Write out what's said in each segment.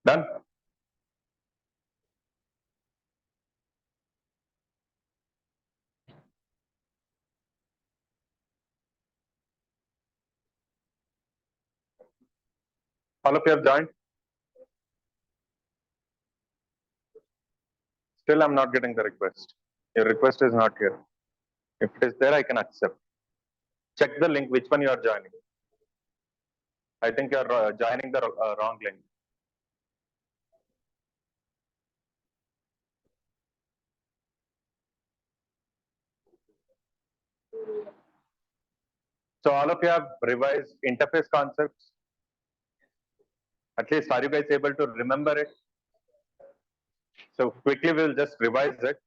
Done? All of you have joined? Still, I'm not getting the request. Your request is not here. If it is there, I can accept. Check the link, which one you are joining. I think you are joining the wrong link. So all of you have revised interface concepts. At least are you guys able to remember it? So quickly we'll just revise it.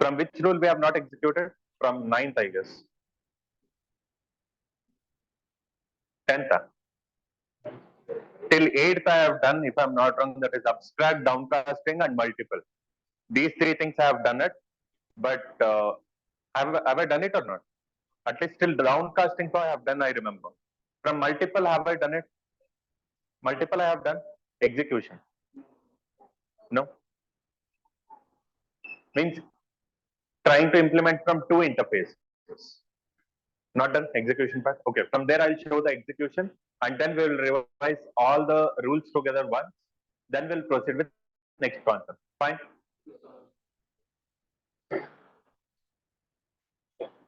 From which rule we have not executed? From 9th, I guess. 10th. Till 8th I have done, if I'm not wrong, that is abstract, downcasting and multiple. These three things I have done it, but have I done it or not? At least till downcasting I have done, I remember. From multiple, have I done it? Multiple I have done. Execution. No. Means trying to implement from two interfaces. Not done execution part. Okay, from there I'll show the execution and then we will revise all the rules together once. Then we'll proceed with next concept. Fine.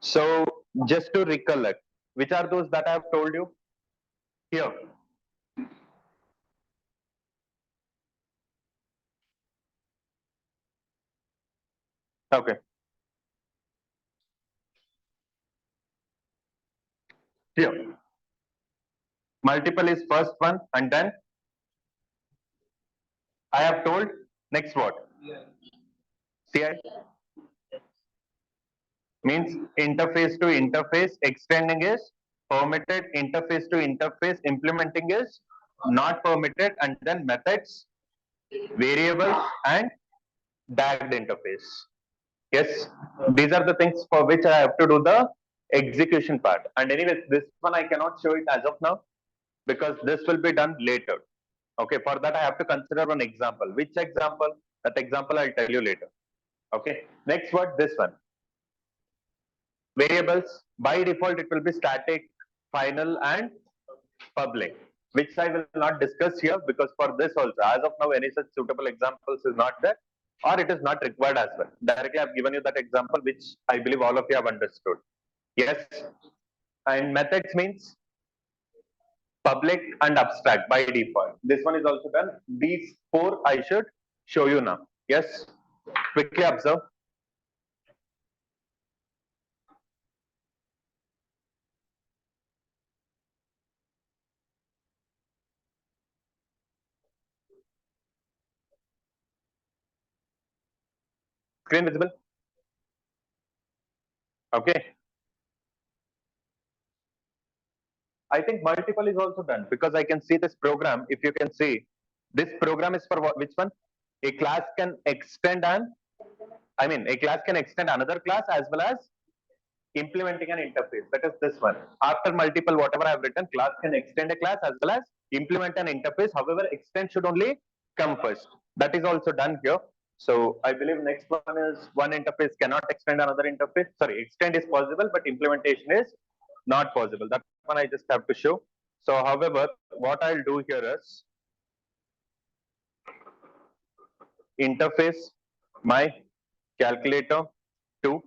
So just to recollect, which are those that I have told you here? Okay. Here. Multiple is first one and then I have told next what? CI means interface to interface, extending is permitted, interface to interface, implementing is not permitted, and then methods, variables, and DAGD interface. Yes, these are the things for which I have to do the execution part. And anyways, this one I cannot show it as of now because this will be done later. Okay, for that I have to consider one example. Which example? That example I'll tell you later. Okay, next what? This one. Variables, by default, it will be static, final, and public, which I will not discuss here because for this also, as of now, any such suitable examples is not there or it is not required as well. Directly, I have given you that example, which I believe all of you have understood. Yes. And methods means public and abstract by default. This one is also done. These four I should show you now. Yes. Quickly observe. Screen visible? Okay. I think multiple is also done because I can see this program. If you can see, this program is for what, which one? A class can extend a class can extend another class as well as implementing an interface. That is this one. After multiple, whatever I have written, class can extend a class as well as implement an interface. However, extend should only come first. That is also done here. So I believe next one is one interface cannot extend another interface. Sorry, extend is possible, but implementation is not possible. That one I just have to show. So, however, what I'll do here is interface my calculator to.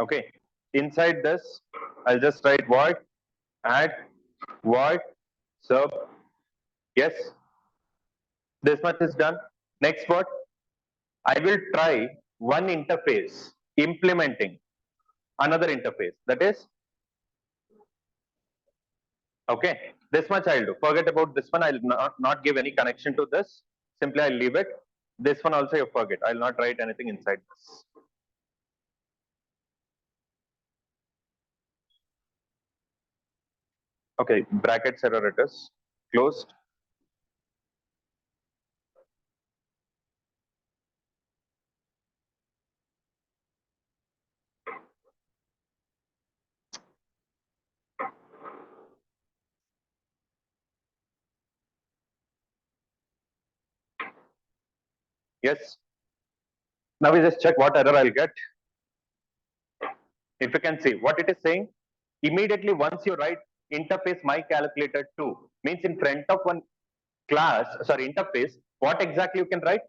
Okay, inside this, I'll just write void add void sub. Yes, this much is done. Next, what? I will try one interface implementing another interface. That is, okay, this much I'll do. Forget about this one. I'll not give any connection to this. Simply I'll leave it. This one also you forget. I'll not write anything inside this. Okay, brackets error it is closed. Yes. Now we just check what error I'll get. If you can see what it is saying, immediately once you write interface my calculator 2, means in front of one class, sorry, interface, what exactly you can write?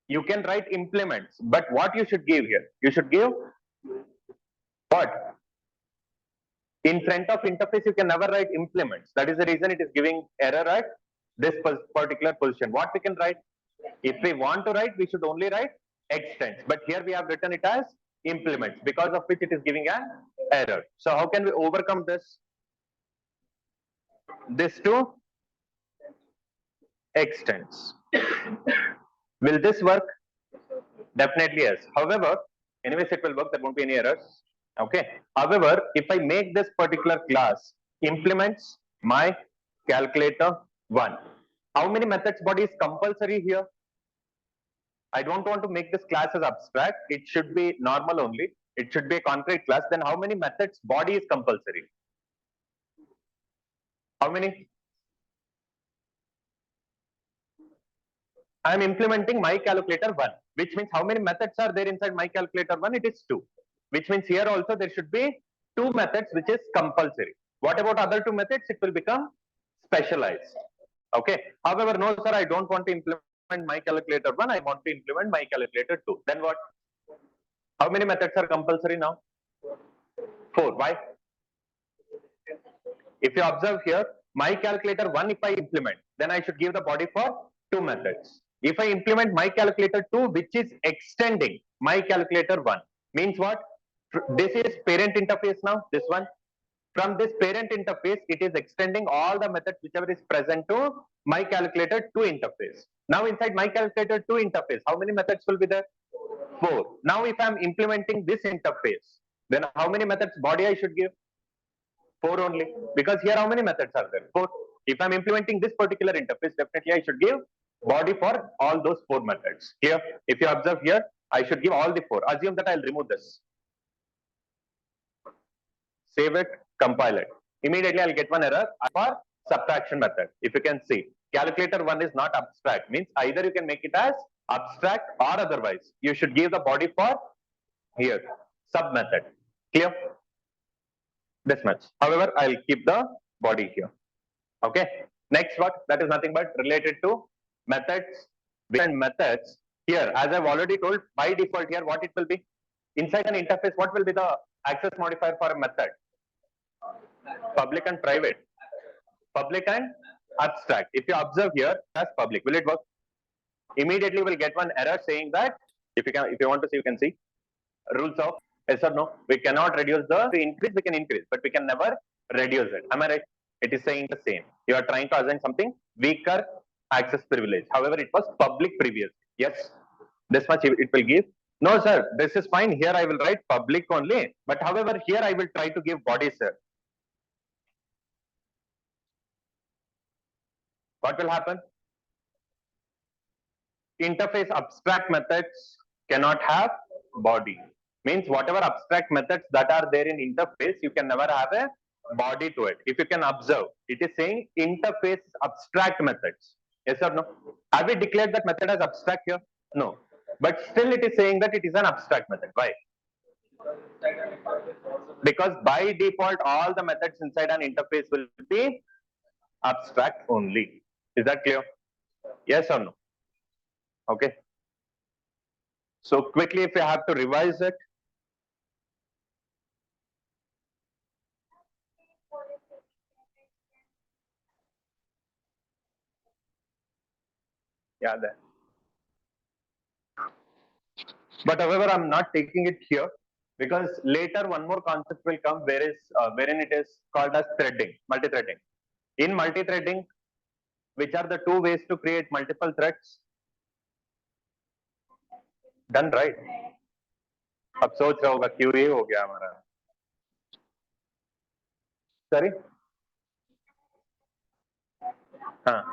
You can write implements, but what you should give here? You should give what? In front of interface, you can never write implements. That is the reason it is giving error at this particular position. What we can write? If we want to write, we should only write extends. But here we have written it as implements, because of which it is giving an error. So how can we overcome this? This to extends. Will this work? Definitely yes. However, anyways, it will work. There won't be any errors. Okay. However, if I make this particular class implements my calculator 1, how many methods body is compulsory here? I don't want to make this class as abstract. It should be normal only. It should be a concrete class. Then how many methods body is compulsory? How many? I am implementing my calculator 1, which means how many methods are there inside my calculator 1? It is 2, which means here also there should be 2 methods, which is compulsory. What about other 2 methods? It will become specialized. Okay. However, no, sir, I don't want to implement my calculator 1. I want to implement my calculator 2. Then what? How many methods are compulsory now? 4. Why? If you observe here, my calculator 1, if I implement, then I should give the body for 2 methods. If I implement my calculator 2, which is extending my calculator 1, means what? This is parent interface now, this one. From this parent interface, it is extending all the methods whichever is present to my calculator 2 interface. Now inside my calculator 2 interface, how many methods will be there? 4. Now if I am implementing this interface, then how many methods body I should give? 4 only. Because here how many methods are there? 4. If I'm implementing this particular interface, definitely I should give body for all those 4 methods. Here, if you observe here, I should give all the 4. Assume that I'll remove this. Save it, compile it. Immediately I'll get one error for subtraction method. If you can see, calculator 1 is not abstract. Means either you can make it as abstract or otherwise. You should give the body for here, sub method. Clear? This much. However, I'll keep the body here. Okay. Next what? That is nothing but related to methods and methods. Here, as I've already told, by default here, what it will be? Inside an interface, what will be the access modifier for a method? Public and private. Public and abstract. If you observe here, that's public. Will it work? Immediately we'll get one error saying that if you want to see, you can see rules of yes or no. We cannot reduce the increase, we can increase, but we can never reduce it. Am I right? It is saying the same. You are trying to assign something weaker access privilege. However, it was public previous. Yes, this much it will give. No, sir, this is fine. Here I will write public only. But however, here I will try to give body, sir. What will happen? Interface abstract methods cannot have body. Means whatever abstract methods that are there in interface, you can never have a body to it. If you can observe, it is saying interface abstract methods. Yes or no? Have we declared that method as abstract here? No. But still it is saying that it is an abstract method. Why? Because by default, all the methods inside an interface will be abstract only. Is that clear? Yes or no? Okay. So quickly, if you have to revise it, yeah, there. But however, I'm not taking it here because later one more concept will come wherein it is called as threading, multi-threading. In multi-threading, which are the 2 ways to create multiple threads? Done right. अब सोच रहा होगा क्यों ये हो गया हमारा. Sorry. हाँ.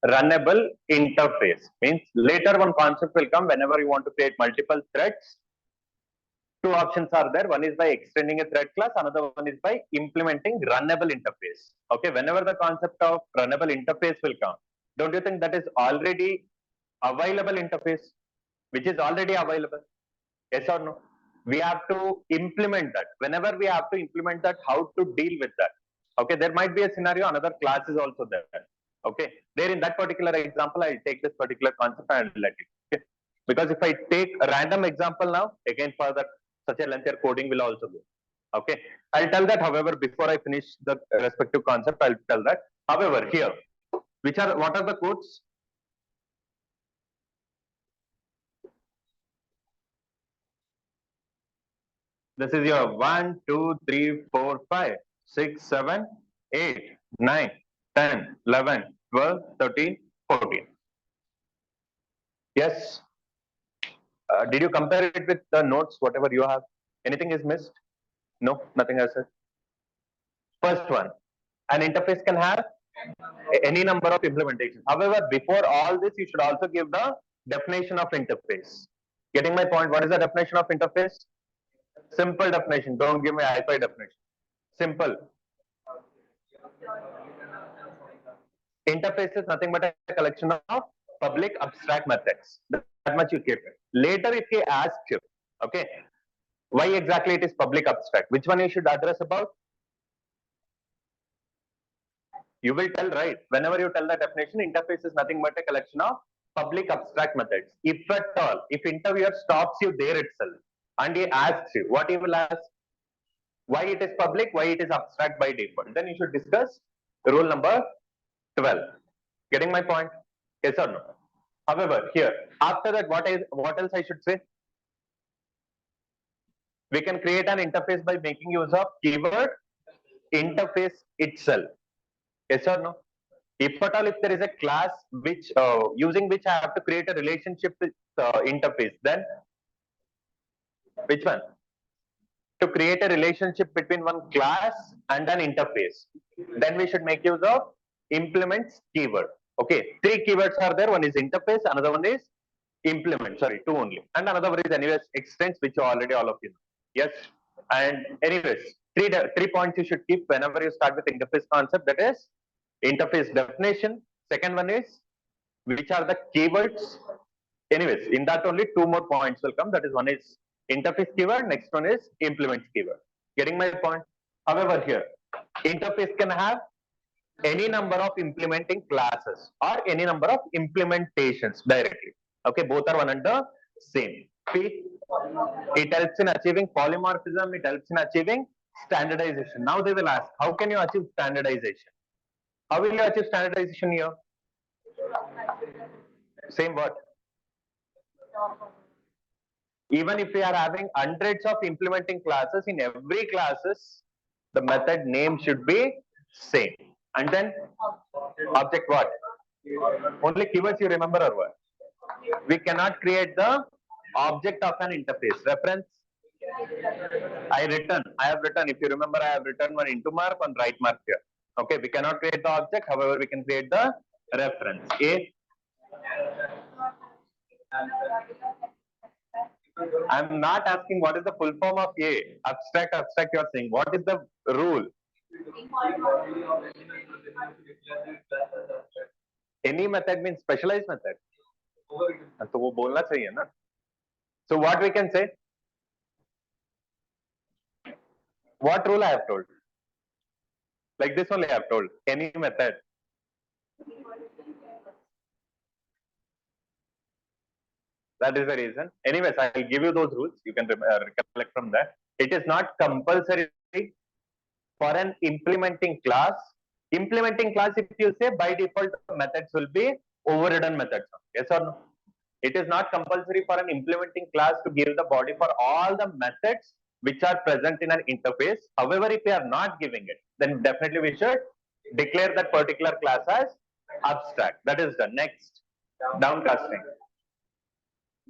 Runnable interface means later one concept will come whenever you want to create multiple threads two options are there. One is by extending a thread class, another one is by implementing runnable interface. Okay, whenever the concept of runnable interface will come, don't you think that is already available interface, which is already available? Yes or no? We have to implement that. Whenever we have to implement that, how to deal with that? Okay, there might be a scenario, another class is also there. Okay, there in that particular example, I'll take this particular concept and I'll let you. Okay, because if I take a random example now, again for that, such a lengthier coding will also go. Okay, I'll tell that. However, before I finish the respective concept, I'll tell that. However, here, what are the codes? This is your 1, 2, 3, 4, 5, 6, 7, 8, 9, 10, 11, 12, 13, 14. Yes. Did you compare it with the notes, whatever you have? Anything is missed? No, nothing has said. First one, an interface can have any number of implementations. However, before all this, you should also give the definition of interface. Getting my point? What is the definition of interface? Simple definition. Don't give me hi-fi definition. Simple. Interface is nothing but a collection of public abstract methods. That much you keep it. Later, if he asks you, okay, why exactly it is public abstract? Which one you should address about? You will tell, right? Whenever you tell the definition, interface is nothing but a collection of public abstract methods. If at all, if interviewer stops you there itself and he asks you, what he will ask? Why it is public, why it is abstract by default? Then you should discuss rule number 12. Getting my point? Yes or no? However, here, after that, what else I should say? We can create an interface by making use of keyword interface itself. Yes or no? If at all, if there is a class which using which I have to create a relationship with interface, then which one? To create a relationship between one class and an interface, then we should make use of implements keyword. Okay, three keywords are there. One is interface, another one is implement. Sorry, two only, and another one is anyways extends, which already all of you know. Yes, and anyways, three points you should keep whenever you start with interface concept. That is interface definition. Second one is which are the keywords. Anyways, in that only two more points will come. That is one is interface keyword. Next one is implement keyword. Getting my point? However, here interface can have any number of implementing classes or any number of implementations directly. Okay, both are one and the same. See, it helps in achieving polymorphism. It helps in achieving standardization. Now they will ask, how can you achieve standardization? How will you achieve standardization here? Same word. Even if we are having hundreds of implementing classes, in every classes, the method name should be same. And then object what? Only keywords you remember or what? We cannot create the object of an interface. Reference? I have written, if you remember, I have written one into mark, one right mark here. Okay, we cannot create the object, however, we can create the reference. A. I'm not asking what is the full form of A. Abstract, you are saying. What is the rule? Any method means specialized method. तो वो बोलना चाहिए ना. So what we can say? What rule I have told? Like this only I have told. Any method. That is the reason. Anyways, I will give you those rules. You can recollect from that. It is not compulsory for an implementing class. Implementing class, if you say by default, methods will be overridden methods. Yes or no? It is not compulsory for an implementing class to give the body for all the methods which are present in an interface. However, if we are not giving it, then definitely we should declare that particular class as abstract. That is the next downcasting.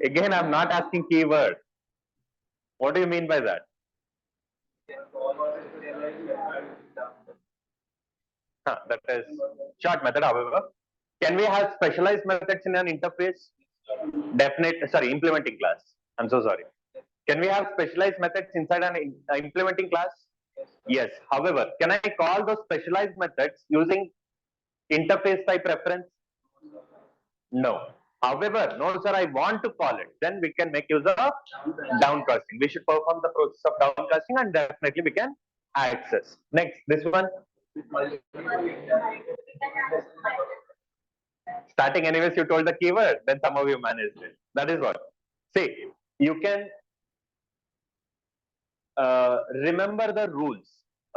Again, I'm not asking keyword. What do you mean by that? That is short method. However, can we have specialized methods in an interface? Implementing class. I'm so sorry. Can we have specialized methods inside an implementing class? Yes. However, can I call those specialized methods using interface type reference? No. However, no sir, I want to call it. Then we can make use of downcasting. We should perform the process of downcasting and definitely we can access. Next, this one. Starting anyways, you told the keyword, then some of you managed it. That is what. See, you can remember the rules.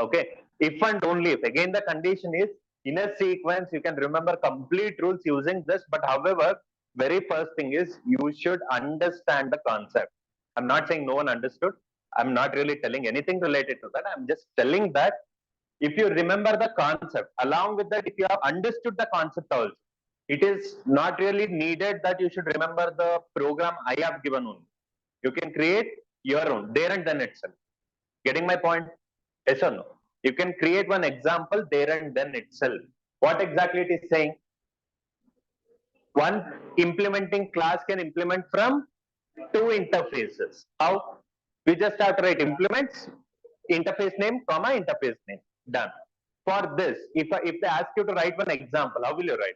Okay. If and only if. Again, the condition is in a sequence, you can remember complete rules using this. But however, very first thing is you should understand the concept. I'm not saying no one understood. I'm not really telling anything related to that. I'm just telling that if you remember the concept, along with that, if you have understood the concept also, it is not really needed that you should remember the program I have given only. You can create your own there and then itself. Getting my point? Yes or no? You can create one example there and then itself. What exactly it is saying? One implementing class can implement from two interfaces. How? We just have to write implements, interface name, comma, interface name. Done. For this, if they ask you to write one example, how will you write?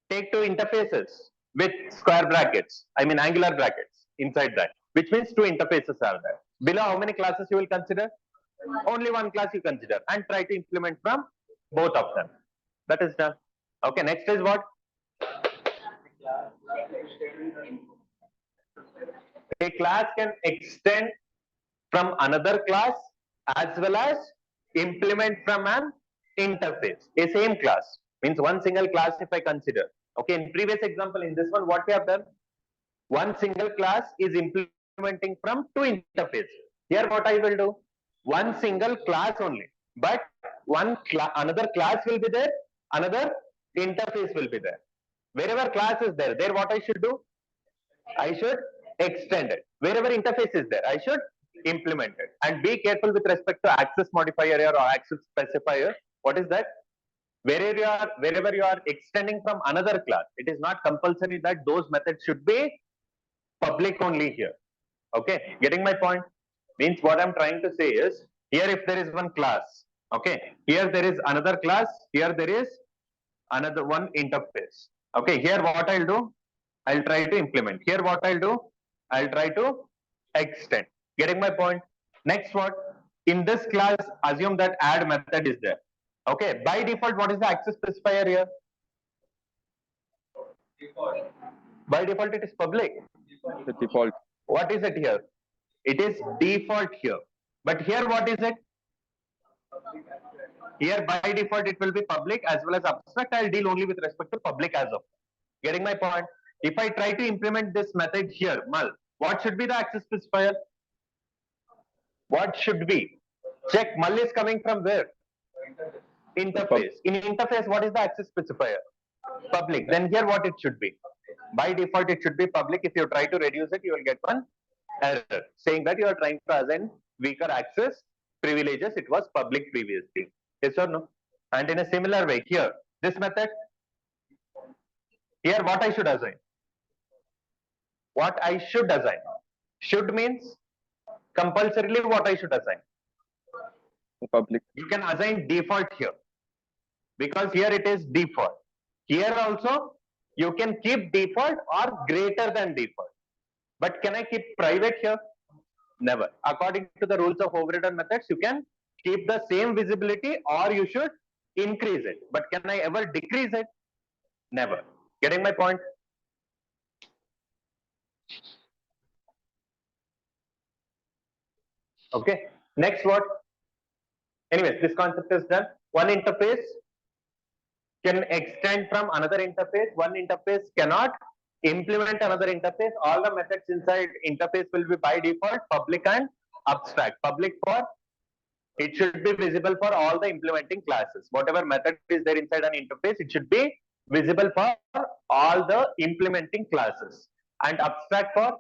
Take two interfaces with square brackets, I mean angular brackets inside that, which means two interfaces are there. Below, how many classes you will consider? Only one class you consider and try to implement from both of them. That is done. Okay, next is what? A class can extend from another class as well as implement from an interface. A same class means one single class if I consider. Okay, in previous example, in this one, what we have done? One single class is implementing from two interfaces. Here, what I will do? One single class only, but another class will be there, another interface will be there. Wherever class is there, what I should do? I should extend it. Wherever interface is there, I should implement it. And be careful with respect to access modifier or access specifier. What is that? Wherever you are extending from another class, it is not compulsory that those methods should be public only here. Okay, getting my point? Means what I'm trying to say is, here if there is one class, okay, here there is another class, here there is another one interface. Okay, here what I'll do? I'll try to implement. Here what I'll do? I'll try to extend. Getting my point? Next what? In this class, assume that add method is there. Okay, by default, what is the access specifier here? Default. By default, it is public. The default. What is it here? It is default here. But here, what is it? Here, by default, it will be public as well as abstract. I'll deal only with respect to public as of. Getting my point? If I try to implement this method here, mul, what should be the access specifier? What should be? Check, mul is coming from where? Interface. In interface, what is the access specifier? Public. Then here, what it should be? By default, it should be public. If you try to reduce it, you will get one error saying that you are trying to assign weaker access privileges. It was public previously. Yes or no? And in a similar way, here, this method, here what I should assign? What I should assign? Should means compulsorily what I should assign? Public. You can assign default here because here it is default. Here also you can keep default or greater than default. But can I keep private here? Never. According to the rules of overridden methods, you can keep the same visibility or you should increase it. But can I ever decrease it? Never. Getting my point? Okay. Next what? Anyways, this concept is done. One interface can extend from another interface. One interface cannot implement another interface. All the methods inside interface will be by default public and abstract. Public for it should be visible for all the implementing classes. Whatever method is there inside an interface, it should be visible for all the implementing classes. And abstract for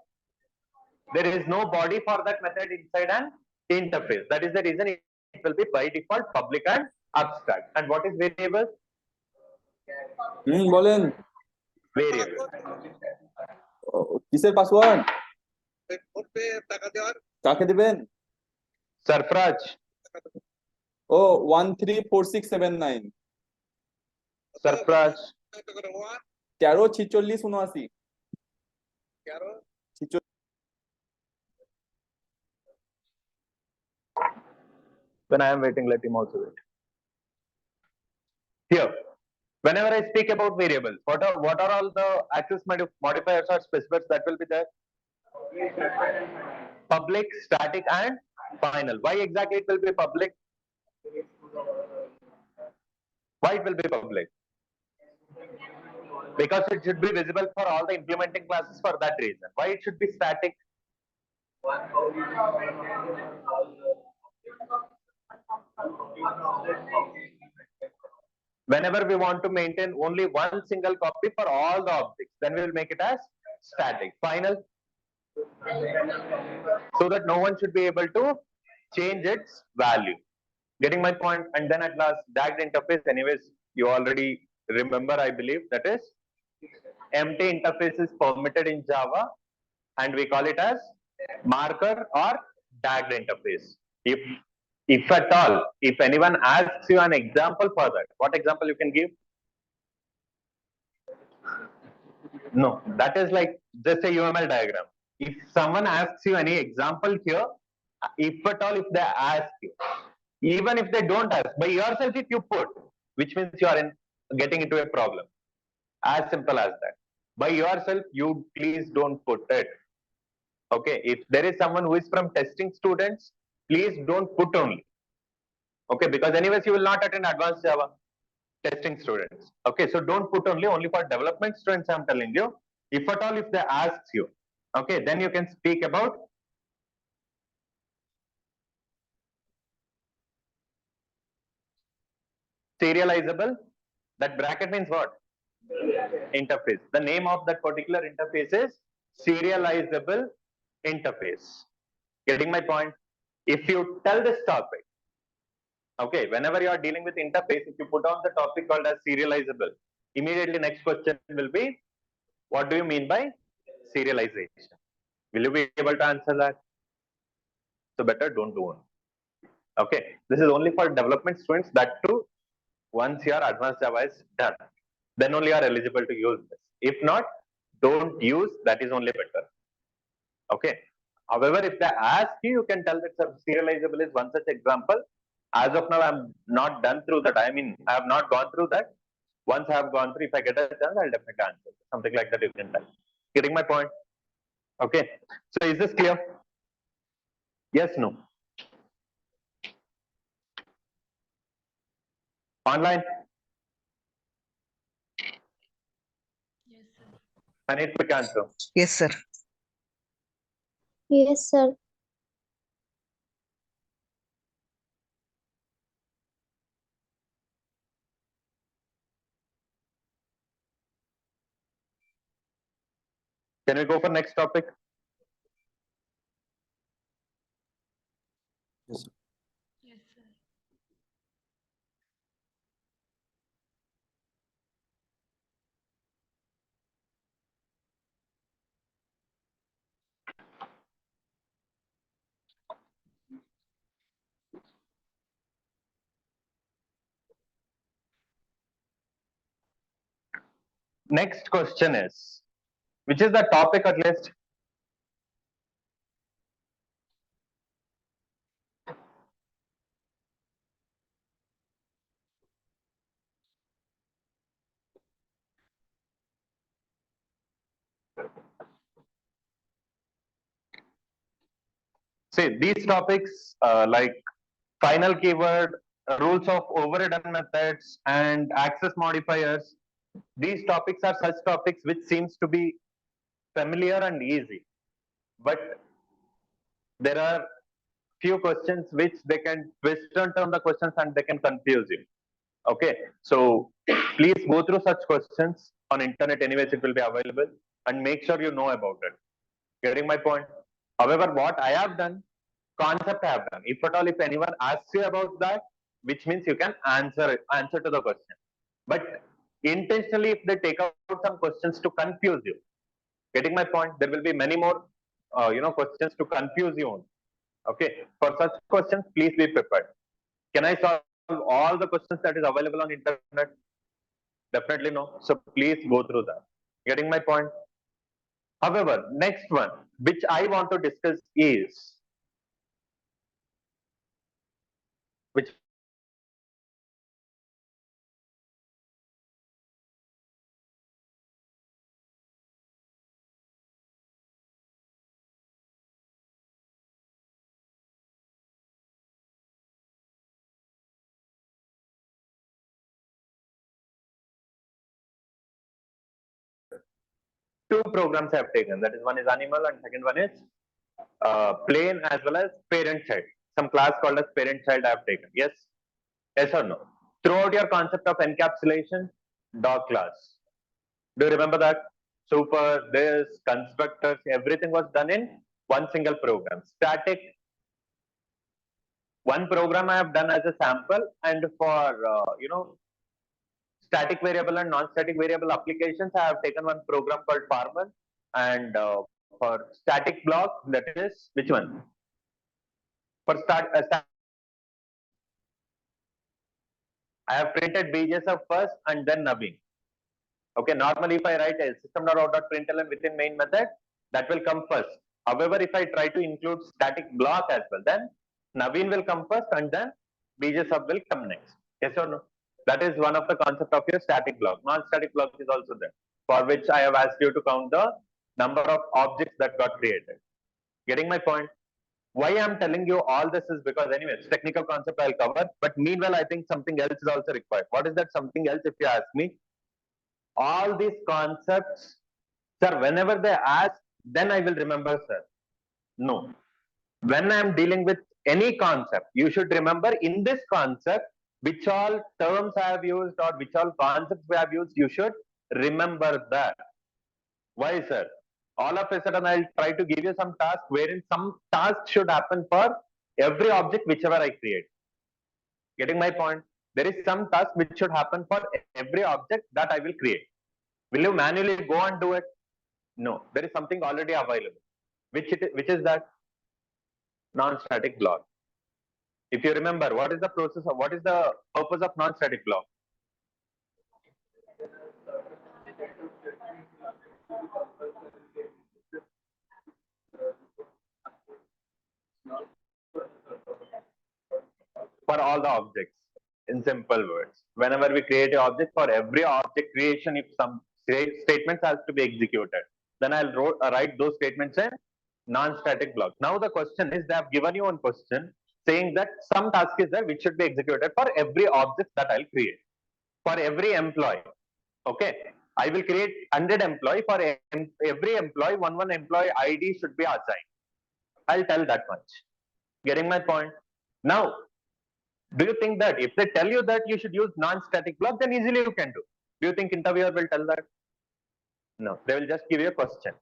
there is no body for that method inside an interface. That is the reason it will be by default public and abstract. And what is variable? বলেন Variable. কিসের password কাকে দিবেন? Sarfraj, O 134679 Sarfraj, 13 46 79 when I am waiting, let him also wait. Here, whenever I speak about variables, what are all the access modifiers or specifiers that will be there? Public, static, and final. Why exactly it will be public? Why it will be public? Because it should be visible for all the implementing classes for that reason. Why it should be static? Whenever we want to maintain only one single copy for all the objects, then we will make it as static. Final, so that no one should be able to change its value. Getting my point? And then at last, DAGD interface. Anyways, you already remember, I believe, that is empty interface is permitted in Java, and we call it as marker or DAGD interface. If at all, if anyone asks you an example for that, what example you can give? No, that is like just a UML diagram. If someone asks you any example here, if at all, if they ask you, even if they don't ask, by yourself, if you put, which means you are getting into a problem. As simple as that. By yourself, you please don't put it. Okay, if there is someone who is from testing students, please don't put only. Okay, because anyways, you will not attend advanced Java testing students. Okay, so don't put only for development students. I'm telling you. If at all, if they ask you, okay, then you can speak about serializable. That bracket means what? Interface. The name of that particular interface is serializable interface. Getting my point? If you tell this topic, okay, whenever you are dealing with interface, if you put on the topic called as serializable, immediately next question will be, what do you mean by serialization? Will you be able to answer that? So better don't do one. Okay, this is only for development students. That too, once your advanced Java is done, then only you are eligible to use this. If not, don't use. That is only better. Okay. However, if they ask you, you can tell that serializable is one such example. As of now, I'm not done through that. I mean, I have not gone through that. Once I have gone through, if I get a chance, I'll definitely answer. Something like that you can tell. Getting my point? Okay. So is this clear? Yes, no? Online? Yes, sir. I need quick answer. Yes, sir. Yes, sir. Can we go for next topic? Yes, sir. Next question is, which is the topic at least? See, these topics like final keyword, rules of overridden methods, and access modifiers, these topics are such topics which seems to be familiar and easy. But there are few questions which they can twist and turn the questions and they can confuse you. Okay, so please go through such questions on internet. Anyways, it will be available, and make sure you know about it. Getting my point? However, what I have done, concept I have done. If at all, if anyone asks you about that, which means you can answer to the question. But intentionally, if they take out some questions to confuse you, getting my point, there will be many more questions to confuse you only. Okay, for such questions, please be prepared. Can I solve all the questions that is available on internet? Definitely no. So please go through that. Getting my point? However, next one, which I want to discuss is which two programs I have taken. That is, one is animal and second one is plain as well as parent child. Some class called as parent child I have taken. Yes? Yes or no? Throughout your concept of encapsulation, dog class. Do you remember that? Super, this, constructors, everything was done in one single program. Static, one program I have done as a sample, and for static variable and non-static variable applications, I have taken one program called Farmer, and for static block, that is which one? For I have printed BJSF first and then nubbing. Okay, normally if I write a system.out.println within main method, that will come first. However, if I try to include static block as well, then nubbing will come first and then BJSF will come next. Yes or no? That is one of the concept of your static block. Non-static block is also there, for which I have asked you to count the number of objects that got created. Getting my point? Why I'm telling you all this is because anyways, technical concept I'll cover, but meanwhile, I think something else is also required. What is that something else if you ask me? All these concepts, sir, whenever they ask, then I will remember, sir. No. When I'm dealing with any concept, you should remember in this concept, which all terms I have used or which all concepts we have used, you should remember that. Why, sir? All of a sudden, I'll try to give you some task wherein some task should happen for every object whichever I create. Getting my point? There is some task which should happen for every object that I will create. Will you manually go and do it? No. There is something already available. Which is that? Non-static block. If you remember, what is the purpose of non-static block? For all the objects, in simple words, whenever we create an object, for every object creation, if some statements has to be executed, then I'll write those statements in non-static block. Now the question is, they have given you one question saying that some task is there which should be executed for every object that I'll create. For every employee, okay, I will create 100 employee. For every employee, one employee ID should be assigned. I'll tell that much. Getting my point? Now, do you think that if they tell you that you should use non-static block, then easily you can do? Do you think interviewer will tell that? No, they will just give you a question.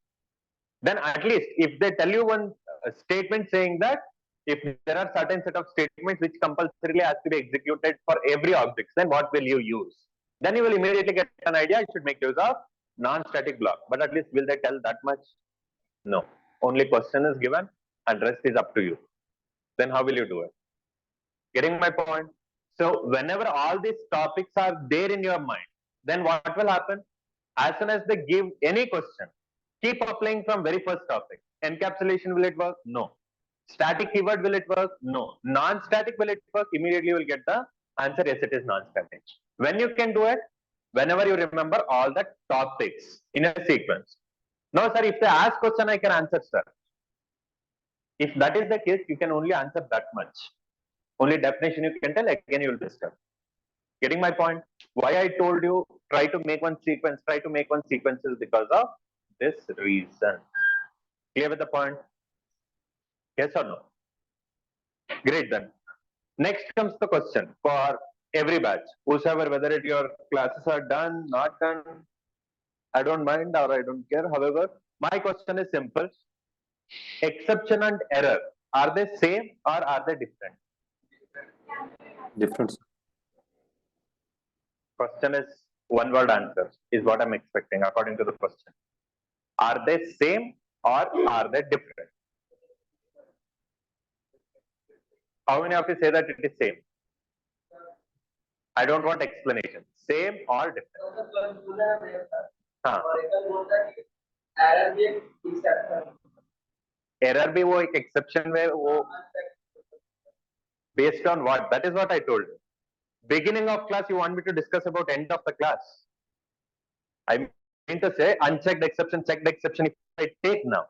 Then at least if they tell you one statement saying that if there are certain set of statements which compulsorily has to be executed for every object, then what will you use? Then you will immediately get an idea. You should make use of non-static block. But at least will they tell that much? No. Only question is given and rest is up to you. Then how will you do it? Getting my point? So whenever all these topics are there in your mind, then what will happen? As soon as they give any question, keep applying from very first topic. Encapsulation, will it work? No. Static keyword, will it work? No. Non-static, will it work? Immediately you will get the answer, yes, it is non-static. When you can do it? Whenever you remember all the topics in a sequence. No, sir, if they ask question, I can answer, sir. If that is the case, you can only answer that much. Only definition you can tell, again you will disturb. Getting my point? Why I told you try to make one sequence is because of this reason. Clear with the point? Yes or no? Great then. Next comes the question for every batch. Whosoever, whether your classes are done, not done, I don't mind or I don't care. However, my question is simple. Exception and error, are they same or are they different? Different. Question is one word answer is what I'm expecting according to the question. Are they same or are they different? How many of you say that it is same? I don't want explanation. Same or different? हाँ. Error भी वो एक exception में वो based on what? That is what I told you. Beginning of class, you want me to discuss about end of the class. I mean to say unchecked exception, checked exception. If I take now,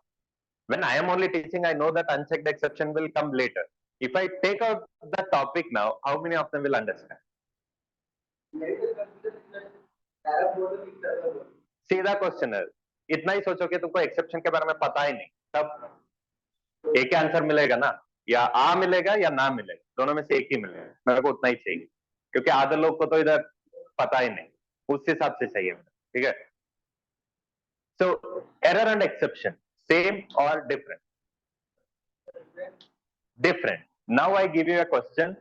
when I am only teaching, I know that unchecked exception will come later. If I take out the topic now, how many of them will understand? सीधा question है, इतना ही सोचो कि तुमको exception के बारे में पता ही नहीं, तब एक ही आंसर मिलेगा ना, या आ मिलेगा या ना मिलेगा, दोनों में से एक ही मिलेगा. मेरे को उतना ही चाहिए, क्योंकि आधे लोग को तो इधर पता ही नहीं, उस हिसाब से चाहिए. ठीक है. So error and exception, same or different? Different. Now I give you a question.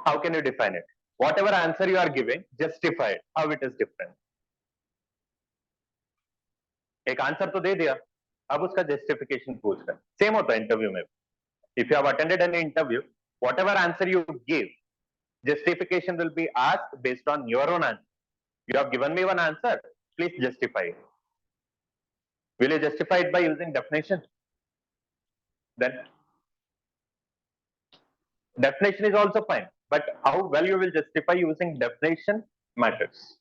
How can you define it? Whatever answer you are giving, justify it. How it is different? एक आंसर तो दे दिया, अब उसका justification पूछ रहा है. Same होता है इंटरव्यू में. If you have attended an interview, whatever answer you give, justification will be asked based on your own answer. You have given me one answer, please justify it. Will you justify it by using definition? Then definition is also fine, but how well you will justify using definition matters.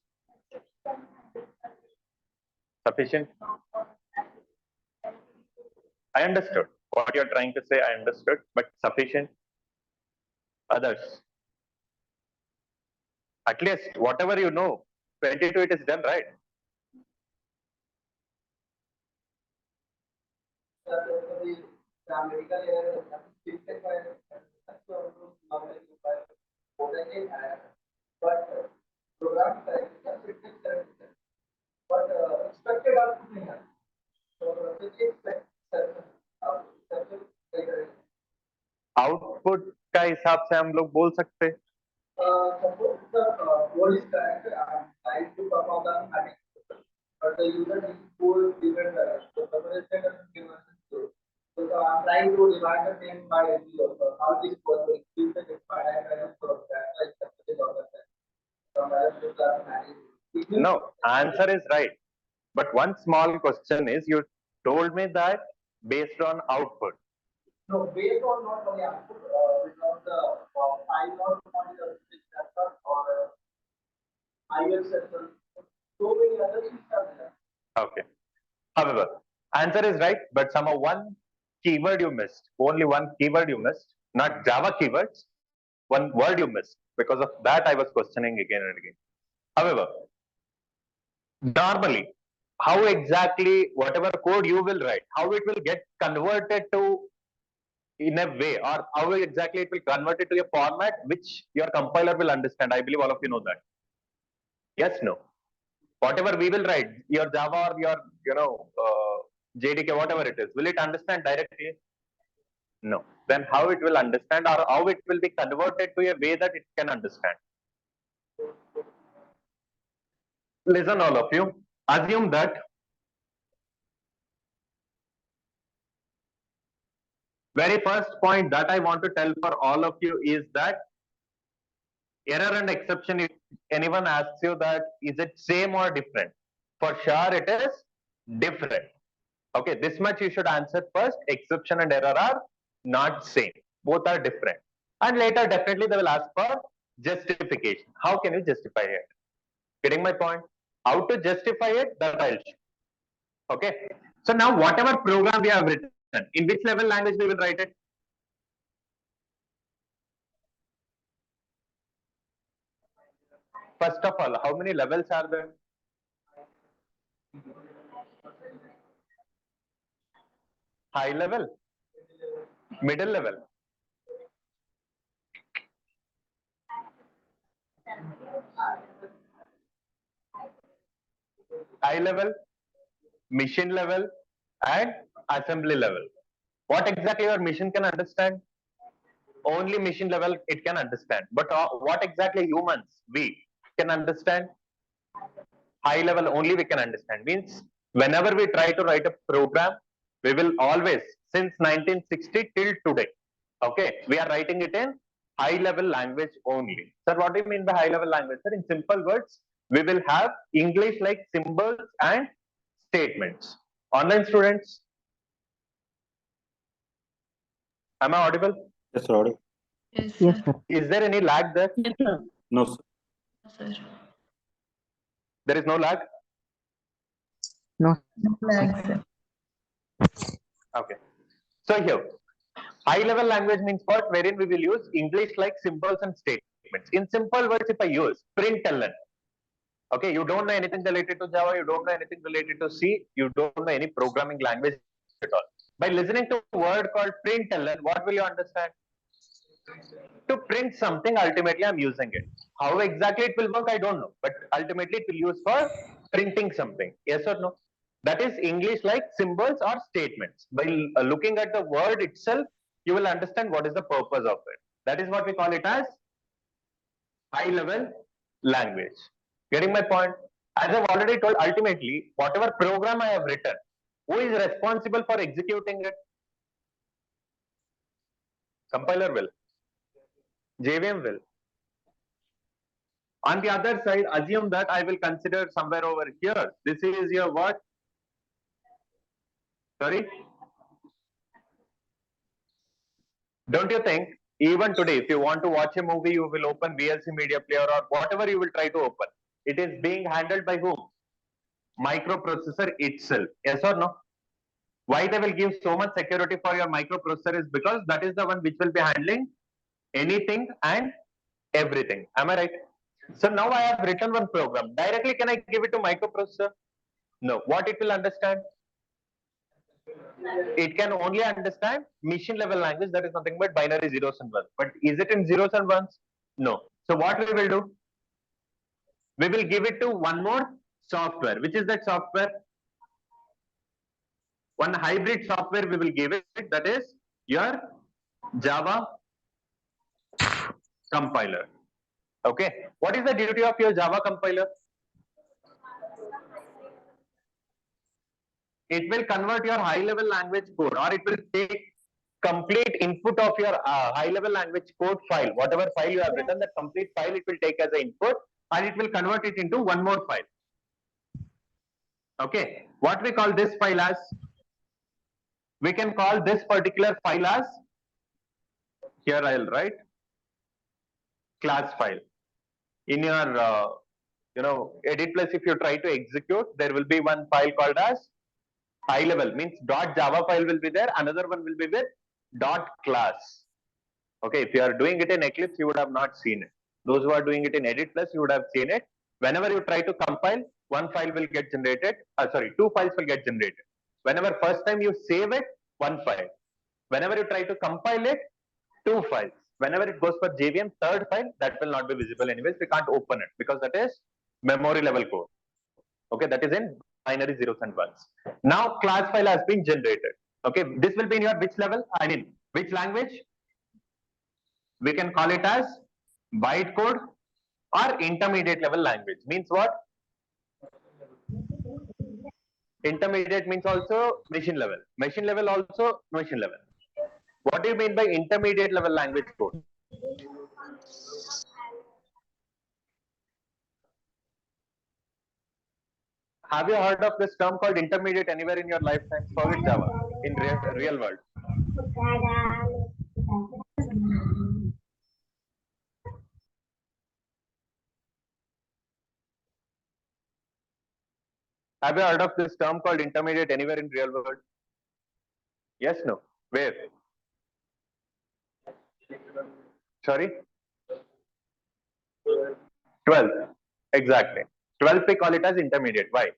Sufficient? I understood what you're trying to say. I understood, but sufficient? Others? At least whatever you know, 22 it is done, right? Output का हिसाब से हम लोग बोल सकते हैं. But the user needs four different values. So suppose say that given zero. So I'm trying to divide the same by zero. So how this works? If the finite value of that, like the dollar sign. So value to class manage. No, answer is right. But one small question is, you told me that based on output. No, based on not only output, because the I not only the sector or IL sector. So many other things are there. Okay. However, answer is right, but somehow one keyword you missed. Only one keyword you missed. Not Java keywords. One word you missed. Because of that, I was questioning again and again. However, normally, how exactly whatever code you will write, how it will get converted to in a way, or how exactly it will convert it to a format which your compiler will understand. I believe all of you know that. Yes, no. Whatever we will write, your Java or your, JDK, whatever it is, will it understand directly? No. Then how it will understand, or how it will be converted to a way that it can understand? Listen, all of you. Assume that very first point that I want to tell for all of you is that error and exception, if anyone asks you that, is it same or different? For sure it is different. Okay, this much you should answer first. Exception and error are not same. Both are different. And later, definitely they will ask for justification. How can you justify it? Getting my point? How to justify it, that I'll show. Okay. So now whatever program we have written, in which level language we will write it? First of all, how many levels are there? High level, middle level. High level, machine level, and assembly level. What exactly your machine can understand? Only machine level it can understand. But what exactly humans, we can understand? High level only we can understand. Means whenever we try to write a program, We will always, since 1960 till today, okay, we are writing it in high level language only. Sir, what do you mean by high level language? Sir, in simple words, we will have English like symbols and statements. Online students, am I audible? Yes, sir. Audible. Yes, Yes, sir. sir. Is there any lag there? Yes, sir. No, sir. Sir. There is no lag? No. Lag, sir. Okay. So here, high level language means what? Wherein we will use English like symbols and statements. In simple words, if I use println, okay, you don't know anything related to Java, you don't know anything related to C, you don't know any programming language at all. By listening to a word called println, what will you understand? To print something, ultimately I'm using it. How exactly it will work, I don't know. But ultimately it will use for printing something. Yes or no? That is English like symbols or statements. By looking at the word itself, you will understand what is the purpose of it. That is what we call it as high level language. Getting my point? As I've already told, ultimately, whatever program I have written, who is responsible for executing it? Compiler will. JVM will. On the other side, assume that I will consider somewhere over here. This is your what? Sorry? Don't you think even today, if you want to watch a movie, you will open VLC Media Player or whatever you will try to open. It is being handled by whom? Microprocessor itself. Yes or no? Why they will give so much security for your microprocessor is because that is the one which will be handling anything and everything. Am I right? So now I have written one program. Directly can I give it to microprocessor? No. What it will understand? It can only understand machine level language, that is nothing but binary zeros and ones. But is it in zeros and ones? No. So what we will do? We will give it to one more software. Which is that software? One hybrid software we will give it, that is your Java compiler. Okay. What is the duty of your Java compiler? It will convert your high level language code, or it will take complete input of your high level language code file, whatever file you have written, that complete file it will take as an input and it will convert it into one more file. Okay, what we call this file as? We can call this particular file as, here I'll write class file. In your edit plus, if you try to execute, there will be one file called as high level, means .java file will be there, another one will be with .class. Okay, if you are doing it in Eclipse, you would have not seen it. Those who are doing it in Edit Plus, you would have seen it. Whenever you try to compile, one file will get generated. Two files will get generated. Whenever first time you save it, one file. Whenever you try to compile it, two files. Whenever it goes for JVM, third file, that will not be visible anyways. We can't open it because that is memory level code. Okay, that is in binary zeros and ones. Now class file has been generated. Okay, this will be in your which level? I mean, which language? We can call it as bytecode or intermediate level language. Means what? Intermediate means also machine level. Machine level also machine level. What do you mean by intermediate level language code? Have you heard of this term called intermediate anywhere in your lifetime? Forget Java in real world. Have you heard of this term called intermediate anywhere in real world? Yes, no. Where? Sorry? 12. Exactly. 12 we call it as intermediate. Why?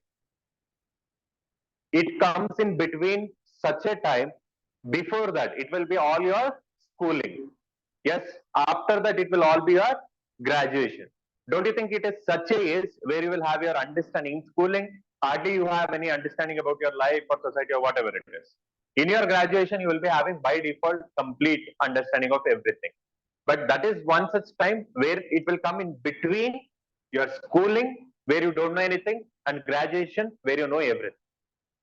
It comes in between such a time. Before that, it will be all your schooling. Yes. After that, it will all be your graduation. Don't you think it is such a age where you will have your understanding in schooling? Hardly you have any understanding about your life or society or whatever it is. In your graduation, you will be having by default complete understanding of everything. But that is one such time where it will come in between your schooling, where you don't know anything, and graduation, where you know everything.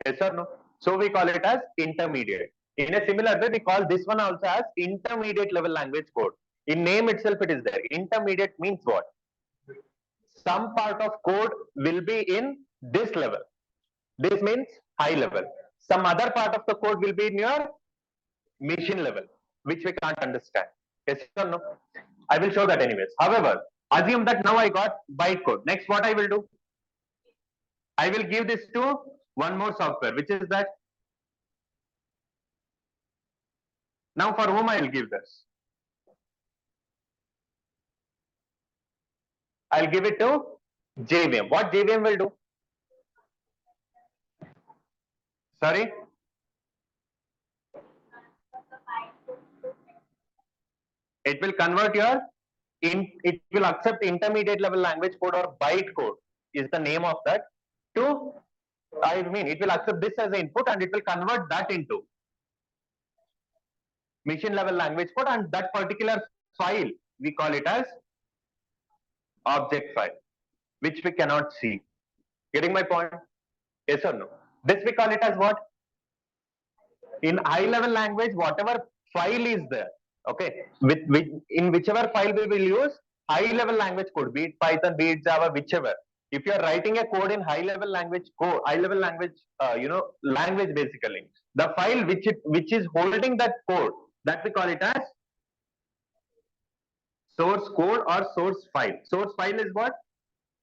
Yes or no? So we call it as intermediate. In a similar way, we call this one also as intermediate level language code. In name itself, it is there. Intermediate means what? Some part of code will be in this level. This means high level. Some other part of the code will be in your machine level, which we can't understand. Yes or no? I will show that anyways. However, assume that now I got bytecode. Next, what I will do? I will give this to one more software, which is that. Now, for whom I will give this? I'll give it to JVM. What JVM will do? Sorry? It will convert your it will accept intermediate level language code or bytecode is the name of that to, I mean, it will accept this as an input and it will convert that into machine level language code, and that particular file we call it as object file, which we cannot see. Getting my point? Yes or no? This we call it as what? In high level language, whatever file is there, okay, in whichever file we will use high level language code, be it Python, be it Java, whichever. If you are writing a code in high level language code, high level language, language basically, the file which is holding that code, that we call it as source code or source file. Source file is what?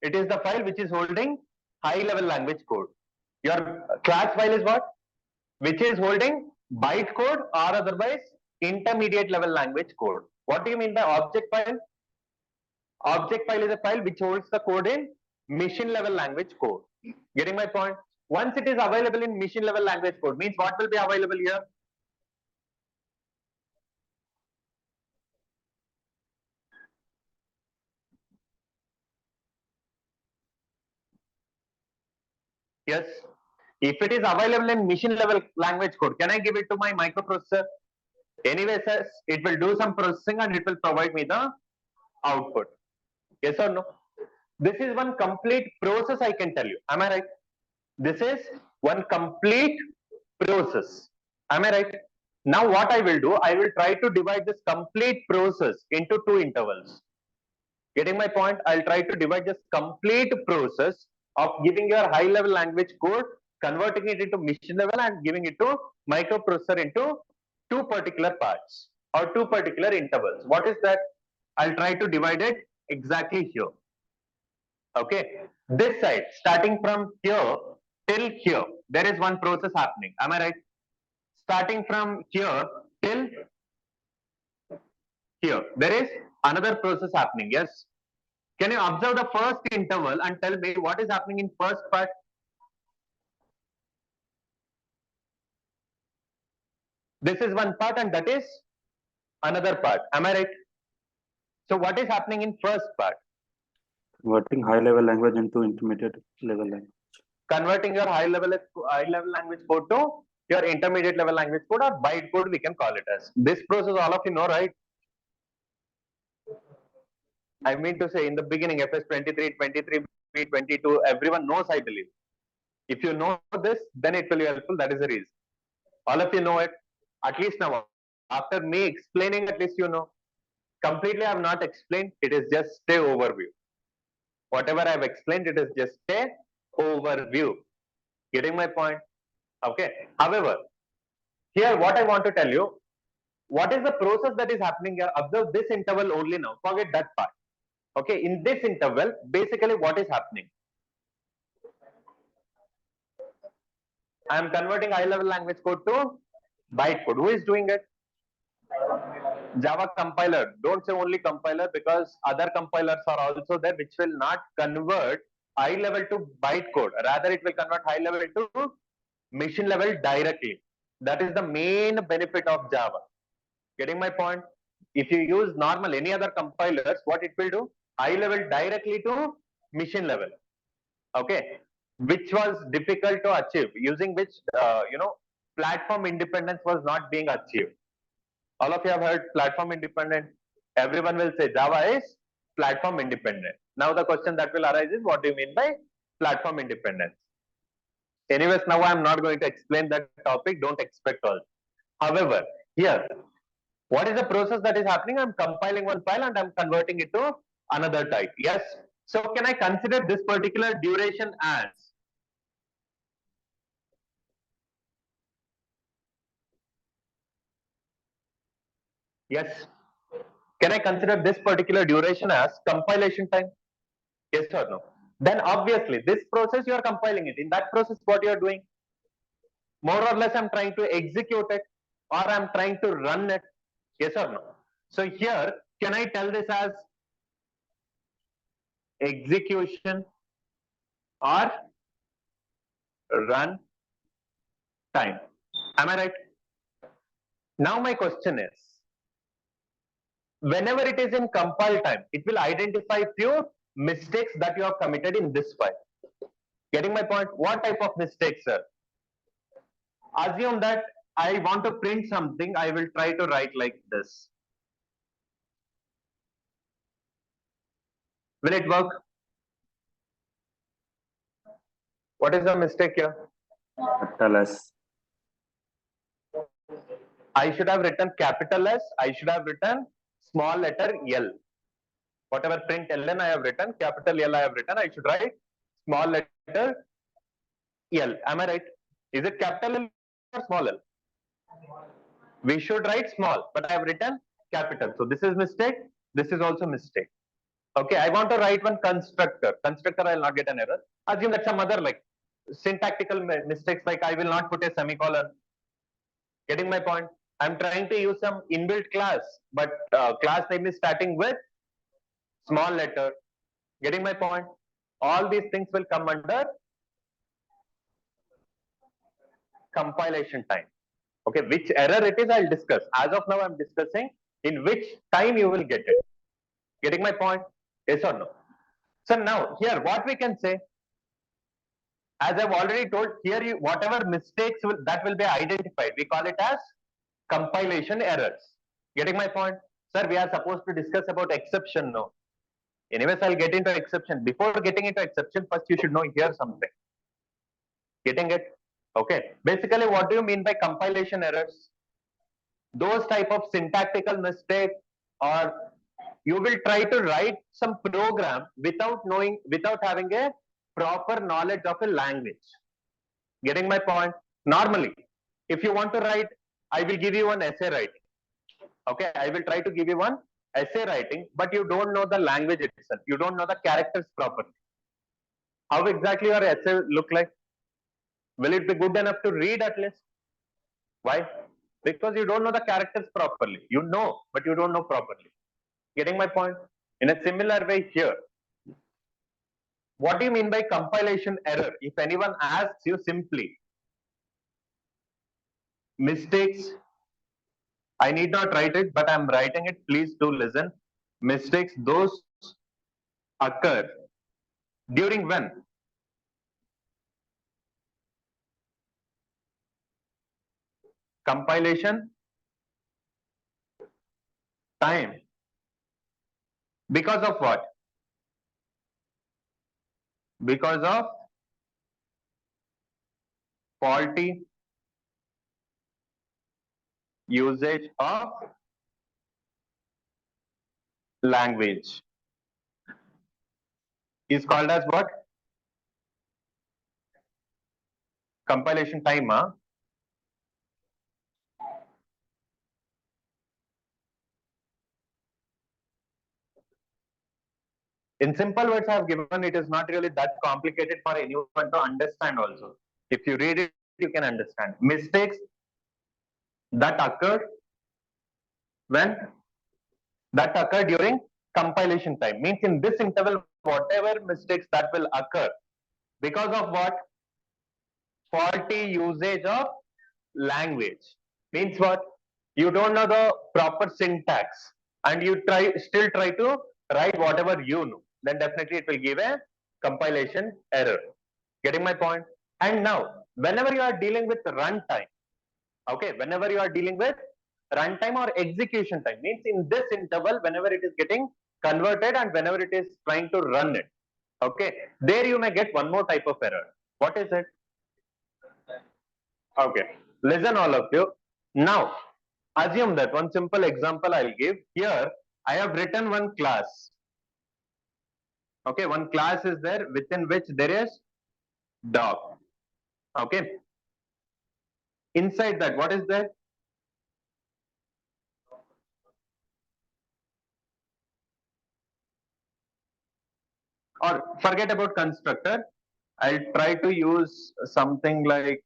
It is the file which is holding high level language code. Your class file is what? Which is holding bytecode or otherwise intermediate level language code. What do you mean by object file? Object file is a file which holds the code in machine level language code. Getting my point? Once it is available in machine level language code, means what will be available here? Yes. If it is available in machine level language code, can I give it to my microprocessor? Anyways, it will do some processing and it will provide me the output. Yes or no? This is one complete process, I can tell you. Am I right? This is one complete process. Am I right? Now what I will do, I will try to divide this complete process into two intervals. Getting my point? I'll try to divide this complete process of giving your high level language code, converting it into machine level and giving it to microprocessor into two particular parts or two particular intervals. What is that? I'll try to divide it exactly here. Okay, this side, starting from here till here, there is one process happening. Am I right? Starting from here till here, there is another process happening. Yes. Can you observe the first interval and tell me what is happening in first part? This is one part and that is another part. Am I right? So what is happening in first part? Converting high level language into intermediate level language. Converting your high level language code to your intermediate level language code or bytecode, we can call it as. This process all of you know, right? I mean to say in the beginning, FS 23, 23, B22, everyone knows, I believe. If you know this, then it will be helpful. That is the reason. All of you know it. At least now, after me explaining, at least you know. Completely, I have not explained. It is just a overview. Whatever I have explained, it is just a overview. Getting my point? Okay. However, here what I want to tell you, what is the process that is happening here? Observe this interval only now. Forget that part. Okay. In this interval, basically what is happening? I am converting high level language code to bytecode. Who is doing it? Java compiler. Don't say only compiler, because other compilers are also there which will not convert high level to bytecode. Rather, it will convert high level to machine level directly. That is the main benefit of Java. Getting my point? If you use normal any other compilers, what it will do? High level directly to machine level. Okay, which was difficult to achieve, using which platform independence was not being achieved. All of you have heard platform independent. Everyone will say Java is platform independent. Now the question that will arise is, what do you mean by platform independence? Anyways, now I'm not going to explain that topic. Don't expect all. However, here, what is the process that is happening? I'm compiling one file and I'm converting it to another type. Yes. So can I consider this particular duration as yes? Can I consider this particular duration as compilation time? Yes or no? Then obviously this process you are compiling it. In that process, what you are doing? More or less, I'm trying to execute it or I'm trying to run it. Yes or no? So here, can I tell this as execution or run time? Am I right? Now my question is, whenever it is in compile time, it will identify few mistakes that you have committed in this file. Getting my point? What type of mistakes, sir? Assume that I want to print something, I will try to write like this. Will it work? What is the mistake here? Capital S. I should have written capital S, I should have written small letter L. Whatever print ln I have written, capital L I have written, I should write small letter L. Am I right? Is it capital L or small l? We should write small, but I have written capital. So this is mistake. This is also mistake. Okay, I want to write one constructor. Constructor, I will not get an error. Assume that some other like syntactical mistakes, like I will not put a semicolon. Getting my point? I'm trying to use some inbuilt class, but class name is starting with small letter. Getting my point? All these things will come under compilation time. Okay, which error it is, I'll discuss. As of now, I'm discussing in which time you will get it. Getting my point? Yes or no? So now here, what we can say, as I've already told, here you, whatever mistakes that will be identified, we call it as compilation errors. Getting my point? Sir, we are supposed to discuss about exception now. Anyways, I'll get into exception. Before getting into exception, first you should know here something. Getting it? Okay. Basically, what do you mean by compilation errors? Those type of syntactical mistake, or you will try to write some program without knowing, without having a proper knowledge of a language. Getting my point? Normally, if you want to write, I will give you one essay writing. Okay, I will try to give you one essay writing, but you don't know the language itself. You don't know the characters properly. How exactly your essay look like? Will it be good enough to read at least? Why? Because you don't know the characters properly. You know, but you don't know properly. Getting my point? In a similar way here, what do you mean by compilation error? If anyone asks you simply, mistakes, I need not write it, but I'm writing it. Please do listen. Mistakes, those occur during when? Compilation time. Because of what? Because of faulty usage of language. Is called as what? Compilation time, huh? In simple words I have given, it is not really that complicated for anyone to understand also. If you read it, you can understand. Mistakes that occur when? That occur during compilation time. Means in this interval, whatever mistakes that will occur, because of what? Faulty usage of language. Means what? You don't know the proper syntax and you still try to write whatever you know, then definitely it will give a compilation error. Getting my point? And now, whenever you are dealing with runtime, okay, whenever you are dealing with runtime or execution time, means in this interval, whenever it is getting converted and whenever it is trying to run it, okay, there you may get one more type of error. What is it? Okay, listen all of you. Now, assume that one simple example I'll give. Here, I have written one class. Okay, one class is there within which there is dog. Okay. Inside that, what is there? Or forget about constructor. I'll try to use something like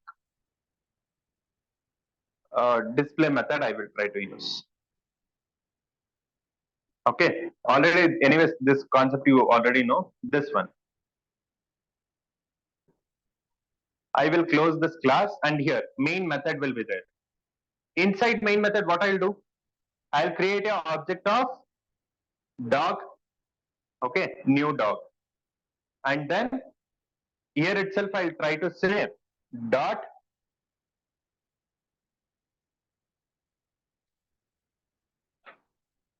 display method. I will try to use. Okay. Already, anyways, this concept you already know. This one. I will close this class and here main method will be there. Inside main method, what I'll do? I'll create an object of dog. Okay, new dog. And then here itself I'll try to say dot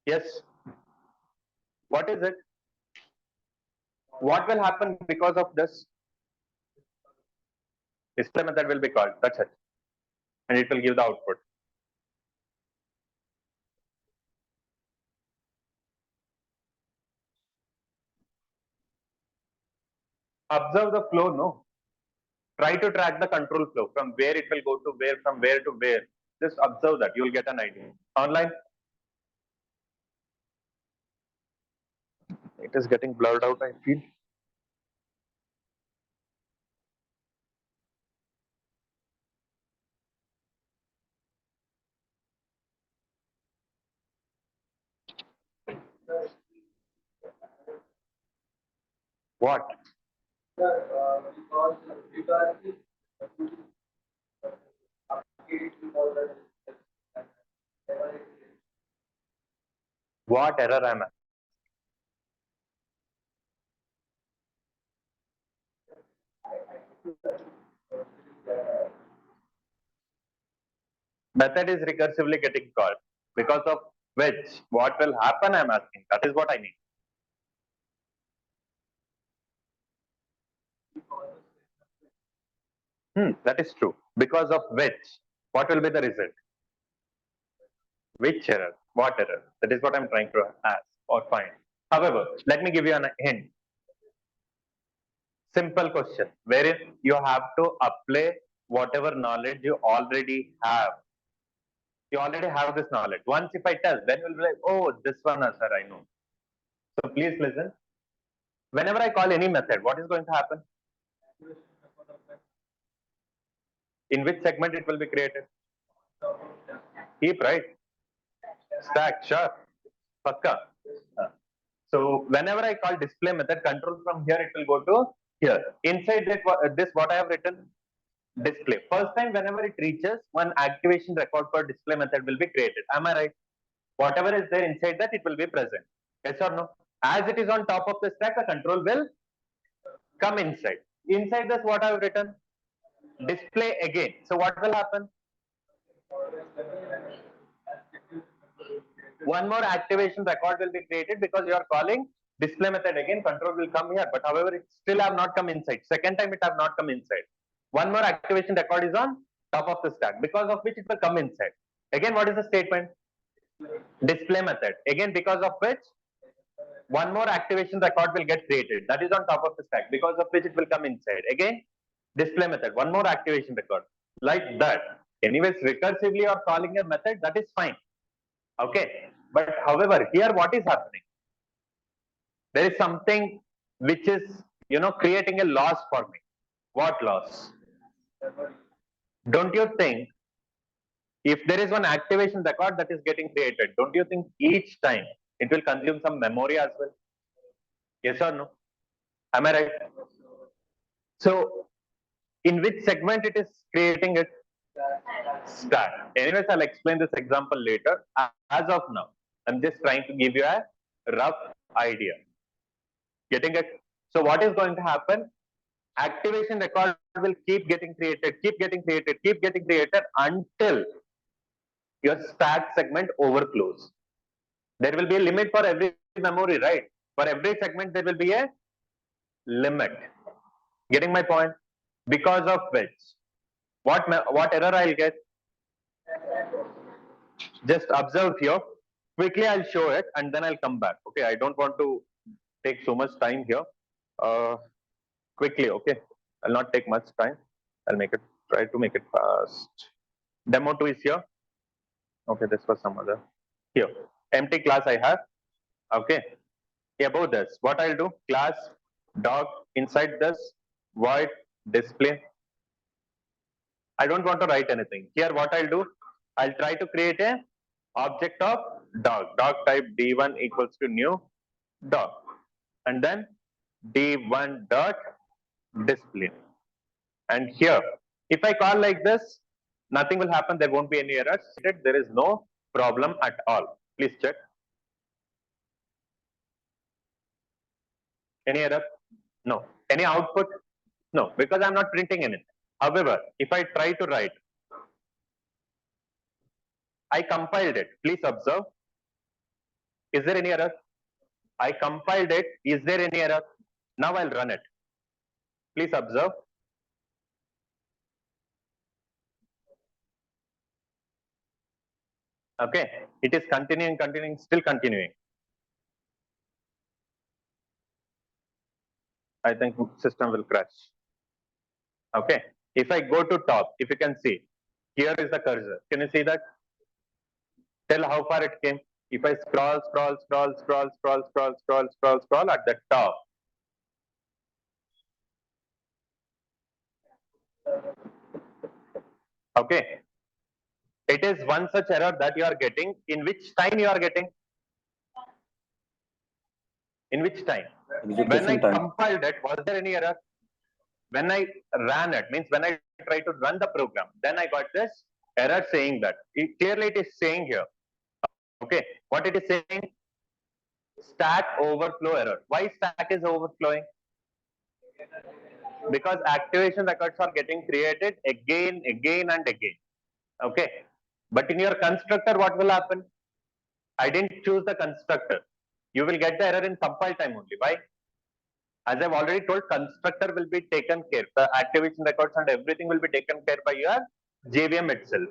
yes. What is it? What will happen because of this? Display method will be called. That's it. And it will give the output. Observe the flow, no? Try to track the control flow from where it will go to where, from where to where. Just observe that. You'll get an idea. Online? It is getting blurred out, I feel. What? Because What error am I? Method is recursively getting called. Because of which, what will happen, I'm asking. That is what I mean. That is true. Because of which, what will be the result? Which error? What error? That is what I'm trying to ask or find. However, let me give you a hint. Simple question, wherein you have to apply whatever knowledge you already have. You already have this knowledge. Once if I tell, then you'll be like, oh, this one, sir, I know. So please listen. Whenever I call any method, what is going to happen? In which segment it will be created? Heap, right? Stack, sure. Pakka. So whenever I call display method, control from here, it will go to here. Inside that, this what I have written? Display. First time whenever it reaches, one activation record for display method will be created. Am I right? Whatever is there inside that, it will be present. Yes or no? As it is on top of the stack, the control will come inside. Inside this, what I have written? Display again. So what will happen? One more activation record will be created because you are calling display method again. Control will come here, but however, it still have not come inside. Second time it have not come inside. One more activation record is on top of the stack, because of which it will come inside. Again, what is the statement? Display method. Again, because of which one more activation record will get created. That is on top of the stack, because of which it will come inside. Again, display method. One more activation record. Like that. Anyways, recursively you are calling a method, that is fine. Okay. But however, here what is happening? There is something which is, creating a loss for me. What loss? Don't you think if there is one activation record that is getting created, don't you think each time it will consume some memory as well? Yes or no? Am I right? So, in which segment it is creating it? Stack. Anyways, I'll explain this example later. As of now, I'm just trying to give you a rough idea. Getting it? So, what is going to happen? Activation record will keep getting created, keep getting created until your stack segment overflows. There will be a limit for every memory, right? For every segment, there will be a limit. Getting my point? Because of which what error I'll get? Just observe here. Quickly, I'll show it and then I'll come back. Okay, I don't want to take so much time here. Quickly, okay. I'll not take much time. I'll try to make it fast. Demo 2 is here. Okay, this was some other. Here, empty class I have. Okay. Above this, what I'll do? Class dog inside this void display. I don't want to write anything. Here, what I'll do? I'll try to create a object of dog. Dog type d1 equals to new dog. And then d1 dot display. And here, if I call like this, nothing will happen. There won't be any errors. There is no problem at all. Please check. Any error? No. Any output? No, because I'm not printing anything. However, if I try to write, I compiled it. Please observe. Is there any error? I compiled it. Is there any error? Now I'll run it. Please observe. Okay, it is continuing, still continuing. I think system will crash. Okay, if I go to top, if you can see, here is the cursor. Can you see that? Tell how far it came. If I scroll at the top. Okay, it is one such error that you are getting. In which time you are getting? In which time? When I compiled it, was there any error? When I ran it, means when I tried to run the program, then I got this error saying that. Clearly it is saying here. Okay, what it is saying? Stack overflow error. Why stack is overflowing? Because activation records are getting created again and again. Okay, but in your constructor, what will happen? I didn't choose the constructor. You will get the error in compile time only. Why? As I've already told, constructor will be taken care. The activation records and everything will be taken care by your JVM itself.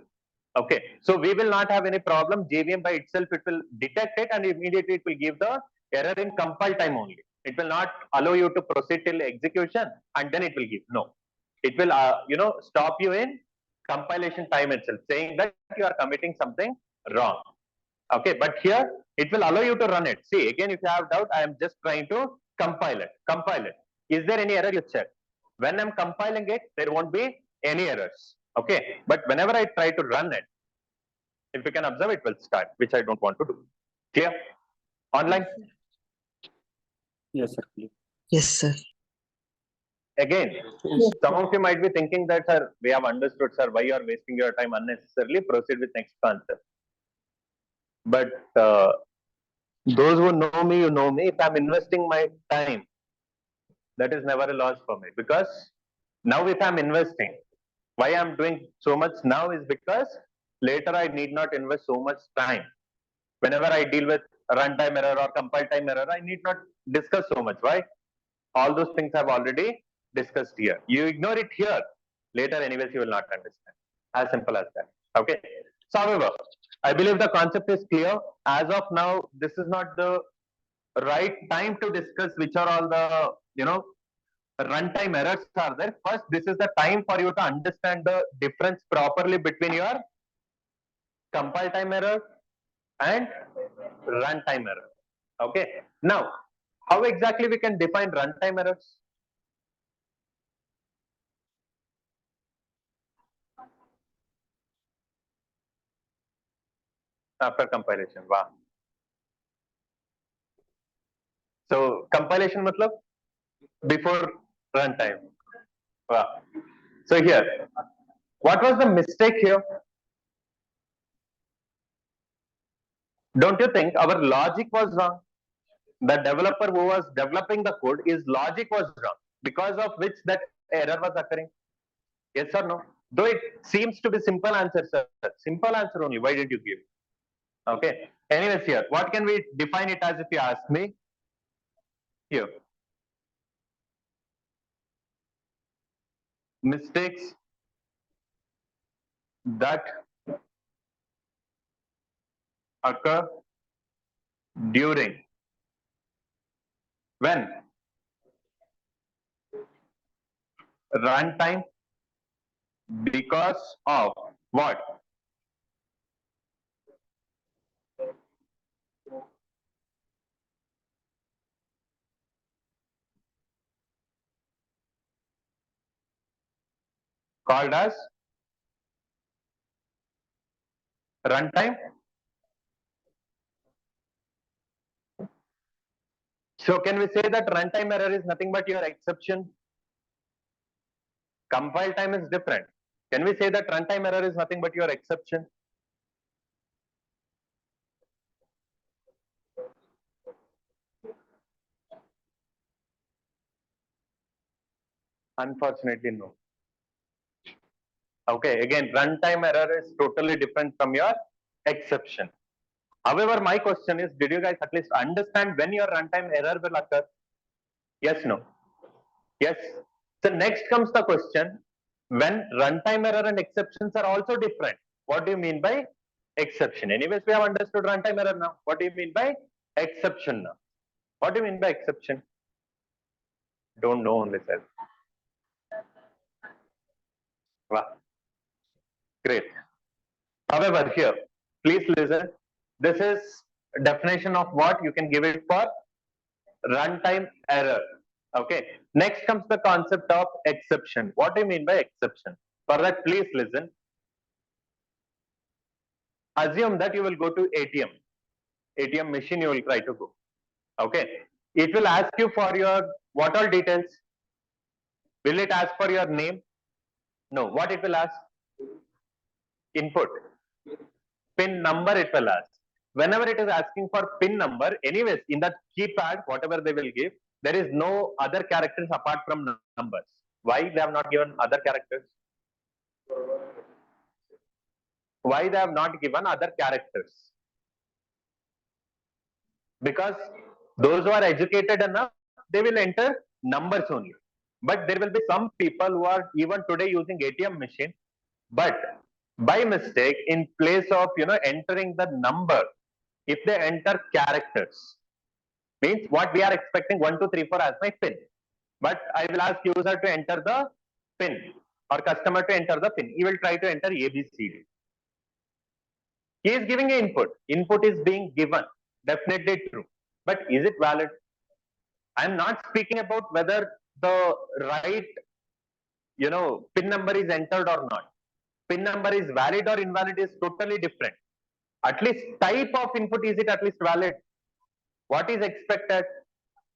Okay, so we will not have any problem. JVM by itself, it will detect it and immediately it will give the error in compile time only. It will not allow you to proceed till execution and then it will give. No, it will stop you in compilation time itself, saying that you are committing something wrong. Okay, but here it will allow you to run it. See, again, if you have doubt, I am just trying to compile it. Is there any error? You check. When I'm compiling it, there won't be any errors. Okay, but whenever I try to run it, if you can observe, it will start, which I don't want to do. Clear? Online? Yes, sir. Yes, sir. Again, some of you might be thinking that, sir, we have understood, sir, why you are wasting your time unnecessarily. Proceed with next answer. But those who know me, you know me. If I'm investing my time, that is never a loss for me. Because now if I'm investing, why I'm doing so much now is because later I need not invest so much time. Whenever I deal with runtime error or compile time error, I need not discuss so much. Why? All those things I've already discussed here. You ignore it here. Later, anyways, you will not understand. As simple as that. Okay. So, however, I believe the concept is clear. As of now, this is not the right time to discuss which are all the runtime errors are there. First, this is the time for you to understand the difference properly between your compile time error and runtime error. Okay. Now, how exactly we can define runtime errors? After compilation. Wow. So compilation matlab before runtime. Wow. So here, what was the mistake here? Don't you think our logic was wrong? The developer who was developing the code, his logic was wrong, because of which that error was occurring. Yes or no? Though it seems to be simple answer, sir. Simple answer only. Why did you give? Okay. Anyways, here, what can we define it as if you ask me? Here. Mistakes that occur during when runtime because of what? Called as runtime. So can we say that runtime error is nothing but your exception? Compile time is different. Can we say that runtime error is nothing but your exception? Unfortunately, no. Okay, again, runtime error is totally different from your exception. However, my question is, did you guys at least understand when your runtime error will occur? Yes, no? Yes. So next comes the question, when runtime error and exceptions are also different, what do you mean by exception? Anyways, we have understood runtime error now. What do you mean by exception now? What do you mean by exception? Don't know only, sir. Wow. Great. However, here, please listen. This is definition of what you can give it for runtime error. Okay. Next comes the concept of exception. What do you mean by exception? For that, please listen. Assume that you will go to ATM machine you will try to go. Okay. It will ask you for your what all details? Will it ask for your name? No. What it will ask? Input. PIN number it will ask. Whenever it is asking for PIN number, anyways, in that keypad, whatever they will give, there is no other characters apart from numbers. Why they have not given other characters? Why they have not given other characters? Because those who are educated enough, they will enter numbers only. But there will be some people who are even today using ATM machine, but by mistake, in place of entering the number, if they enter characters, means what we are expecting 1, 2, 3, 4 as my PIN. But I will ask user to enter the PIN or customer to enter the PIN. He will try to enter ABCD. He is giving an input. Input is being given. Definitely true. But is it valid? I am not speaking about whether the right, PIN number is entered or not. PIN number is valid or invalid is totally different. At least type of input, is it at least valid? What is expected?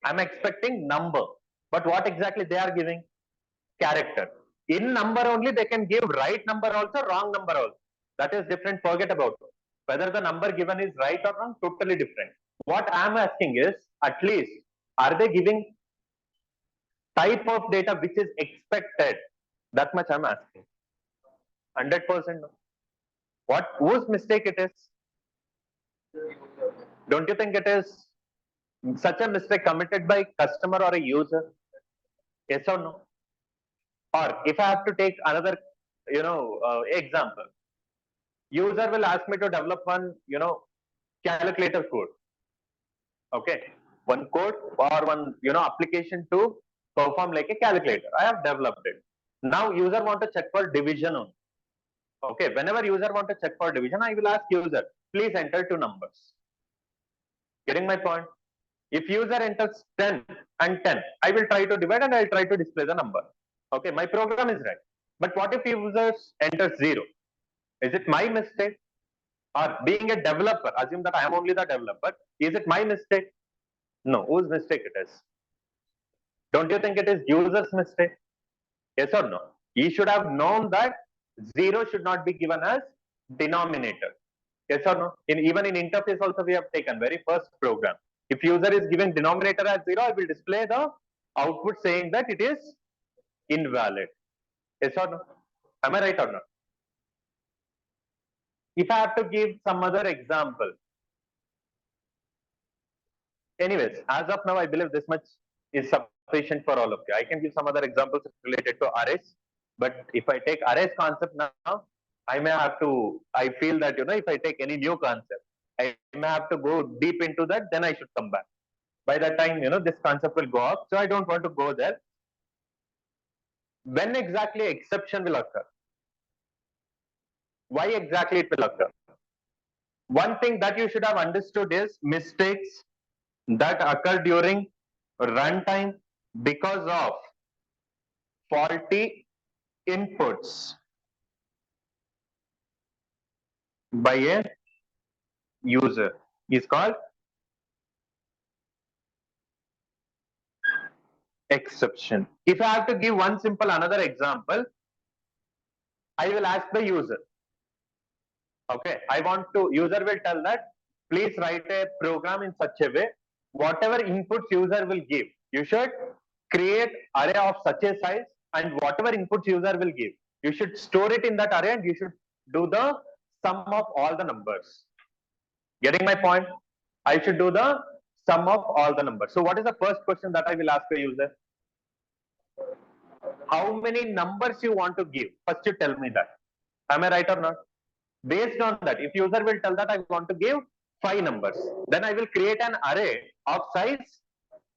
I'm expecting number. But what exactly they are giving? Character. In number only, they can give right number also, wrong number also. That is different. Forget about it. Whether the number given is right or wrong, totally different. What I'm asking is, at least, are they giving type of data which is expected? That much I'm asking. 100% no. Whose mistake it is? Don't you think it is such a mistake committed by customer or a user? Yes or no? Or if I have to take another, example, user will ask me to develop one, calculator code. Okay, one code or one, application to perform like a calculator. I have developed it. Now user want to check for division only. Okay, whenever user want to check for division, I will ask user, please enter 2 numbers. Getting my point? If user enters 10 and 10, I will try to divide and I will try to display the number. Okay, my program is right. But what if user enters 0? Is it my mistake? Or being a developer, assume that I am only the developer, is it my mistake? No, whose mistake it is? Don't you think it is user's mistake? Yes or no? He should have known that 0 should not be given as denominator. Yes or no? Even in interface also we have taken very first program. If user is giving denominator as 0, I will display the output saying that it is invalid. Yes or no? Am I right or not? If I have to give some other example. Anyways, as of now, I believe this much is sufficient for all of you. I can give some other examples related to arrays. But if I take arrays concept now, I may have to, I feel that, if I take any new concept, I may have to go deep into that, then I should come back. By that time, this concept will go up. So I don't want to go there. When exactly exception will occur? Why exactly it will occur? One thing that you should have understood is mistakes that occur during runtime because of faulty inputs by a user is called exception. If I have to give one simple another example, I will ask the user. Okay, user will tell that, please write a program in such a way, whatever inputs user will give, you should create array of such a size, and whatever inputs user will give, you should store it in that array and you should do the sum of all the numbers. Getting my point? I should do the sum of all the numbers. So what is the first question that I will ask the user? How many numbers you want to give? First you tell me that. Am I right or not? Based on that, if user will tell that I want to give 5 numbers, then I will create an array of size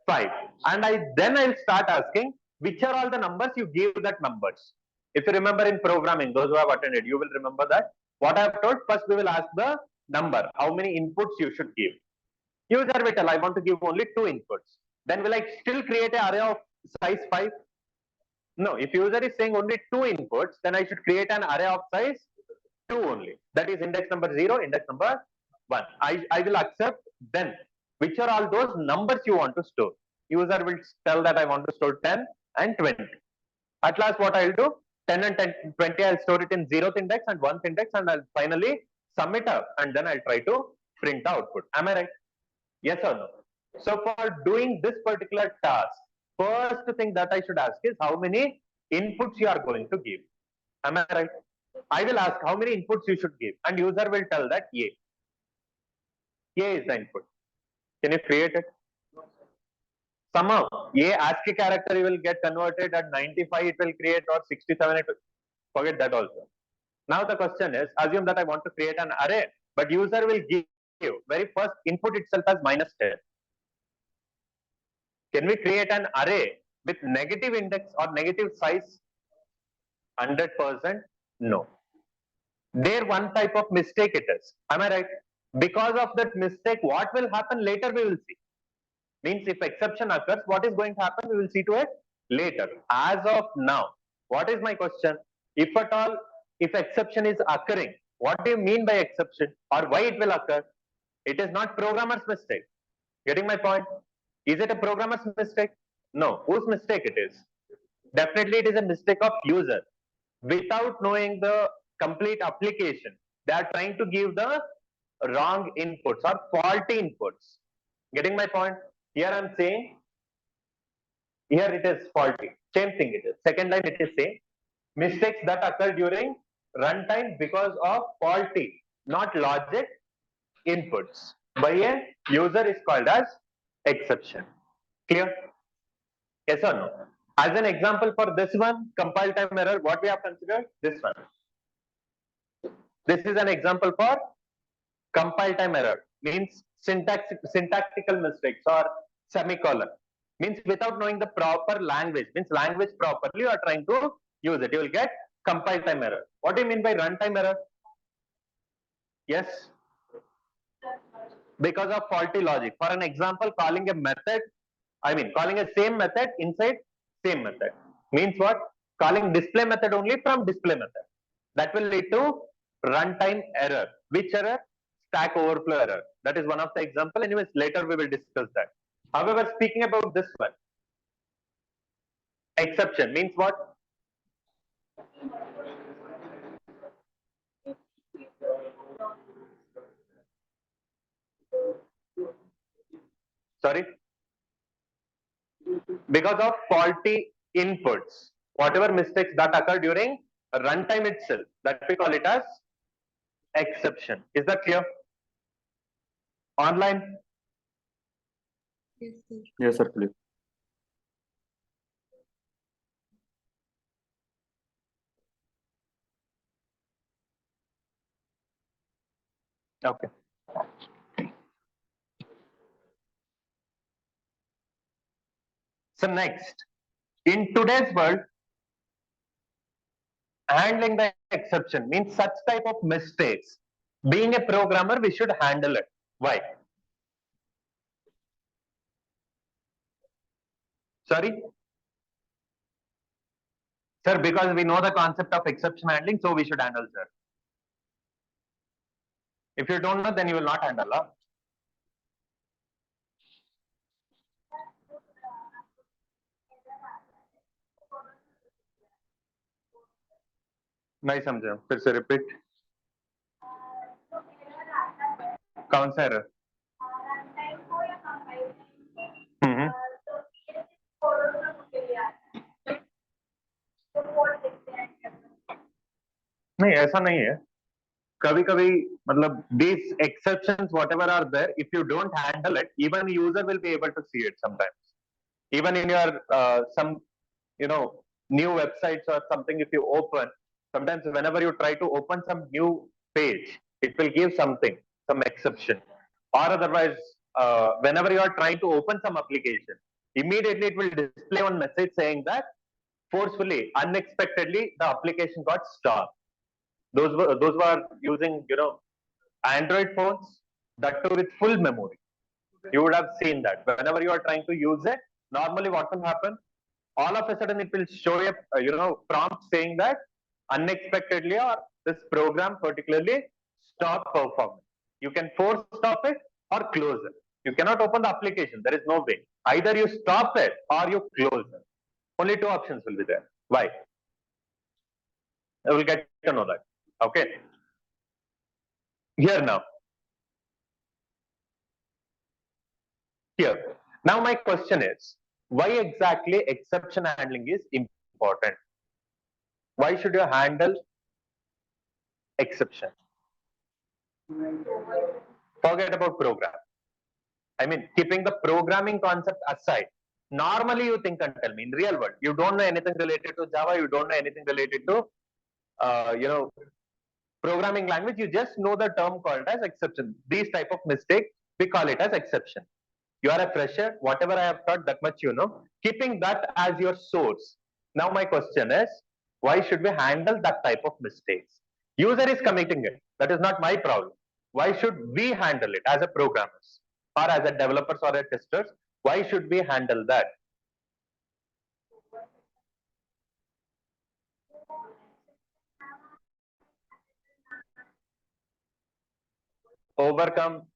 5. And then I'll start asking which are all the numbers you give that numbers. If you remember in programming, those who have attended, you will remember that. What I have told, first we will ask the number, how many inputs you should give. User will tell, I want to give only 2 inputs. Then will I still create an array of size 5? No, if user is saying only 2 inputs, then I should create an array of size 2 only. That is index number 0, index number 1. I will accept then which are all those numbers you want to store. User will tell that I want to store 10 and 20. At last, what I'll do? 10 and 20, I'll store it in 0th index and 1st index, and I'll finally sum it up, and then I'll try to print the output. Am I right? Yes or no? So for doing this particular task, first thing that I should ask is how many inputs you are going to give. Am I right? I will ask how many inputs you should give, and user will tell that A. A is the input. Can you create it? Somehow, A ASCII character will get converted at 95, it will create, or 67, it will forget that also. Now the question is, assume that I want to create an array, but user will give very first input itself as -10. Can we create an array with negative index or negative size? 100% no. There one type of mistake it is. Am I right? Because of that mistake, what will happen later we will see. Means if exception occurs, what is going to happen? We will see to it later. As of now, what is my question? If at all, if exception is occurring, what do you mean by exception, or why it will occur? It is not programmer's mistake. Getting my point? Is it a programmer's mistake? No. Whose mistake it is? Definitely it is a mistake of user. Without knowing the complete application, they are trying to give the wrong inputs or faulty inputs. Getting my point? Here I am saying, here it is faulty. Same thing it is. Second line it is same. Mistakes that occur during runtime because of faulty, not logic, inputs by a user is called as exception. Clear? Yes or no? As an example for this one, compile time error, what we have considered? This one. This is an example for compile time error. Means syntactical mistakes or semicolon. Means without knowing the proper language. Means language properly you are trying to use it. You will get compile time error. What do you mean by runtime error? Yes. Because of faulty logic. For an example, calling a method, calling a same method inside same method. Means what? Calling display method only from display method. That will lead to runtime error. Which error? Stack overflow error. That is one of the example. Anyways, later we will discuss that. However, speaking about this one, exception means what? Sorry? Because of faulty inputs, whatever mistakes that occur during runtime itself, that we call it as exception. Is that clear? Online? Yes, sir. Yes, sir, please. Okay. So next, in today's world, handling the exception means such type of mistakes. Being a programmer, we should handle it. Why? Sorry? Sir, because we know the concept of exception handling, so we should handle, sir. If you don't know, then you will not handle. Huh? नहीं समझा, फिर से repeat. कौन सा error? नहीं ऐसा नहीं है. कभी कभी मतलब these exceptions whatever are there, if you don't handle it, even user will be able to see it sometimes. Even in your some new websites or something, if you open, sometimes whenever you try to open some new page, it will give something, some exception, or otherwise whenever you are trying to open some application, immediately it will display one message saying that forcefully, unexpectedly, the application got stopped. Those were using Android phones, that too with full memory. You would have seen that whenever you are trying to use it, normally what will happen, all of a sudden it will show a prompt saying that unexpectedly or this program particularly stop performing. You can force stop it or close it. You cannot open the application. There is no way. Either you stop it or you close it. Only two options will be there. Why? I will get to know that. Okay. Here now. Here. Now my question is, why exactly exception handling is important? Why should you handle exception? Forget about program. I mean, keeping the programming concept aside, normally you think and tell me, in real world, you don't know anything related to Java, you don't know anything related to, programming language, you just know the term called as exception. These type of mistake, we call it as exception. You are a fresher, whatever I have taught, that much you know, keeping that as your source. Now my question is, why should we handle that type of mistakes? User is committing it. That is not my problem. Why should we handle it as a programmers or as a developers or a testers? Why should we handle that? Overcome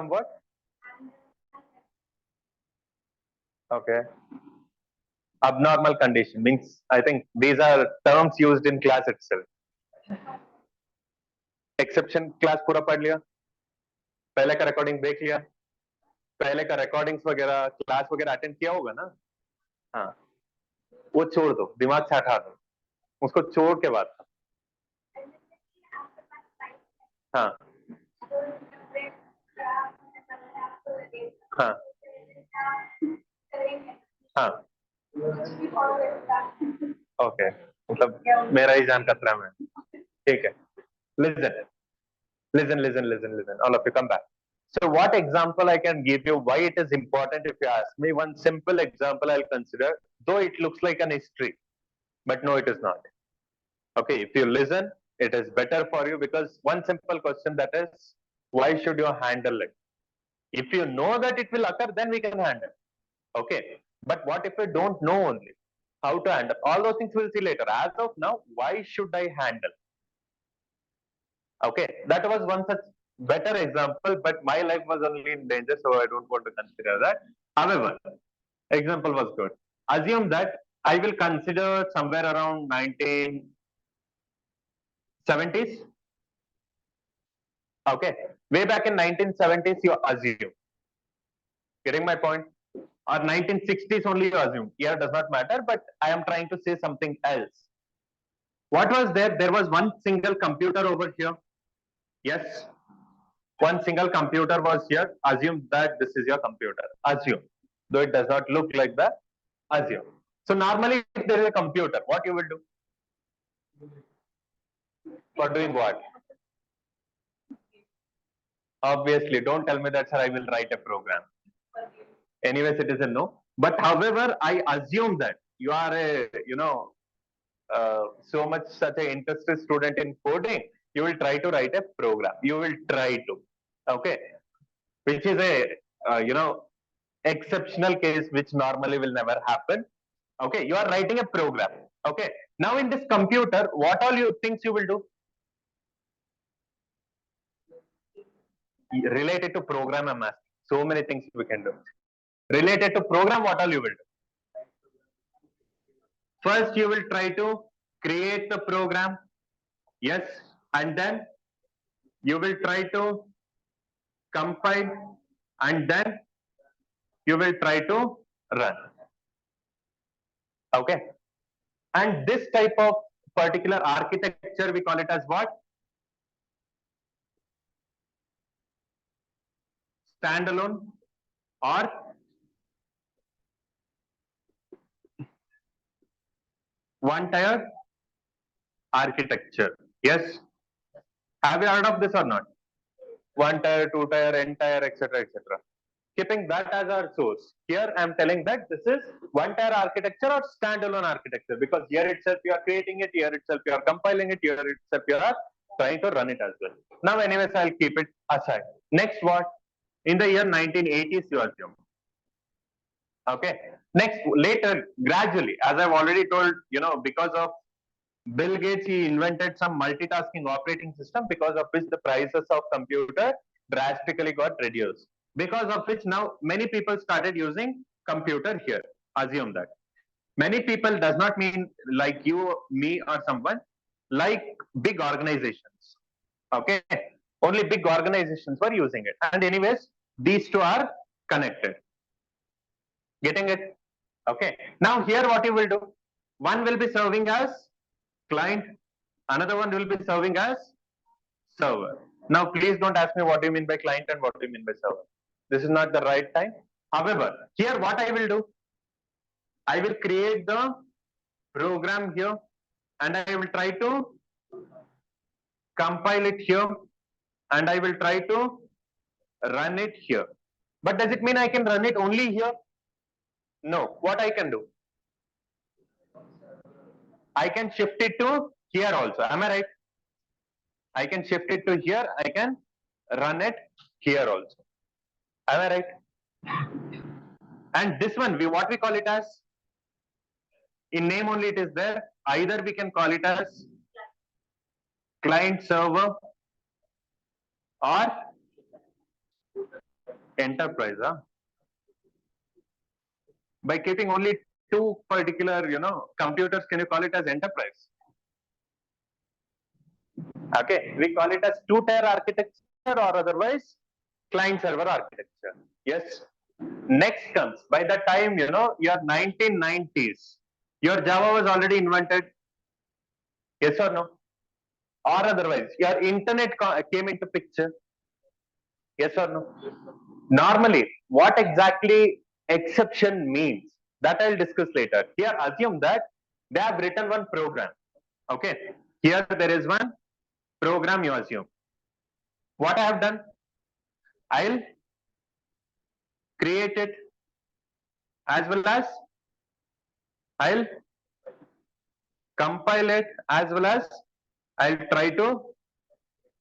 what? Okay. Abnormal condition means, I think these are terms used in class itself. Exception class पूरा पढ़ लिया, पहले का recording देख लिया, पहले का recordings वगैरह class वगैरह attend किया होगा ना. हाँ, वो छोड़ दो, दिमाग से हटा दो, उसको छोड़ के बात. हाँ हाँ हाँ. ओके, मतलब मेरा ही जान खतरा में. ठीक है. Listen, all of you come back. So what example I can give you why it is important? If you ask me, one simple example I'll consider, though it looks like an history, but no, it is not. Okay, if you listen, it is better for you, because one simple question, that is, why should you handle it? If you know that it will occur, then we can handle. Okay, but what if we don't know only how to handle? All those things we'll see later. As of now, why should I handle? Okay, that was one such better example, but my life was only in danger, so I don't want to consider that. However, example was good. Assume that I will consider somewhere around 1970s. Okay, way back in 1970s, you assume. Getting my point? Or 1960s only you assume. Year does not matter, but I am trying to say something else. What was there? There was one single computer over here. Yes, one single computer was here. Assume that this is your computer. Assume, though it does not look like that. Assume. So normally, if there is a computer, what you will do? For doing what? Obviously, don't tell me that, sir, I will write a program. Anyways, it is a no. But however, I assume that you are a, so much such an interested student in coding, you will try to write a program. You will try to, okay, which is a, exceptional case which normally will never happen. Okay, you are writing a program. Okay, now in this computer, what all you things you will do? Related to program, I'm asking. So many things we can do. Related to program, what all you will do? First, you will try to create the program. Yes, and then you will try to compile, and then you will try to run. Okay, and this type of particular architecture, we call it as what? Standalone or one tier architecture. Yes, have you heard of this or not? One tier, two tier, n tier, etc., etc. Keeping that as our source, here I am telling that this is one tier architecture or standalone architecture, because here itself you are creating it, here itself you are compiling it, here itself you are trying to run it as well. Now, anyways, I'll keep it aside. Next, what? In the year 1980s, you assume. Okay. Next, later, gradually, as I've already told, because of Bill Gates, he invented some multitasking operating system, because of which the prices of computer drastically got reduced. Because of which now many people started using computer here. Assume that. Many people does not mean like you, me, or someone, like big organizations. Okay. Only big organizations were using it. And anyways, these two are connected. Getting it? Okay. Now here what you will do? One will be serving as client, another one will be serving as server. Now please don't ask me what do you mean by client and what do you mean by server. This is not the right time. However, here what I will do? I will create the program here and I will try to compile it here and I will try to run it here. But does it mean I can run it only here? No. What I can do? I can shift it to here also. Am I right? I can shift it to here. I can run it here also. Am I right? And this one, what we call it as? In name only it is there. Either we can call it as client server or enterprise. By keeping only two particular, computers, can you call it as enterprise? Okay, we call it as two-tier architecture or otherwise client server architecture. Yes. Next comes, by the time, your 1990s, your Java was already invented. Yes or no? Or otherwise, your internet came into picture. Yes or no? Normally, what exactly exception means, that I'll discuss later. Here, assume that they have written one program. Okay. Here there is one program, you assume. What I have done? I'll create it as well as I'll compile it as well as I'll try to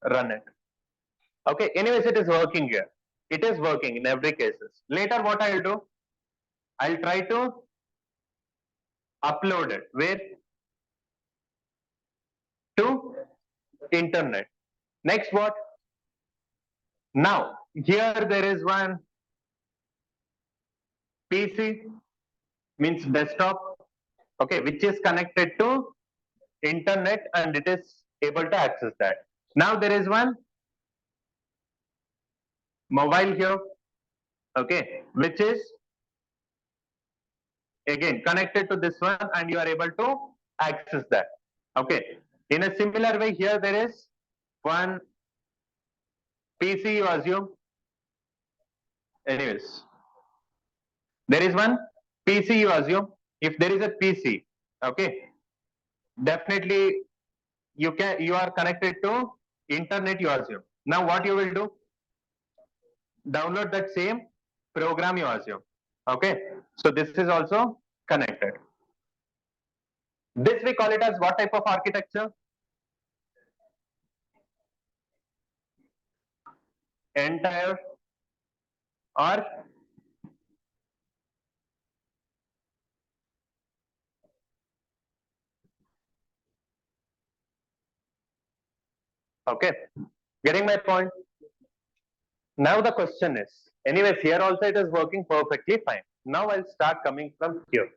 run it. Okay, anyways, it is working here. It is working in every cases. Later, what I'll do? I'll try to upload it. Where? To internet. Next, what? Now, here there is one PC, means desktop, okay, which is connected to internet and it is able to access that. Now there is one mobile here, okay, which is again connected to this one and you are able to access that. Okay, in a similar way, here there is one PC, you assume. Anyways, there is one PC, you assume. If there is a PC, okay, definitely you are connected to internet, you assume. Now what you will do? download that same program you assume. Okay, so this is also connected. This we call it as what type of architecture? Entire or okay, getting my point? Now the question is, anyways, here also it is working perfectly fine. Now I'll start coming from here.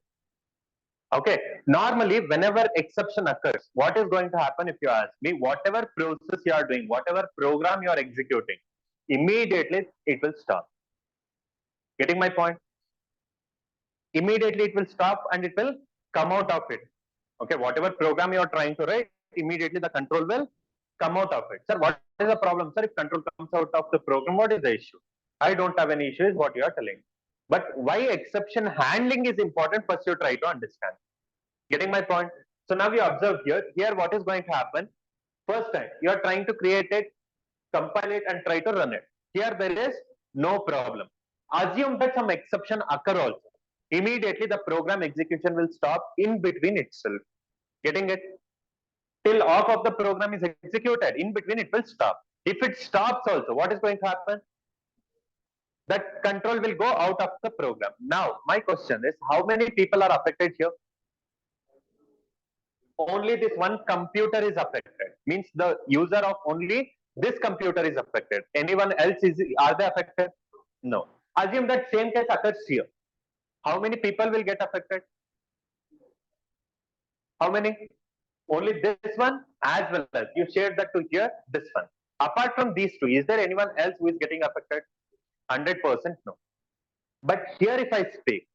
Okay, normally whenever exception occurs, what is going to happen if you ask me, whatever process you are doing, whatever program you are executing, immediately it will stop. Getting my point? Immediately it will stop and it will come out of it. Okay, whatever program you are trying to write, immediately the control will come out of it. Sir, what is the problem? Sir, if control comes out of the program, what is the issue? I don't have any issue, is what you are telling. But why exception handling is important, first you try to understand. Getting my point? So now you observe here what is going to happen. First time, you are trying to create it, compile it and try to run it. Here there is no problem. Assume that some exception occur also. Immediately the program execution will stop in between itself. Getting it? Till off of the program is executed, in between it will stop. If it stops also, what is going to happen? That control will go out of the program. Now, my question is, how many people are affected here? Only this one computer is affected. Means the user of only this computer is affected. Anyone else are they affected? No. Assume that same case occurs here. How many people will get affected? How many? Only this one as well as you shared that to here, this one. Apart from these two, is there anyone else who is getting affected? 100% no. But here if I speak,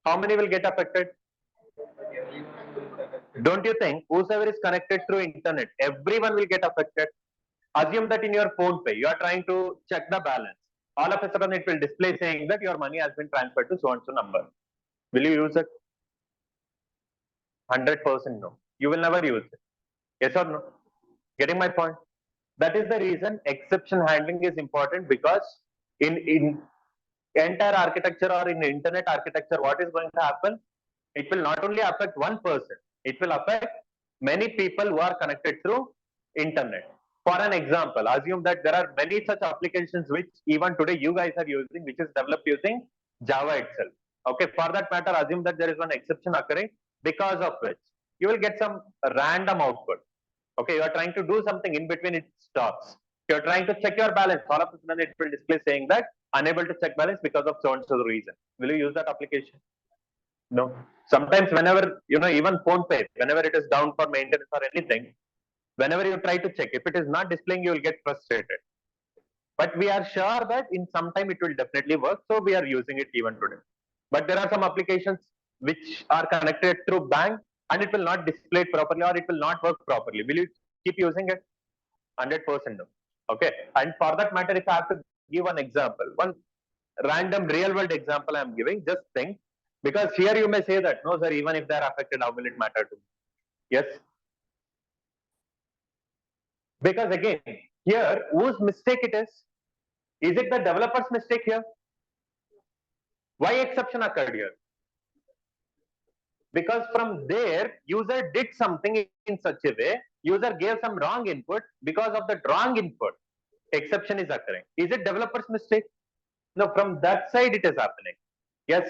how many will get affected? Don't you think whosoever is connected through internet, everyone will get affected? Assume that in your phone pay, you are trying to check the balance. All of a sudden it will display saying that your money has been transferred to so and so number. Will you use it? 100% no. You will never use it. Yes or no? Getting my point? That is the reason exception handling is important, because in entire architecture or in internet architecture, what is going to happen? It will not only affect one person, it will affect many people who are connected through internet. For an example, assume that there are many such applications which even today you guys are using, which is developed using Java itself. Okay, for that matter, assume that there is one exception occurring, because of which you will get some random output. Okay, you are trying to do something, in between it stops. You are trying to check your balance, all of a sudden it will display saying that unable to check balance because of so and so reason. Will you use that application? No. Sometimes whenever, even phone pay, whenever it is down for maintenance or anything, whenever you try to check, if it is not displaying, you will get frustrated. But we are sure that in some time it will definitely work, so we are using it even today. But there are some applications which are connected through bank and it will not display it properly, or it will not work properly. Will you keep using it? 100% no. Okay. And for that matter, if I have to give an example, one random real world example I am giving, just think, because here you may say that, no sir, even if they are affected, how will it matter to me? Yes. Because again, here, whose mistake it is? Is it the developer's mistake here? Why exception occurred here? Because from there, user did something in such a way, user gave some wrong input, because of that wrong input, exception is occurring. Is it developer's mistake? No, from that side it is happening. Yes.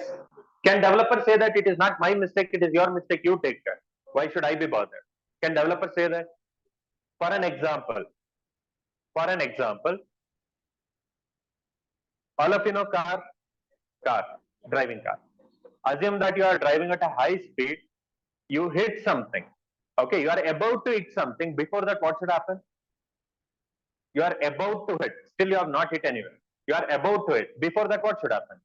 Can developer say that it is not my mistake, it is your mistake, you take care? Why should I be bothered? Can developer say that? For an example, all of you know driving car. Assume that you are driving at a high speed, you hit something. Okay, you are about to hit something. Before that, what should happen? You are about to hit, still you have not hit anywhere. You are about to hit. Before that, what should happen?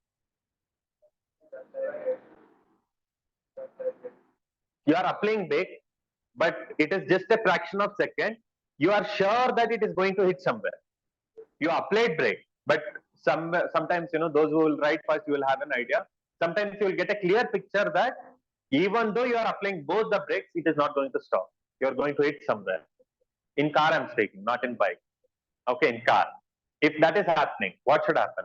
You are applying brake, but it is just a fraction of second. You are sure that it is going to hit somewhere. You applied brake, but sometimes, those who will ride fast, you will have an idea. Sometimes you will get a clear picture that even though you are applying both the brakes, it is not going to stop. You are going to hit somewhere. In car, I'm speaking, not in bike. Okay, in car. If that is happening, what should happen?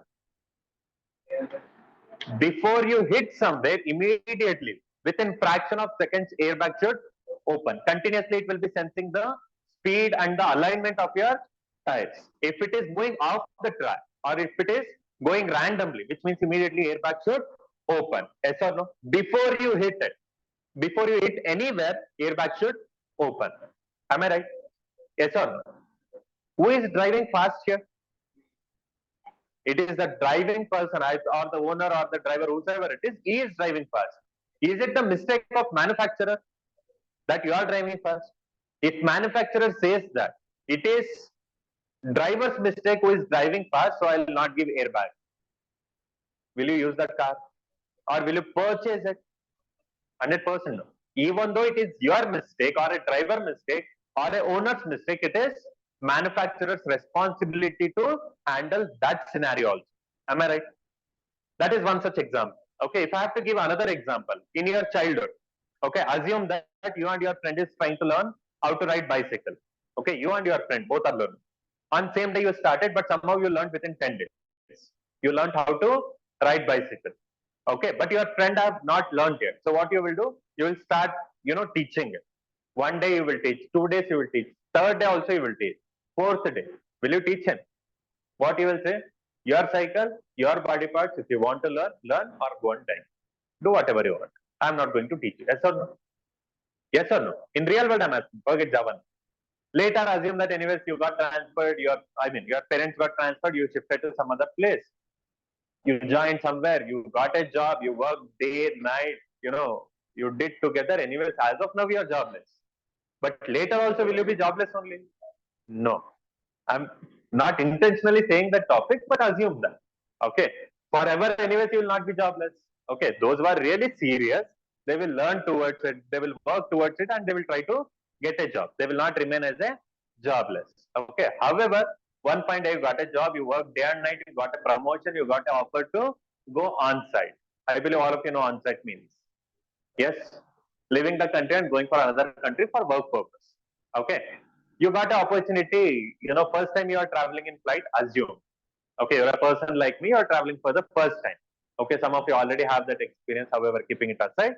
Before you hit somewhere, immediately, within fraction of seconds, airbag should open. Continuously, it will be sensing the speed and the alignment of your tires. If it is moving off the track, or if it is going randomly, which means immediately airbag should open. Yes or no? Before you hit it, before you hit anywhere, airbag should open. Am I right? Yes or no? Who is driving fast here? It is the driving person, or the owner or the driver, whoever it is, he is driving fast. Is it the mistake of manufacturer that you are driving fast? If manufacturer says that it is driver's mistake who is driving fast, so I will not give airbag, will you use that car? Or will you purchase it? 100% no. Even though it is your mistake or a driver mistake or a owner's mistake, it is manufacturer's responsibility to handle that scenario also. Am I right? That is one such example. Okay, if I have to give another example, in your childhood, okay, assume that you and your friend is trying to learn how to ride bicycle. Okay, you and your friend both are learning. On same day you started, but somehow you learned within 10 days. You learned how to ride bicycle. Okay, but your friend have not learned yet. So what you will do? You will start, teaching it. One day you will teach, 2 days you will teach, third day also you will teach, fourth day, will you teach him? What you will say? Your cycle, your body parts, if you want to learn or go and die. Do whatever you want. I'm not going to teach you. Yes or no? Yes or no? In real world, I'm asking, forget Java. Later, assume that anyways you got transferred, your parents got transferred, you shifted to some other place. You joined somewhere, you got a job, you worked day, night, you did together. Anyways, as of now, you are jobless. But later also, will you be jobless only? No. I'm not intentionally saying that topic, but assume that. Okay. Forever, anyways, you will not be jobless. Okay. Those who are really serious, they will learn towards it, they will work towards it, and they will try to get a job. They will not remain as a jobless. Okay. However, one point you got a job, you work day and night, you got a promotion, you got an offer to go on site. I believe all of you know on site means. Yes. Leaving the country and going for another country for work purpose. Okay. You got an opportunity, first time you are traveling in flight, assume. Okay, you're a person like me, you're traveling for the first time. Okay, some of you already have that experience, however, keeping it aside.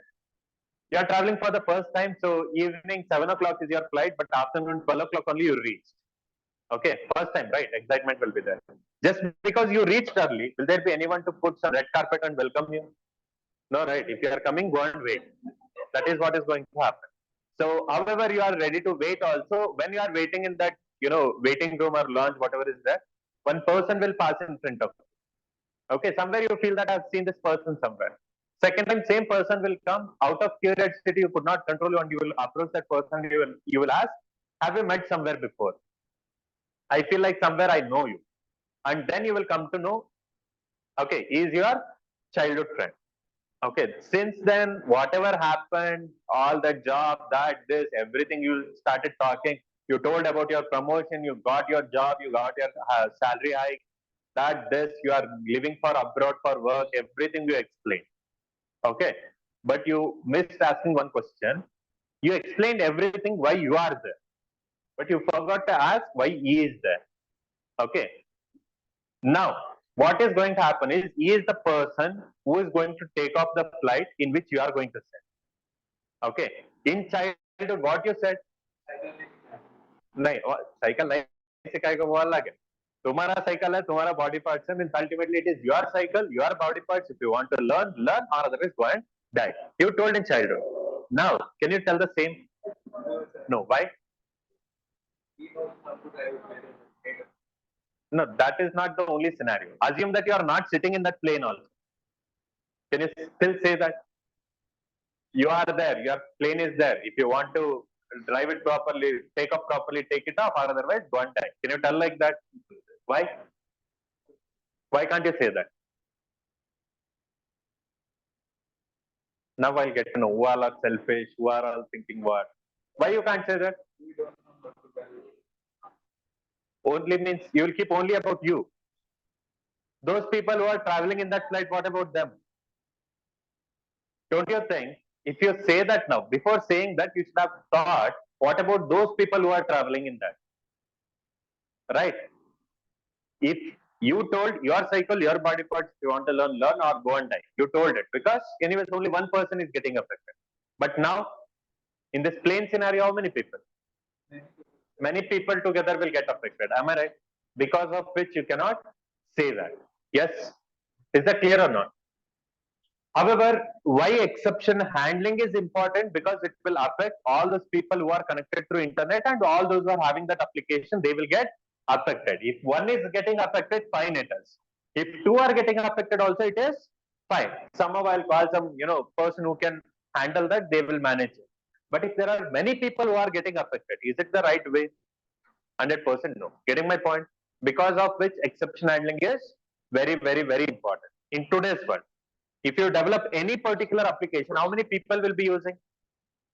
You are traveling for the first time, so evening 7 o'clock is your flight, but afternoon 12 o'clock only you reach. Okay, first time, right? Excitement will be there. Just because you reached early, will there be anyone to put some red carpet and welcome you? No, right? If you are coming, go and wait. That is what is going to happen. So, however, you are ready to wait also. When you are waiting in that, waiting room or lounge, whatever is there, one person will pass in front of you. Okay, somewhere you feel that I've seen this person somewhere. Second time, same person will come. Out of curiosity, you could not control you, and you will approach that person. You will ask, have you met somewhere before? I feel like somewhere I know you. And then you will come to know, okay, he is your childhood friend. Okay, since then, whatever happened, all the job, this, everything, you started talking. You told about your promotion, you got your job, you got your salary hike, this, you are living for abroad for work, everything you explained. Okay, but you missed asking one question. You explained everything why you are there, but you forgot to ask why he is there. Okay, now what is going to happen is he is the person who is going to take off the flight in which you are going to sit. Okay, in childhood, what you said? नहीं, cycle नहीं सिखाए को बोल लगे. तुम्हारा cycle है, तुम्हारा body parts है. Means ultimately it is your cycle, your body parts. If you want to learn, or otherwise go and die. You told in childhood. Now, can you tell the same? No, why? No, that is not the only scenario. Assume that you are not sitting in that plane also. Can you still say that? You are there, your plane is there. If you want to drive it properly, take off properly, take it off, or otherwise go and die. Can you tell like that? Why? Why can't you say that? Now I'll get to know who all are selfish, who are all thinking what. Why you can't say that? Only means you will keep only about you. Those people who are traveling in that flight, what about them? Don't you think, if you say that now, before saying that, you should have thought, what about those people who are traveling in that? Right? If you told your cycle, your body parts, you want to learn or go and die. You told it because anyways only one person is getting affected. But now in this plain scenario, how many people? Many people together will get affected. Am I right? Because of which you cannot say that. Yes. Is that clear or not? However, why exception handling is important? Because it will affect all those people who are connected through internet and all those who are having that application, they will get affected. If one is getting affected, fine it is. If two are getting affected also, it is fine. Somehow I'll call some, person who can handle that, they will manage it. But if there are many people who are getting affected, is it the right way? 100% no. Getting my point? Because of which exception handling is very, very, very important in today's world. If you develop any particular application, how many people will be using?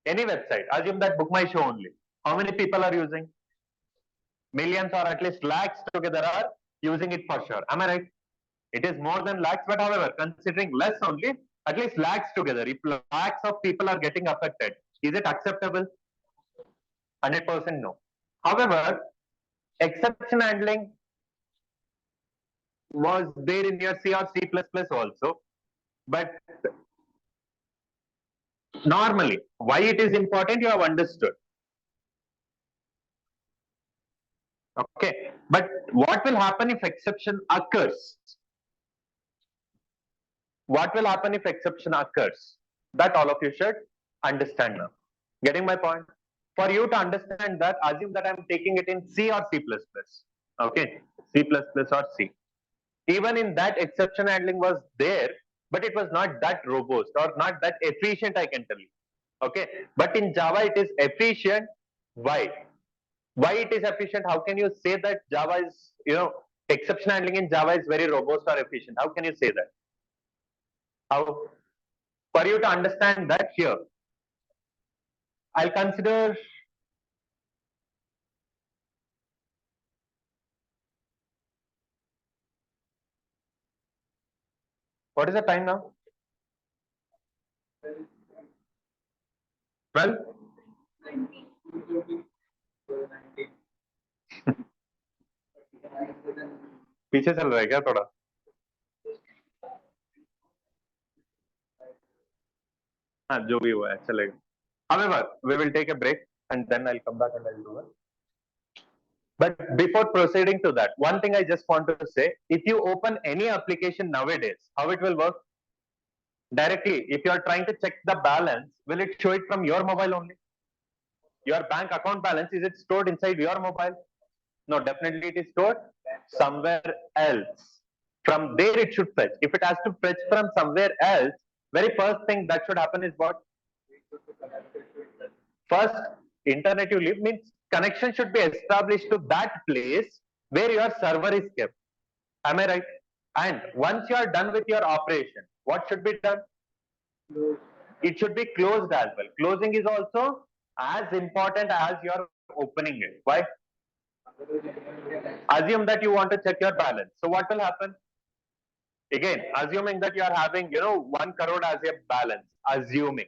Any website, assume that Book My Show only. How many people are using? Millions or at least lakhs together are using it for sure. Am I right? It is more than lakhs, but however, considering less only, at least lakhs together. If lakhs of people are getting affected, is it acceptable? 100% no. However, exception handling was there in your C or C++ also, but normally, why it is important, you have understood. Okay, but what will happen if exception occurs? What will happen if exception occurs? That all of you should understand now. Getting my point? For you to understand that, assume that I'm taking it in C or C++. Okay, C++ or C. Even in that, exception handling was there, but it was not that robust or not that efficient, I can tell you. Okay, but in Java it is efficient. Why? Why it is efficient? How can you say that Java is, exception handling in Java is very robust or efficient? How can you say that? How? For you to understand that here, I'll consider what is the time now? Well, 19. पीछे चल रहा है क्या थोड़ा? हाँ, जो भी हुआ है चलेगा. However, we will take a break and then I'll come back and I'll do it. But before proceeding to that, one thing I just want to say, if you open any application nowadays, how it will work? Directly, if you are trying to check the balance, will it show it from your mobile only? Your bank account balance, is it stored inside your mobile? No, definitely it is stored somewhere else. From there it should fetch. If it has to fetch from somewhere else, very first thing that should happen is what? First, internet you leave means connection should be established to that place where your server is kept. Am I right? And once you are done with your operation, what should be done? It should be closed as well. Closing is also as important as your opening it. Why? Assume that you want to check your balance. So what will happen? Again, assuming that you are having, 1 crore as a balance. Assuming.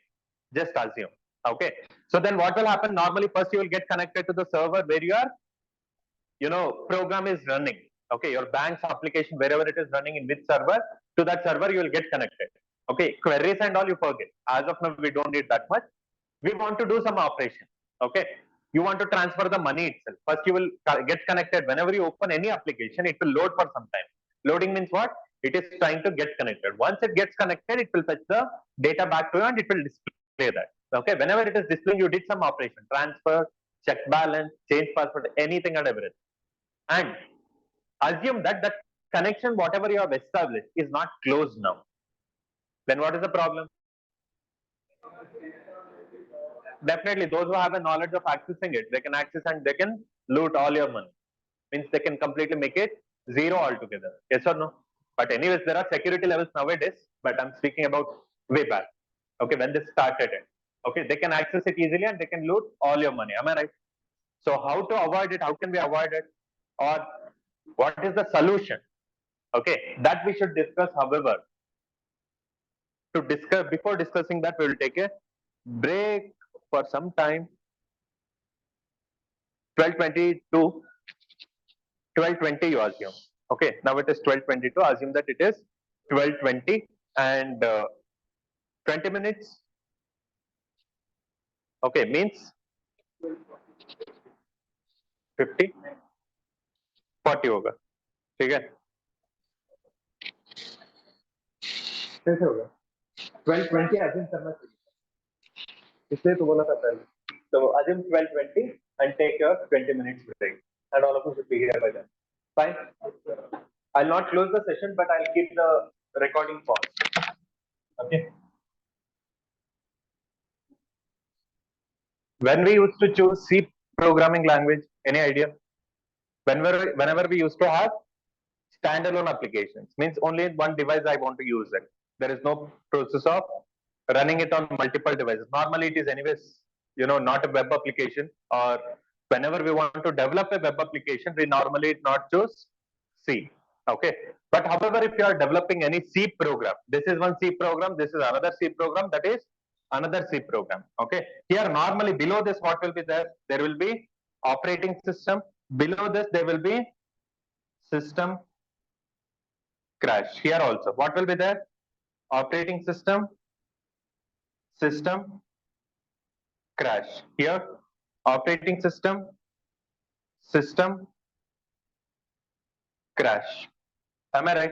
Just assume. Okay. So then what will happen? Normally, first you will get connected to the server where your, program is running. Okay. Your bank's application, wherever it is running in which server, to that server you will get connected. Okay. Queries and all you forget. As of now, we don't need that much. We want to do some operation. Okay. You want to transfer the money itself. First, you will get connected. Whenever you open any application, it will load for some time. Loading means what? It is trying to get connected. Once it gets connected, it will fetch the data back to you and it will display that. Okay. Whenever it is displaying, you did some operation, transfer, check balance, change password, anything and everything. And assume that the connection, whatever you have established, is not closed now. Then what is the problem? Definitely, those who have a knowledge of accessing it, they can access and they can loot all your money. Means they can completely make it zero altogether. Yes or no? But anyways, there are security levels nowadays, but I'm speaking about way back. Okay, when they started it. Okay, they can access it easily and they can loot all your money. Am I right? So how to avoid it? How can we avoid it? Or what is the solution? Okay, that we should discuss. However, to discuss, before discussing that, we will take a break for some time. 12:22, 12:20 you assume. Okay, now it is 12:22. Assume that it is 12:20 and 20 minutes. Okay, means 50, 40 होगा, ठीक है? कैसे होगा? 12:20 assume करना चाहिए, इसलिए तो बोला था पहले. So assume 12:20 and take your 20 minutes break, and all of us should be here by then. Fine. I'll not close the session, but I'll keep the recording paused. Okay. When we used to choose C programming language, any idea? Whenever we used to have standalone applications, means only one device I want to use it. There is no process of running it on multiple devices. Normally, it is anyways, not a web application. Or whenever we want to develop a web application, we normally not choose C. Okay. But however, if you are developing any C program, this is one C program, this is another C program, that is another C program. Okay. Here, normally below this, what will be there? There will be operating system. Below this, there will be system crash. Here also, what will be there? Operating system, system crash. Here, operating system, system crash. Am I right?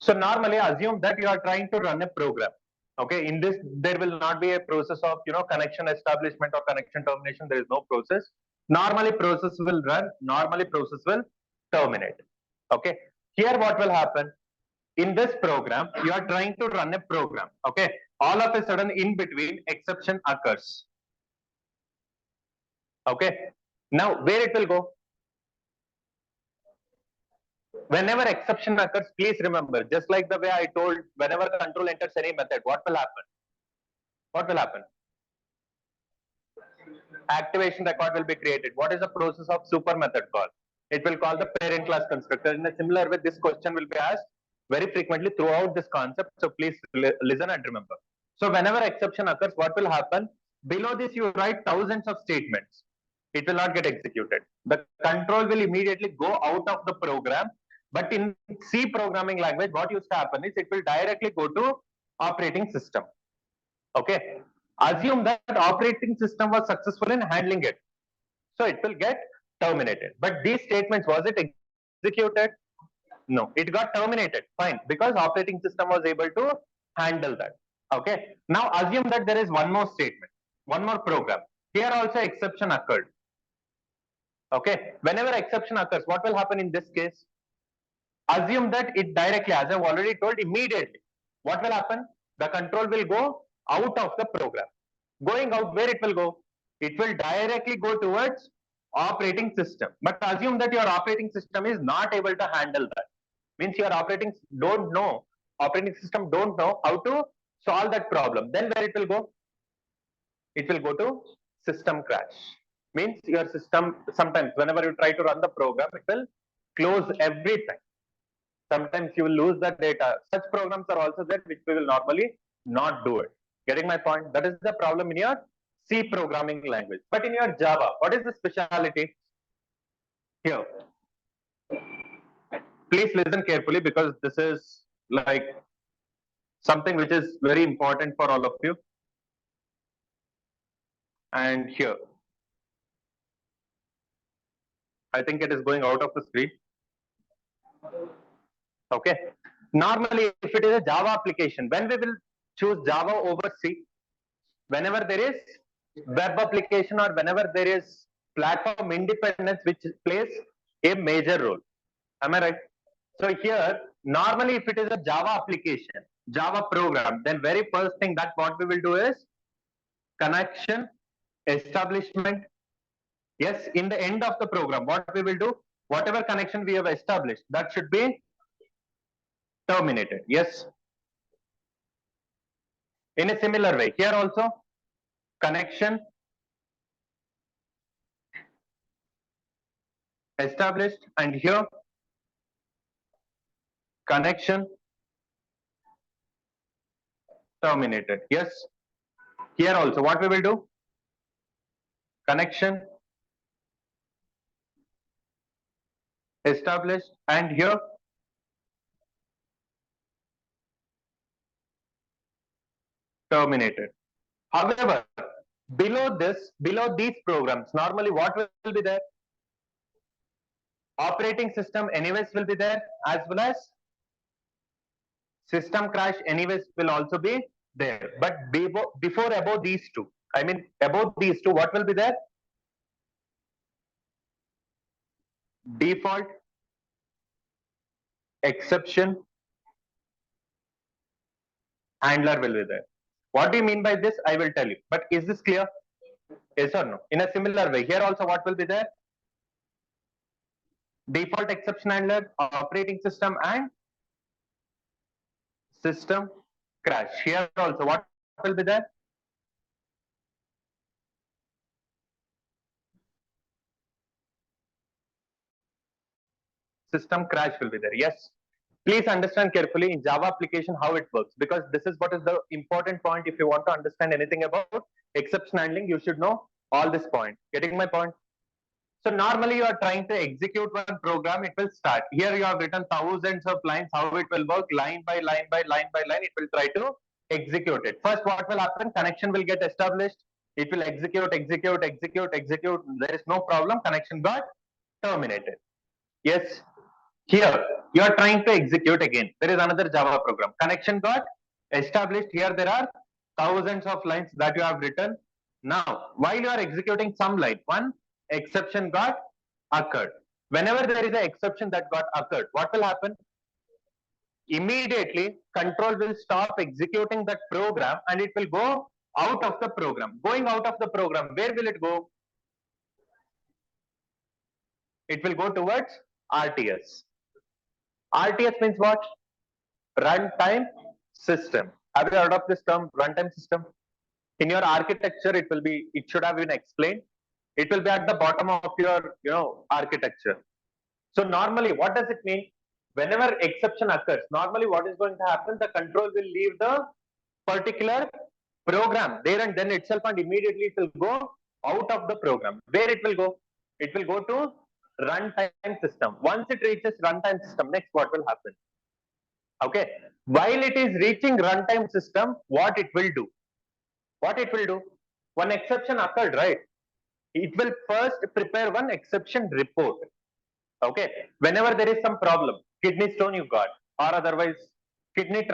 So normally assume that you are trying to run a program. Okay, in this there will not be a process of connection establishment or connection termination. There is no process. Normally process will run. Normally process will terminate. Okay. Here what will happen? In this program, you are trying to run a program. Okay. All of a sudden, in between, exception occurs. Okay. Now where it will go? Whenever exception occurs, please remember, just like the way I told, whenever control enters any method, what will happen? What will happen? Activation record will be created. What is the process of super method call? It will call the parent class constructor. In a similar way, this question will be asked very frequently throughout this concept. So please listen and remember. So whenever exception occurs, what will happen? Below this, you write thousands of statements. It will not get executed. The control will immediately go out of the program. But in C programming language, what used to happen is it will directly go to operating system. Okay. Assume that operating system was successful in handling it. So it will get terminated. But these statements, was it executed? No, it got terminated. Fine. Because operating system was able to handle that. Okay. Now assume that there is one more statement, one more program. Here also exception occurred. Okay. Whenever exception occurs, what will happen in this case? Assume that it directly, as I've already told, immediately. What will happen? The control will go out of the program. Going out, where it will go? It will directly go towards operating system. But assume that your operating system is not able to handle that. Means your operating system don't know how to solve that problem. Then where it will go? It will go to system crash. Means your system, sometimes whenever you try to run the program, it will close everything. Sometimes you will lose that data. Such programs are also there which we will normally not do it. Getting my point? That is the problem in your C programming language. But in your Java, what is the speciality? Here. Please listen carefully because this is like something which is very important for all of you. And here. I think it is going out of the screen. Okay. Normally, if it is a Java application, when we will choose Java over C, whenever there is web application or whenever there is platform independence which plays a major role. Am I right? So here, normally if it is a Java application, Java program, then very first thing that what we will do is connection, establishment. Yes, in the end of the program, what we will do, whatever connection we have established, that should be terminated. Yes. In a similar way, here also, connection established, and here connection terminated. Yes. Here also, what we will do? Connection established, and here terminated. However, below these programs, normally what will be there? Operating system anyways will be there, as well as system crash anyways will also be there. But before above these two, I mean above these two, what will be there? Default, exception, handler will be there. What do you mean by this? I will tell you. But is this clear? Yes or no? In a similar way, here also what will be there? Default, exception handler, operating system, and system crash. Here also what will be there? System crash will be there. Yes. Please understand carefully in Java application how it works, because this is what is the important point. If you want to understand anything about exception handling, you should know all this point. Getting my point? So normally you are trying to execute one program, it will start. Here you have written thousands of lines, how it will work, line by line by line by line, it will try to execute it. First, what will happen? Connection will get established. It will execute. There is no problem. Connection got terminated. Yes. Here, you are trying to execute again. There is another Java program. Connection got established. Here there are thousands of lines that you have written. Now, while you are executing some line, one exception got occurred. Whenever there is an exception that got occurred, what will happen? Immediately, control will stop executing that program and it will go out of the program. Going out of the program, where will it go? It will go towards RTS. RTS means what? Runtime system. Have you heard of this term, runtime system? In your architecture, it should have been explained. It will be at the bottom of your, architecture. So normally, what does it mean? Whenever exception occurs, normally what is going to happen? The control will leave the particular program there and then itself, and immediately it will go out of the program. Where it will go? It will go to runtime system. Once it reaches runtime system, next what will happen? Okay, while it is reaching runtime system, what it will do? What it will do? One exception occurred, right? It will first prepare one exception report. Okay, whenever there is some problem, kidney stone you got, or otherwise kidney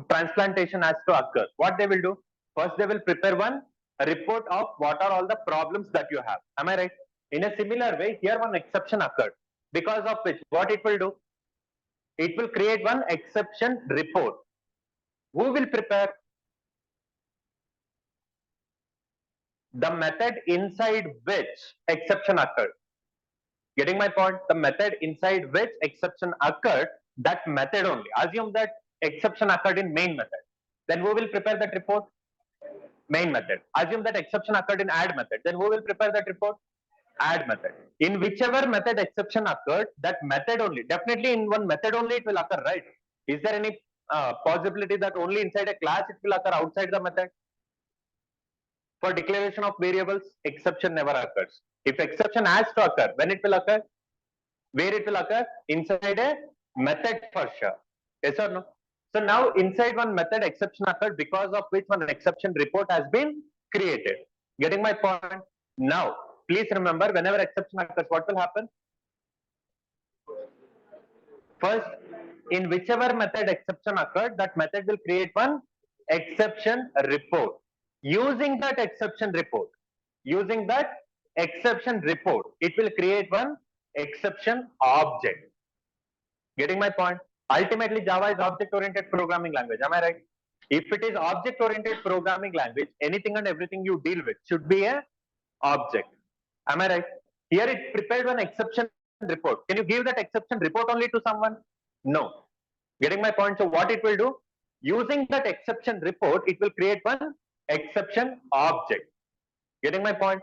transplantation has to occur. What they will do? First, they will prepare one report of what are all the problems that you have. Am I right? In a similar way, here one exception occurred, because of which what it will do? It will create one exception report. Who will prepare? The method inside which exception occurred. Getting my point? The method inside which exception occurred, that method only. Assume that exception occurred in main method. Then who will prepare that report? Main method. Assume that exception occurred in add method. Then who will prepare that report? Add method. In whichever method exception occurred, that method only. Definitely in one method only it will occur, right? Is there any possibility that only inside a class it will occur, outside the method? For declaration of variables, exception never occurs. If exception has to occur, when it will occur? Where it will occur? Inside a method for sure. Yes or no? So now inside one method exception occurred, because of which one exception report has been created. Getting my point? Now, please remember, whenever exception occurs, what will happen? First, in whichever method exception occurred, that method will create one exception report. Using that exception report, it will create one exception object. Getting my point? Ultimately, Java is object-oriented programming language. Am I right? If it is object-oriented programming language, anything and everything you deal with should be a object. Am I right? Here it prepared one exception report. Can you give that exception report only to someone? No. Getting my point? So what it will do? Using that exception report, it will create one exception object. Getting my point?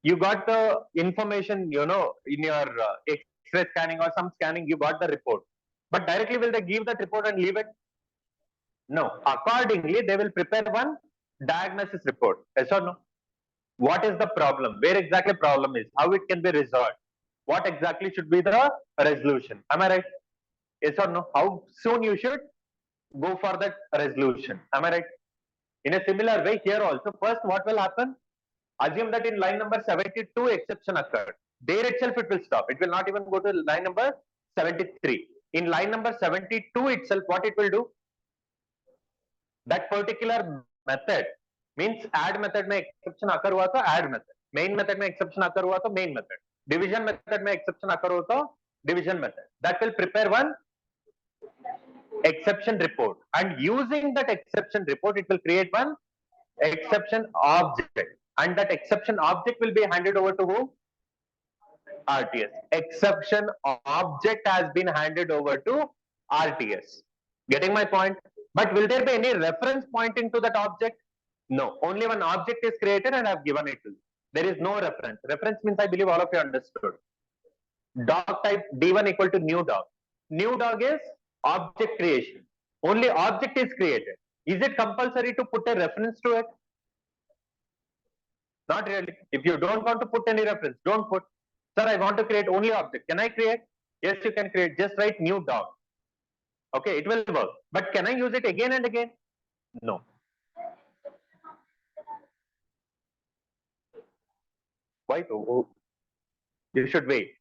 You got the information, in your X-ray scanning or some scanning, you got the report. But directly will they give that report and leave it? No. Accordingly, they will prepare one diagnosis report. Yes or no? What is the problem? Where exactly problem is? How it can be resolved? what exactly should be the resolution. Am I right? Yes or no? How soon you should go for that resolution. Am I right? In a similar way here also, first what will happen? Assume that in line number 72 exception occurred. There itself it will stop. It will not even go to line number 73. In line number 72 itself, what it will do? That particular method means add method में exception occur हुआ तो add method, main method में exception occur हुआ तो main method, division method में exception occur हुआ तो division method. That will prepare one exception report, and using that exception report, it will create one exception object, and that exception object will be handed over to who? RTS. Exception object has been handed over to RTS. Getting my point? But will there be any reference pointing to that object? No. Only one object is created and I have given it to you. There is no reference. Reference means I believe all of you understood. Dog type D1 equal to new dog. New dog is object creation. Only object is created. Is it compulsory to put a reference to it? Not really. If you don't want to put any reference, don't put. Sir, I want to create only object. Can I create? Yes, you can create. Just write new dog. Okay, it will work. But can I use it again and again? No. Why? Oh, you should wait.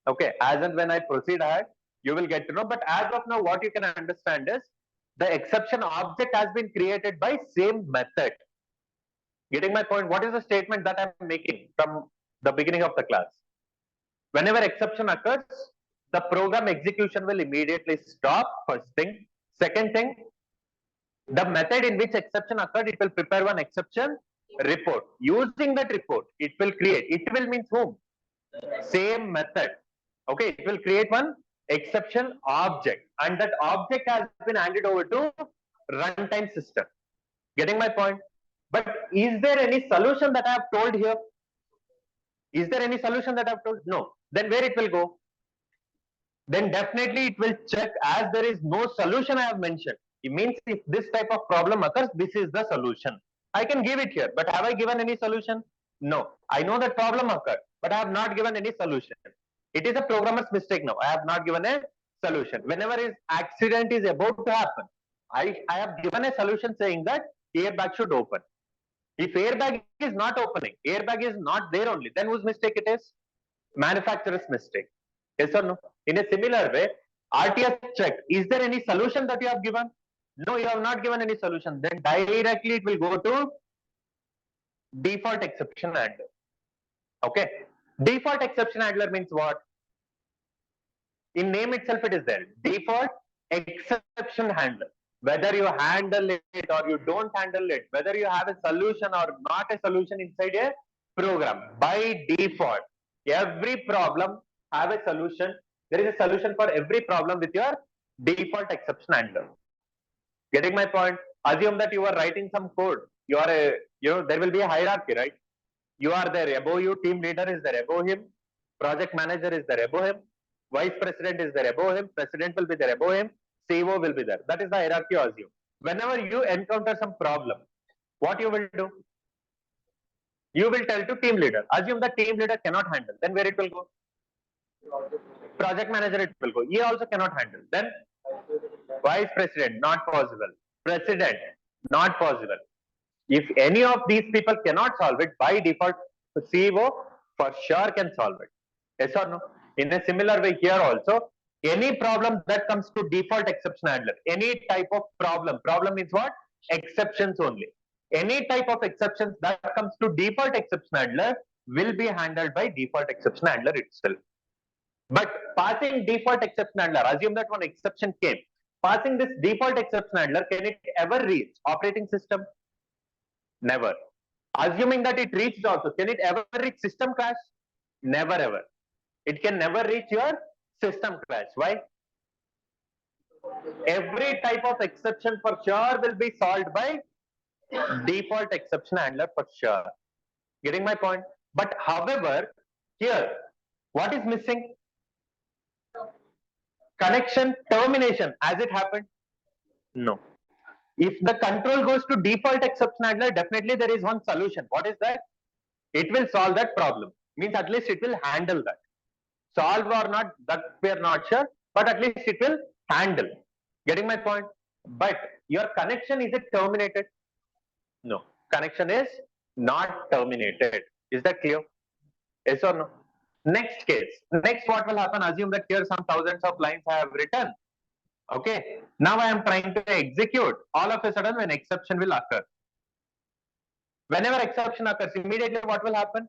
Okay, as and when I proceed ahead, you will get to know. But as of now, what you can understand is the exception object has been created by same method. Getting my point? What is the statement that I'm making from the beginning of the class? Whenever exception occurs, the program execution will immediately stop. First thing. Second thing, the method in which exception occurred, it will prepare one exception report. Using that report, it will create. It will means whom? Same method. Okay, it will create one exception object, and that object has been handed over to runtime system. Getting my point? But is there any solution that I have told here? Is there any solution that I have told? No. Then where it will go? Then definitely it will check as there is no solution I have mentioned. It means if this type of problem occurs, this is the solution. I can give it here, but have I given any solution? No. I know that problem occurred, but I have not given any solution. It is a programmer's mistake now. I have not given a solution. Whenever an accident is about to happen, I have given a solution saying that airbag should open. If airbag is not opening, airbag is not there only, then whose mistake it is? Manufacturer's mistake. Yes or no? In a similar way, RTS check. Is there any solution that you have given? No, you have not given any solution. Then directly it will go to default exception handler. Okay. Default exception handler means what? In name itself it is there. Default exception handler. Whether you handle it or you don't handle it, whether you have a solution or not a solution inside a program, by default, every problem have a solution. There is a solution for every problem with your default exception handler. Getting my point? Assume that you are writing some code. You are there will be a hierarchy, right? You are there above you, team leader is there above him, project manager is there above him, vice president is there above him, president will be there above him, CEO will be there. That is the hierarchy assume. Whenever you encounter some problem, what you will do? You will tell to team leader. Assume that team leader cannot handle. Then where it will go? Project manager it will go. He also cannot handle. Then vice president, not possible. President, not possible. If any of these people cannot solve it, by default, the CEO for sure can solve it. Yes or no? In a similar way here also, any problem that comes to default exception handler, any type of problem means what? Exceptions only. Any type of exceptions that comes to default exception handler will be handled by default exception handler itself. But passing default exception handler, assume that one exception came. Passing this default exception handler, can it ever reach operating system? Never. Assuming that it reached also, can it ever reach system crash? Never ever. It can never reach your system crash. Why? Every type of exception for sure will be solved by default exception handler for sure. Getting my point? But however, here, what is missing? Connection termination. Has it happened? No. If the control goes to default exception handler, definitely there is one solution. What is that? It will solve that problem. Means at least it will handle that. solve or not, that we are not sure, but at least it will handle. Getting my point? But your connection, is it terminated? No, connection is not terminated. Is that clear? Yes or no? Next case. Next, what will happen? Assume that here some thousands of lines I have written. Okay. Now I am trying to execute. All of a sudden, an exception will occur. Whenever exception occurs, immediately what will happen?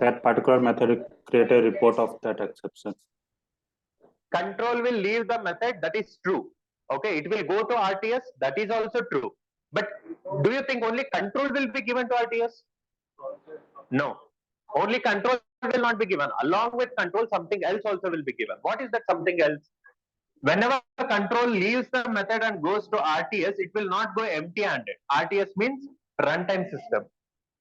That particular method will create a report of that exception. Control will leave the method, that is true. Okay, it will go to RTS, that is also true. But do you think only control will be given to RTS? No, only control will not be given. Along with control, something else also will be given. What is that something else? Whenever control leaves the method and goes to RTS, it will not go empty-handed. RTS means runtime system.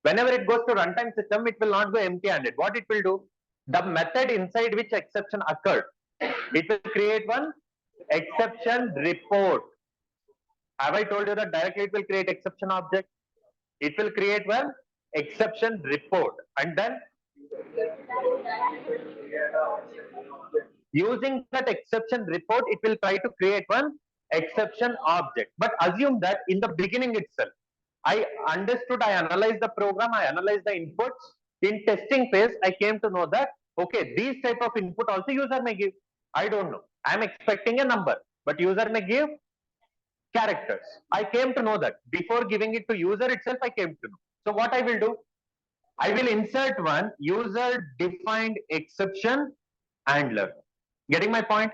Whenever it goes to runtime system, it will not go empty-handed. What it will do? The method inside which exception occurred, it will create one exception report. Have I told you that directly it will create exception object? It will create one exception report, and then using that exception report, it will try to create one exception object. But assume that in the beginning itself, I understood, I analyzed the program, I analyzed the inputs. In testing phase, I came to know that, okay, these type of input also user may give. I don't know. I'm expecting a number, but user may give characters. I came to know that. Before giving it to user itself, I came to know. So what I will do? I will insert one user defined exception handler. Getting my point?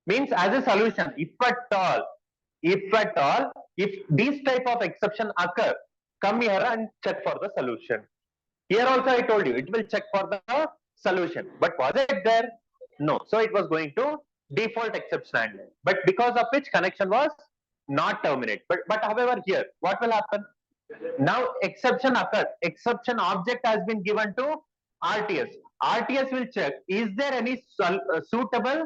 Means as a solution, if at all, if these type of exception occur, come here and check for the solution. Here also I told you, it will check for the solution. But was it there? No. So it was going to default exception handler. But because of which connection was not terminated. But however here, what will happen? Now exception occurs. Exception object has been given to RTS. RTS will check, is there any suitable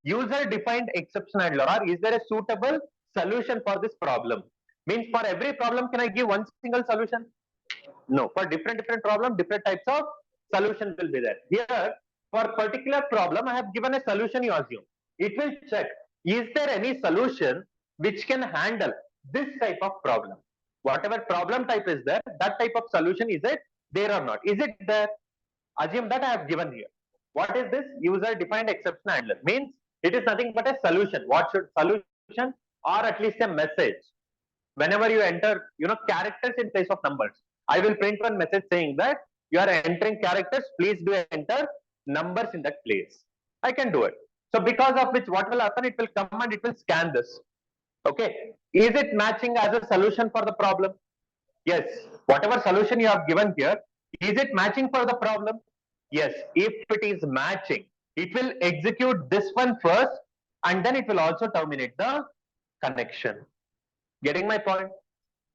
user defined exception handler, or is there a suitable solution for this problem? Means for every problem, can I give one single solution? No. For different problem, different types of solution will be there. Here, for particular problem, I have given a solution, you assume. It will check, is there any solution which can handle this type of problem? Whatever problem type is there, that type of solution, is it there or not? Is it there? Assume that I have given here. What is this? User defined exception handler. Means it is nothing but a solution. What should solution, or at least a message? Whenever you enter, characters in place of numbers, I will print one message saying that you are entering characters, please do enter numbers in that place. I can do it. So because of which, what will happen? It will come and it will scan this. Okay. Is it matching as a solution for the problem? Yes. Whatever solution you have given here, is it matching for the problem? Yes. If it is matching, it will execute this one first, and then it will also terminate the connection. Getting my point?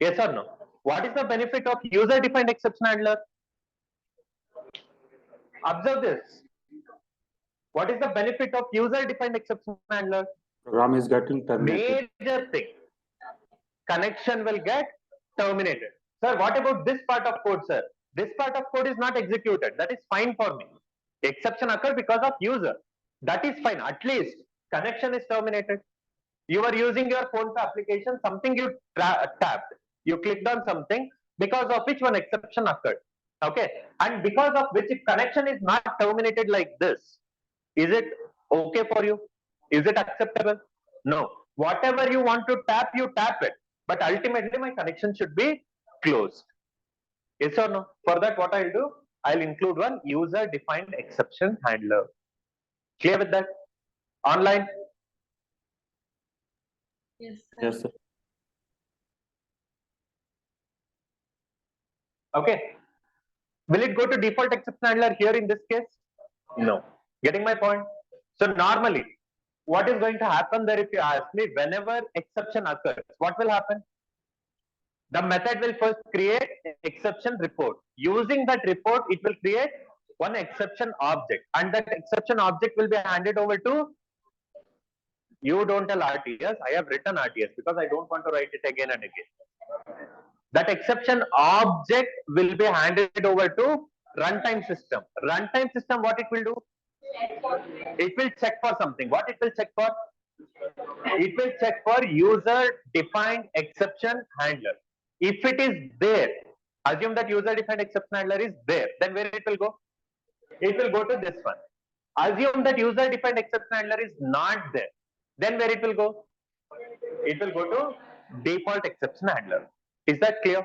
Yes or no? What is the benefit of user defined exception handler? Observe this. What is the benefit of user defined exception handler? Program is getting terminated. Major thing. Connection will get terminated. Sir, what about this part of code, sir? This part of code is not executed. That is fine for me. Exception occurred because of user. That is fine. At least connection is terminated. You are using your phone application, something you tapped. You clicked on something, because of which one exception occurred. Okay. And because of which, if connection is not terminated like this, is it okay for you? Is it acceptable? No. Whatever you want to tap, you tap it. But ultimately, my connection should be closed. Yes or no? For that, what I'll do? I'll include one user defined exception handler. Clear with that? Online? Yes, sir. Yes, sir. Okay. Will it go to default exception handler here in this case? No. Getting my point? So normally, what is going to happen there, if you ask me, whenever exception occurs, what will happen? The method will first create exception report. Using that report, it will create one exception object, and that exception object will be handed over to, you don't tell RTS, I have written RTS because I don't want to write it again and again. That exception object will be handed over to runtime system. Runtime system, what it will do? It will check for something. What it will check for? It will check for user-defined exception handler. If it is there, assume that user-defined exception handler is there, then where it will go? It will go to this one. Assume that user-defined exception handler is not there, then where it will go? It will go to default exception handler. Is that clear?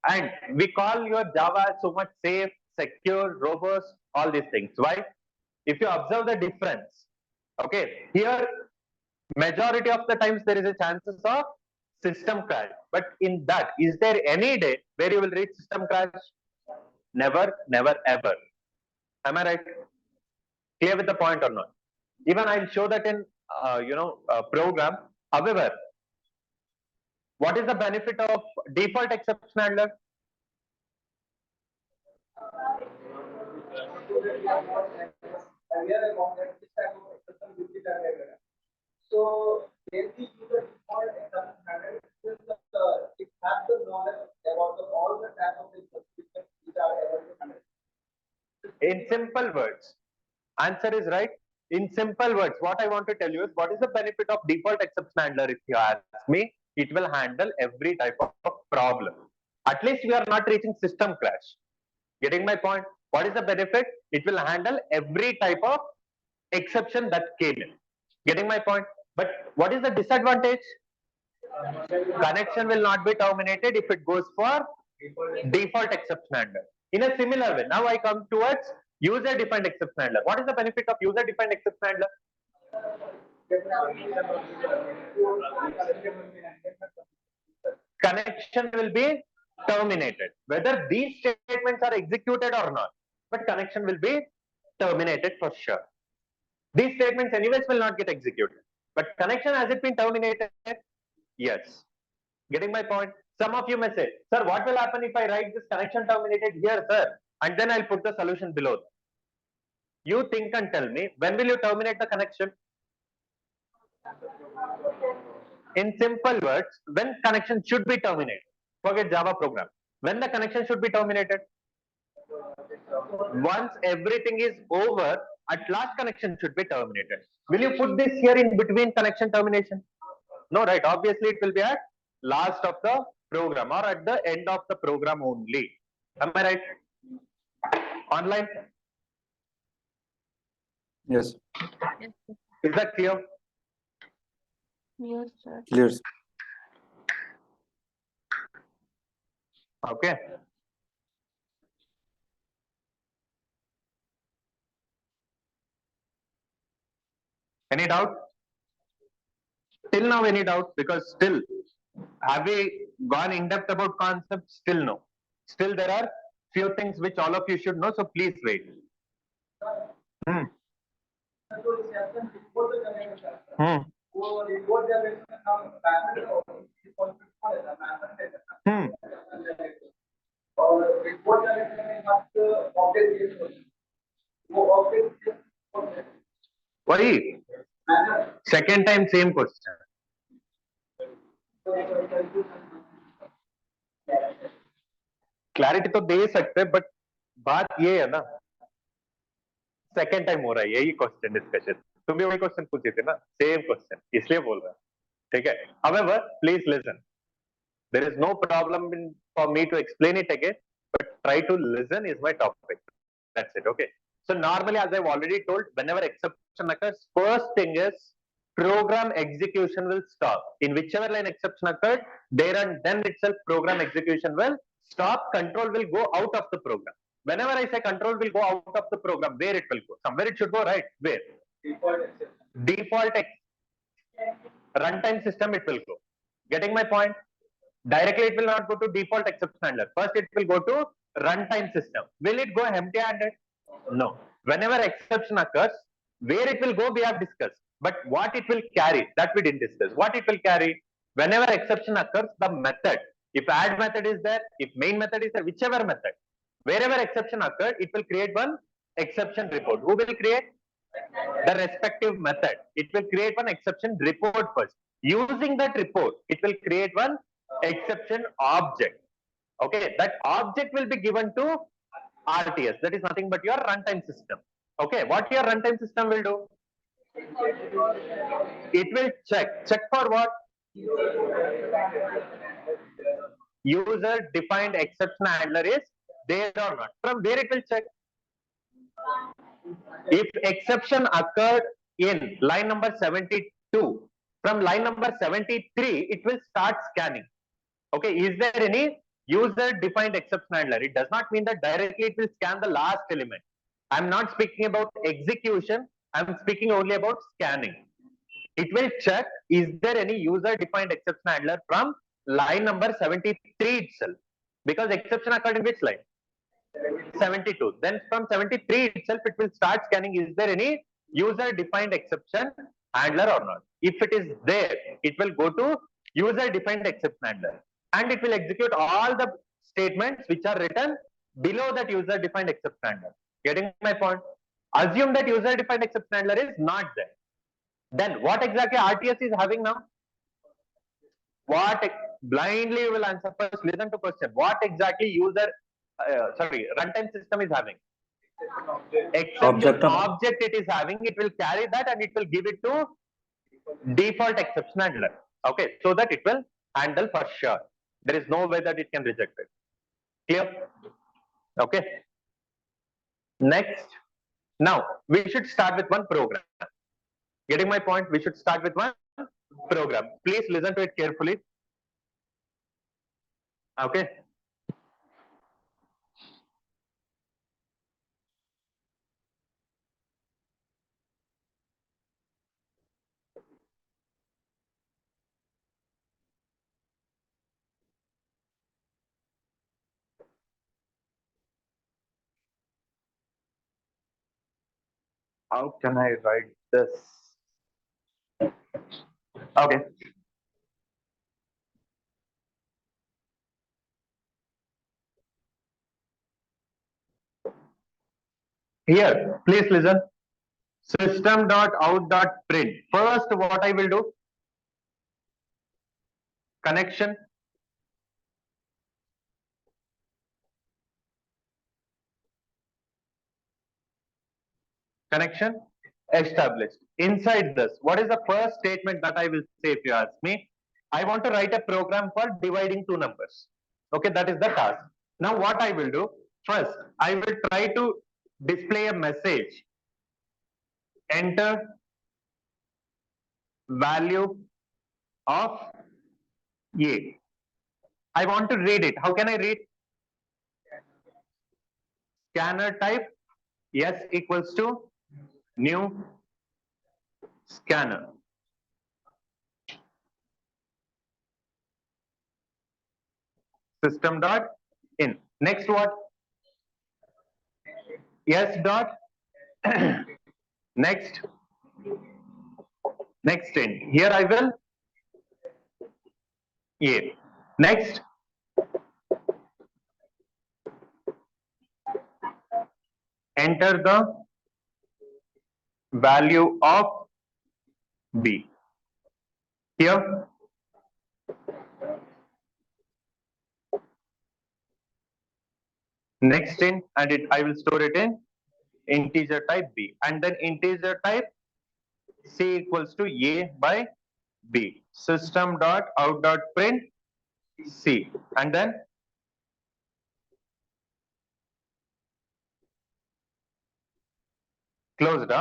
And we call your Java so much safe, secure, robust, all these things. Why? If you observe the difference, okay, here majority of the times there is a chances of system crash. But in that, is there any day where you will reach system crash? Never, never, ever. Am I right? Clear with the point or not? Even I'll show that in program. However, what is the benefit of default exception handler? Earlier about that this type of exception will be done everywhere. So when we use the default exception handler, it has the knowledge about all the type of exceptions which are able to handle. In simple words, answer is right. In simple words, what I want to tell you is what is the benefit of default exception handler? If you ask me, it will handle every type of problem. At least we are not reaching system crash. Getting my point? What is the benefit? It will handle every type of exception that came in. Getting my point? But what is the disadvantage? Connection will not be terminated if it goes for default exception handler. In a similar way, now I come towards user-defined exception handler. What is the benefit of user-defined exception handler? Connection will be terminated, whether these statements are executed or not. But connection will be terminated for sure. These statements anyways will not get executed. But connection, has it been terminated? Yes. Getting my point? Some of you may say, sir, what will happen if I write this connection terminated here, sir? And then I'll put the solution below. You think and tell me, when will you terminate the connection? In simple words, when connection should be terminated. Forget Java program. When the connection should be terminated? Once everything is over, at last connection should be terminated. Will you put this here in between connection termination? No, right? Obviously, it will be at last of the program or at the end of the program only. Am I right? Online? Yes, Yes, sir. Is that clear? Yes, sir. clear. Okay. Any doubt? Till now, any doubt? Because still, have we gone in depth about concepts? Still no. Still, there are few things which all of you should know. So please wait. Hmm. So it's happened before the connection. Hmm. So before the connection, now pattern or default pattern. Or before the connection, not the object is object is Why? Second time, same question. Clarity तो दे सकते हैं but बात ये है ना second time हो रहा है यही क्वेश्चन डिस्कशन तुम भी वही क्वेश्चन पूछे थे ना सेम क्वेश्चन इसलिए बोल रहा ठीक है however please listen there is no problem for me to explain it again but try to listen is my topic that's it okay so normally as I've already told whenever exception occurs first thing is program execution will stop in whichever line exception occurred there and then itself program execution will stop control will go out of the program whenever I say control will go out of the program where it will go somewhere it should go right where default runtime system it will go getting my point directly it will not go to default exception handler first it will go to runtime system will it go empty handed no whenever exception occurs where it will go we have discussed but what it will carry that we didn't discuss what it will carry whenever exception occurs the method if add method is there if main method is there whichever method wherever exception occurred it will create one exception report who will create the respective method it will create one exception report first using that report it will create one exception object okay that object will be given to RTS, that is nothing but your runtime system. Okay, what your runtime system will do? It will check for what? User defined exception handler is there or not. From where it will check? If exception occurred in line number 72, from line number 73, it will start scanning. Okay, is there any user defined exception handler? It does not mean that directly it will scan the last element. I'm not speaking about execution. I'm speaking only about scanning. It will check, is there any user defined exception handler from line number 73 itself? Because exception occurred in which line? 72. Then from 73 itself, it will start scanning, is there any user defined exception handler or not? If it is there, it will go to user defined exception handler and it will execute all the statements which are written below that user defined exception handler. Getting my point? Assume that user defined exception handler is not there. Then what exactly RTS is having now? What blindly you will answer first? Listen to question. What exactly runtime system is having? Exception object it is having. It will carry that and it will give it to default exception handler. Okay, so that it will handle for sure. There is no way that it can reject it. Clear? Okay. Next. Now we should start with one program. Getting my point? We should start with one program. Please listen to it carefully. Okay. How can I write this? Okay. Here, please listen. System.out.print. First, what I will do? Connection. Connection established. Inside this, what is the first statement that I will say if you ask me? I want to write a program for dividing two numbers. Okay, that is the task. Now what I will do? First, I will try to display a message. Enter value of A. I want to read it. How can I read? Scanner type S equals to new scanner. System dot in. Next what? S dot next in. Here I will A. Next enter the value of B. Here next in, and I will store it in integer type B, and then integer type C equals to A by B. System dot out dot print C, and then closed.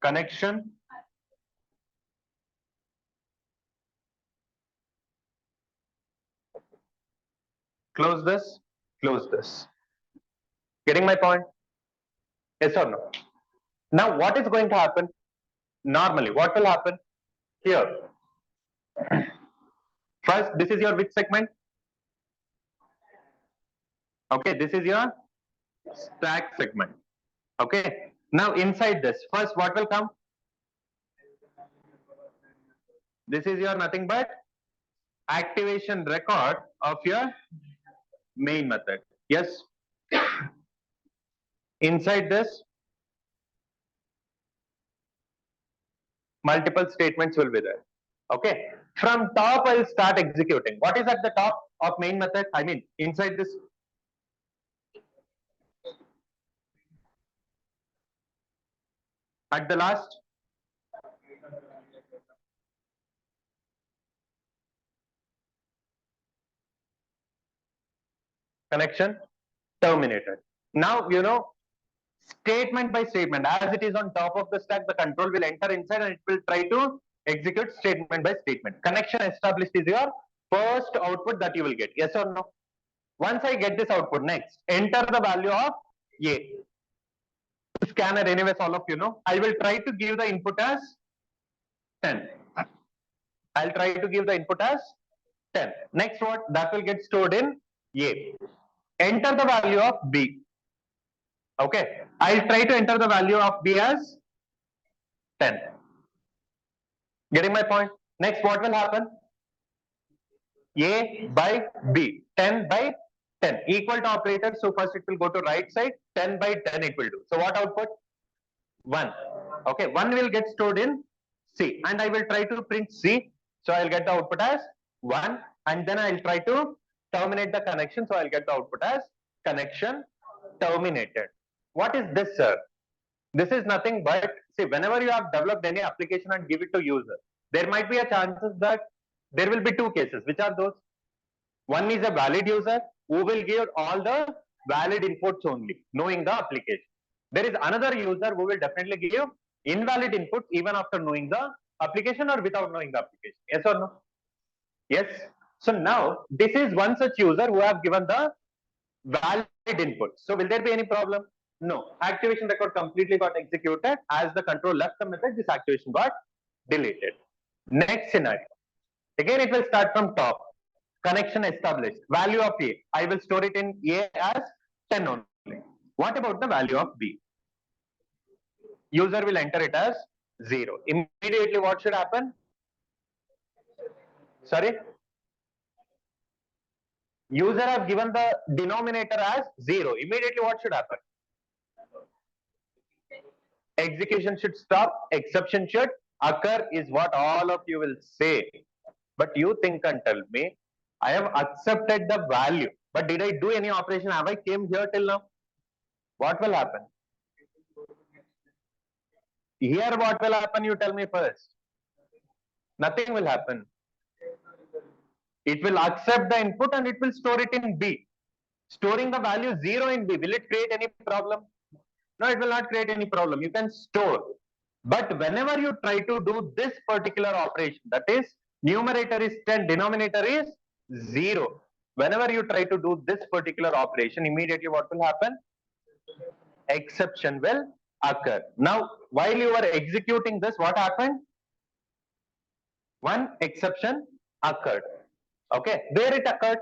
Connection. Close this. Close this. Getting my point? Yes or no? Now, what is going to happen? Normally, what will happen? Here. First, this is your which segment? Okay, this is your stack segment. Okay. Now, inside this, first, what will come? This is your nothing but activation record of your main method. Yes. Inside this, multiple statements will be there. Okay. From top, I'll start executing. What is at the top of main method? I mean, inside this At the last, connection terminated. Now, statement by statement, as it is on top of the stack, the control will enter inside and it will try to execute statement by statement. Connection established is your first output that you will get. Yes or no? Once I get this output, next, enter the value of A. Scanner, anyways, all of you know. I will try to give the input as 10. I'll try to give the input as 10. Next, what? That will get stored in A. Enter the value of B. Okay. I'll try to enter the value of B as 10. Getting my point? Next, what will happen? A by B. 10 by 10. Equal to operator. So first it will go to right side. 10 by 10 it will do. So what output? 1. Okay. 1 will get stored in C. And I will try to print C. So I'll get the output as 1. And then I'll try to terminate the connection. So I'll get the output as connection terminated. What is this, sir? This is nothing but, see, whenever you have developed any application and give it to user, there might be a chances that there will be two cases. Which are those? One is a valid user who will give all the valid inputs only, knowing the application. There is another user who will definitely give invalid inputs even after knowing the application or without knowing the application. Yes or no? Yes. So now this is one such user who have given the valid input. So will there be any problem? No. Activation record completely got executed. As the control left the method, this activation got deleted. Next scenario. Again, it will start from top. Connection established. Value of A. I will store it in A as 10 only. What about the value of B? User will enter it as 0. Immediately, what should happen? Sorry? User have given the denominator as 0. Immediately, what should happen? Execution should stop. Exception should occur is what all of you will say. But you think and tell me, I have accepted the value. But did I do any operation? Have I came here till now? What will happen? Here what will happen? You tell me first. Nothing will happen. It will accept the input and it will store it in B. Storing the value 0 in B, will it create any problem? No, it will not create any problem. You can store. But whenever you try to do this particular operation, that is, numerator is 10, denominator is 0. Whenever you try to do this particular operation, immediately what will happen? Exception will occur. Now, while you are executing this, what happened? One exception occurred. Okay, where it occurred?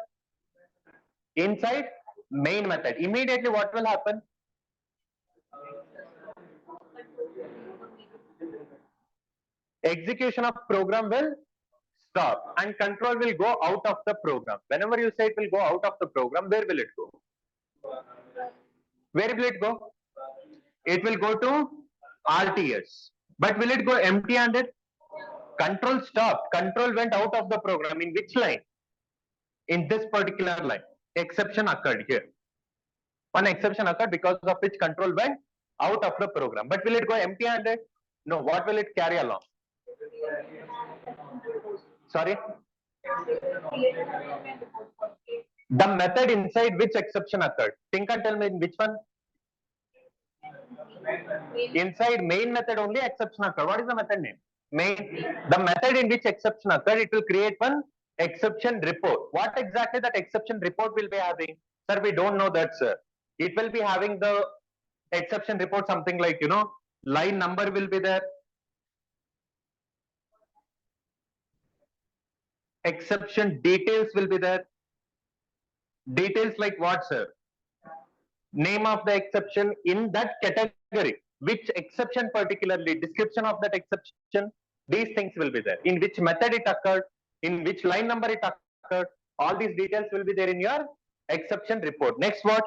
Inside main method. Immediately what will happen? Execution of program will stop and control will go out of the program. Whenever you say it will go out of the program, where will it go? Where will it go? It will go to RTS. But will it go empty-handed? Control stopped. Control went out of the program. In which line? In this particular line. Exception occurred here. One exception occurred because of which control went out of the program. But will it go empty-handed? No. What will it carry along? Sorry? The method inside which exception occurred? Think and tell me in which one? Inside main method only exception occurred. What is the method name? Main. The method in which exception occurred, it will create one exception report. What exactly that exception report will be having? Sir, we don't know that, sir. It will be having the exception report something like, line number will be there. Exception details will be there. Details like what, sir? Name of the exception in that category. Which exception particularly? Description of that exception. These things will be there. In which method it occurred. In which line number it occurred. All these details will be there in your exception report. Next what?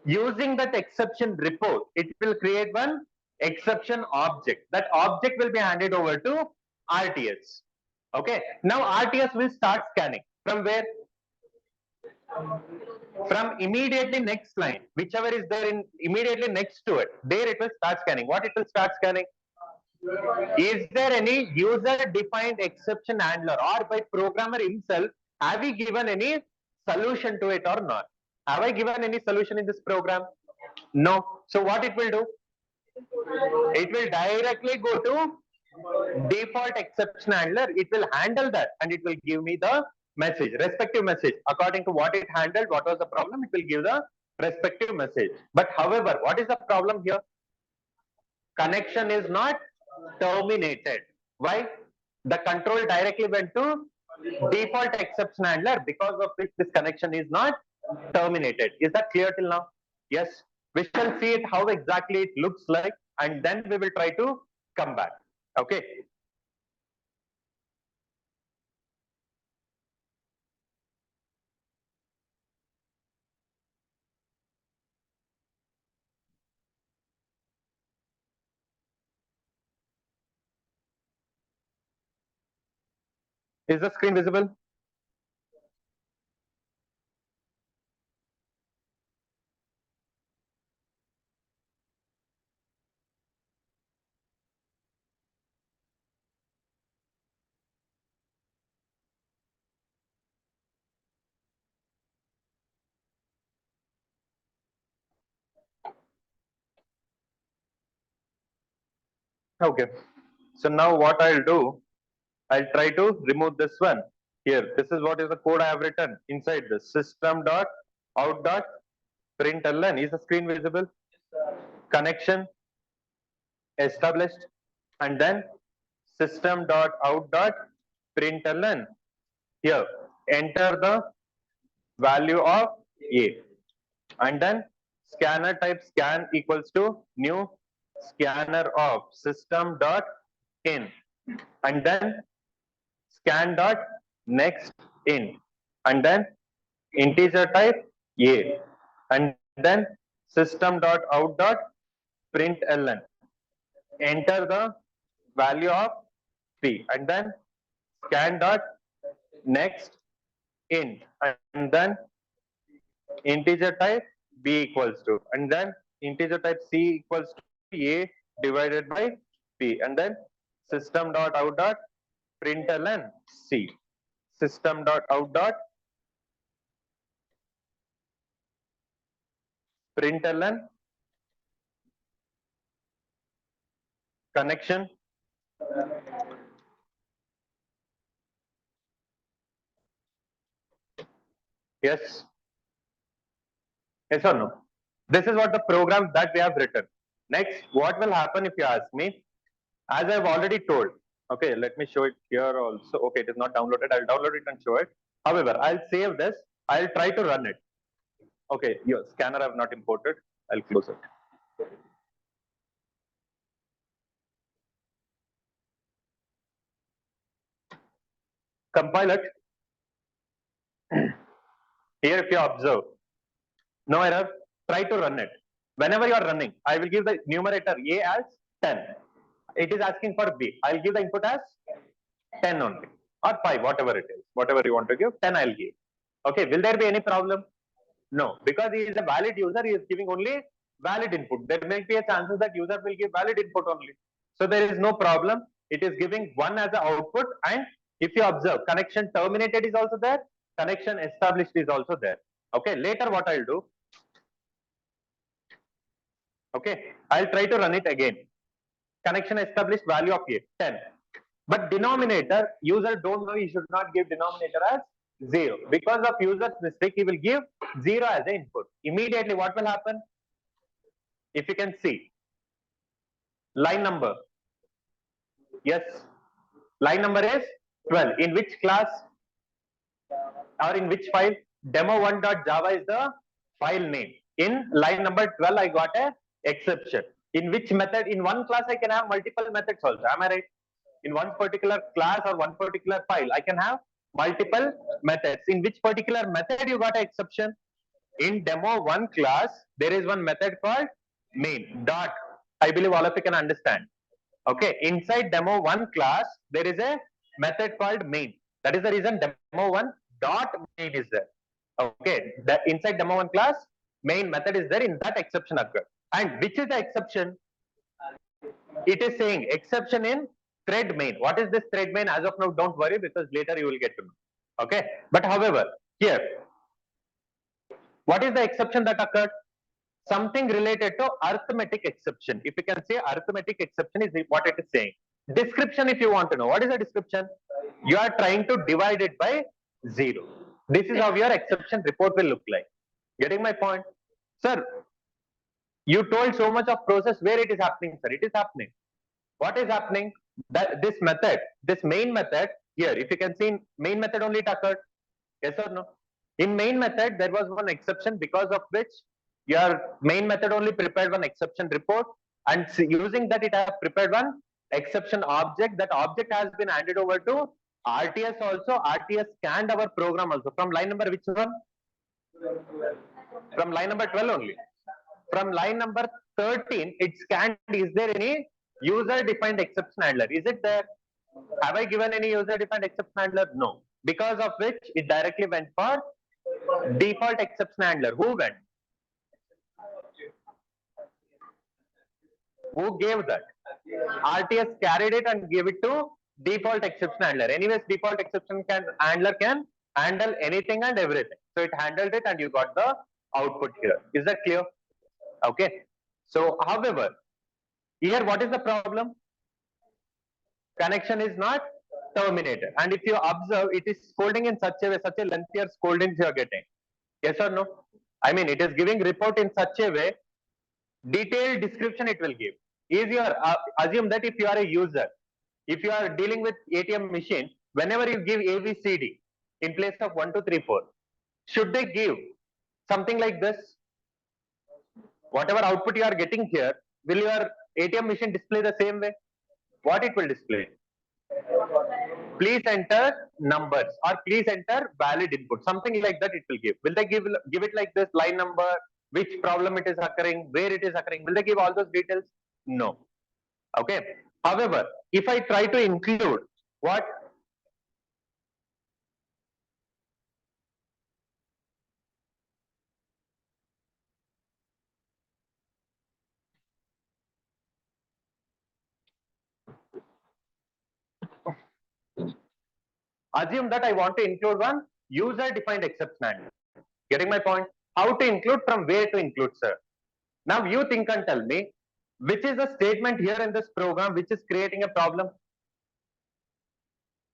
Using that exception report, it will create one exception object. That object will be handed over to RTS. Okay. Now RTS will start scanning. From where? From immediately next line, whichever is there in immediately next to it, there it will start scanning. What it will start scanning? Is there any user defined exception handler, or by programmer himself, have we given any solution to it or not? Have I given any solution in this program? No. So what it will do? It will directly go to default exception handler. It will handle that and it will give me the message, respective message. According to what it handled, what was the problem, it will give the respective message. But however, what is the problem here? Connection is not terminated. Why? The control directly went to default exception handler, because of which this connection is not terminated. Is that clear till now? Yes. We shall see it how exactly it looks like, and then we will try to come back. Okay. Is the screen visible? Okay. So now what I'll do, I'll try to remove this one. Here, this is what is the code I have written inside this system.out.println. Is the screen visible? Connection established, and then system.out.println. Here, enter the value of A, and then scanner type scan equals to new scanner of system.in, and then scan dot next in, and then integer type A, and then system.out.println. Enter the value of P, and then scan dot next in, and then integer type B equals to, and then integer type C equals to A divided by P, and then system.out.println C. System.out.println connection yes or no? This is what the program that we have written. Next, what will happen if you ask me? As I've already told, okay, let me show it here also. Okay, it is not downloaded. I'll download it and show it. However, I'll save this. I'll try to run it. Okay, your scanner I've not imported. I'll close it. Compile it. Here, if you observe, no error. Try to run it. Whenever you are running, I will give the numerator A as 10. It is asking for B. I'll give the input as 10 only, or 5, whatever it is. Whatever you want to give, 10 I'll give. Okay, will there be any problem? No, because he is a valid user, he is giving only valid input. There may be a chances that user will give valid input only. So there is no problem. It is giving 1 as the output, and if you observe, connection terminated is also there, connection established is also there. Okay, later what I'll do, okay, I'll try to run it again. Connection established, value of A, 10. But denominator, user don't know, he should not give denominator as 0. Because of user's mistake, he will give 0 as the input. Immediately what will happen? If you can see, line number, yes, line number is 12. In which class or in which file? Demo1.java is the file name. In line number 12, I got a exception. In which method? In one class, I can have multiple methods also. Am I right? In one particular class or one particular file, I can have multiple methods. In which particular method you got an exception? In demo1 class, there is one method called main dot. I believe all of you can understand. Okay, inside demo1 class, there is a method called main. That is the reason demo1 dot main is there. Okay, the inside demo one class, main method is there, in that exception occurred. And which is the exception? It is saying exception in thread main. What is this thread main? As of now, don't worry, because later you will get to know. Okay, but however, here, what is the exception that occurred? Something related to arithmetic exception. If you can say arithmetic exception is what it is saying. Description, if you want to know, what is the description? You are trying to divide it by 0. This is how your exception report will look like. Getting my point? Sir, you told so much of process where it is happening, sir. It is happening. What is happening? That this method, this main method, here, if you can see in main method only it occurred. Yes or no? In main method, there was one exception because of which your main method only prepared one exception report, and using that it has prepared one exception object. That object has been handed over to RTS also. RTS scanned our program also from line number which one? From line number 12 only. From line number 13, it scanned, is there any user defined exception handler? Is it there? Have I given any user defined exception handler? No. Because of which it directly went for default exception handler. Who went? Who gave that? RTS carried it and gave it to default exception handler. Anyways, default exception handler can handle anything and everything. So it handled it and you got the output here. Is that clear? Okay. So, however, here what is the problem? Connection is not terminated. And if you observe, it is scolding in such a way, such a lengthier scoldings you are getting. Yes or no? I mean, it is giving report in such a way, detailed description it will give. Is your assume that if you are a user, if you are dealing with ATM machine, whenever you give ABCD in place of 1, 2, 3, 4, should they give something like this? Whatever output you are getting here, will your ATM machine display the same way? What it will display? Please enter numbers or please enter valid input. Something like that it will give. Will they give it like this? Line number, which problem it is occurring, where it is occurring? Will they give all those details? No. Okay. However, if I try to include what? Assume that I want to include one user defined exception handler. Getting my point? How to include, from where to include, sir? Now you think and tell me, which is the statement here in this program which is creating a problem?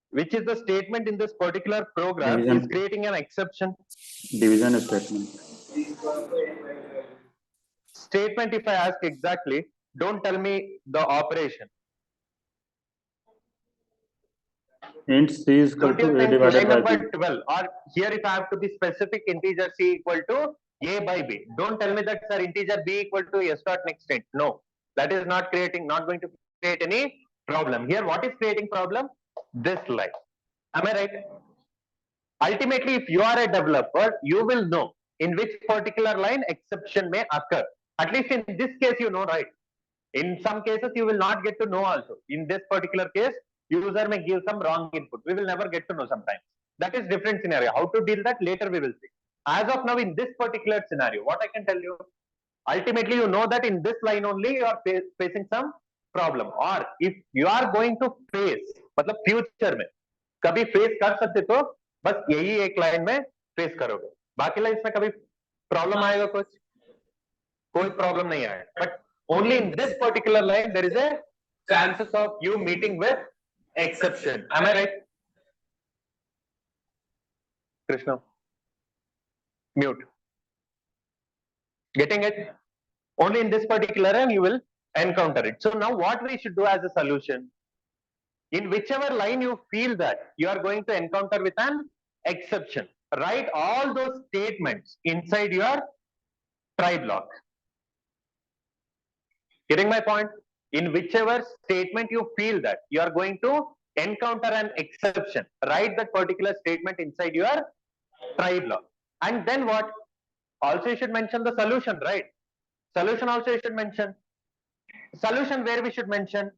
Which is the statement in this particular program Division. is creating an exception? Division statement. Statement, if I ask exactly, don't tell me the operation. Int c is equal Don't you to a think divided line by number b. 12, or here if I have to be specific, integer c equal to a by b. Don't tell me that, sir, integer b equal to s dot next int. No, that is not going to create any problem. Here, what is creating problem? This line. Am I right? Ultimately, if you are a developer, you will know in which particular line exception may occur. At least in this case, you know, right? In some cases, you will not get to know also. In this particular case, user may give some wrong input. We will never get to know sometimes. That is different scenario. How to deal that later we will see. As of now, in this particular scenario, what I can tell you, ultimately you know that in this line only you are facing some problem. Or if you are going to face, मतलब future में कभी face कर सकते तो बस यही एक line में face करोगे. बाकी लाइन में कभी problem आएगा कुछ? कोई problem नहीं आएगा. But only in this particular line there is a chances of you meeting with exception. Am I right? Krishna, mute. Getting it? Only in this particular line you will encounter it. So now what we should do as a solution? In whichever line you feel that you are going to encounter with an exception, write all those statements inside your try block. Getting my point? In whichever statement you feel that you are going to encounter an exception, write that particular statement inside your try block. And then what? Also you should mention the solution, right? Solution also you should mention. Solution where we should mention?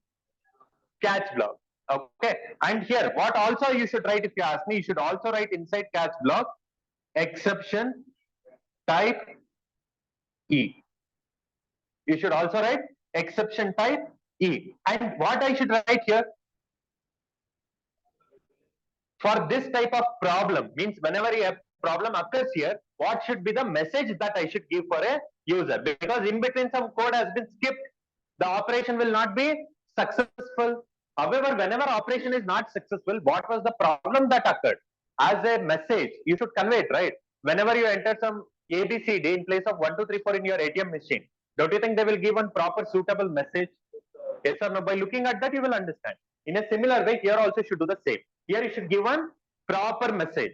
Catch block. Okay. And here, what also you should write, if you ask me, you should also write inside catch block exception type E. You should also write exception type E. And what I should write here? For this type of problem, means whenever a problem occurs here, what should be the message that I should give for a user? Because in between some code has been skipped, the operation will not be successful. However, whenever operation is not successful, what was the problem that occurred? As a message, you should convey it, right? Whenever you enter some ABCD in place of 1, 2, 3, 4 in your ATM machine, don't you think they will give one proper suitable message? Yes or no? By looking at that, you will understand. In a similar way, here also you should do the same. Here you should give one proper message.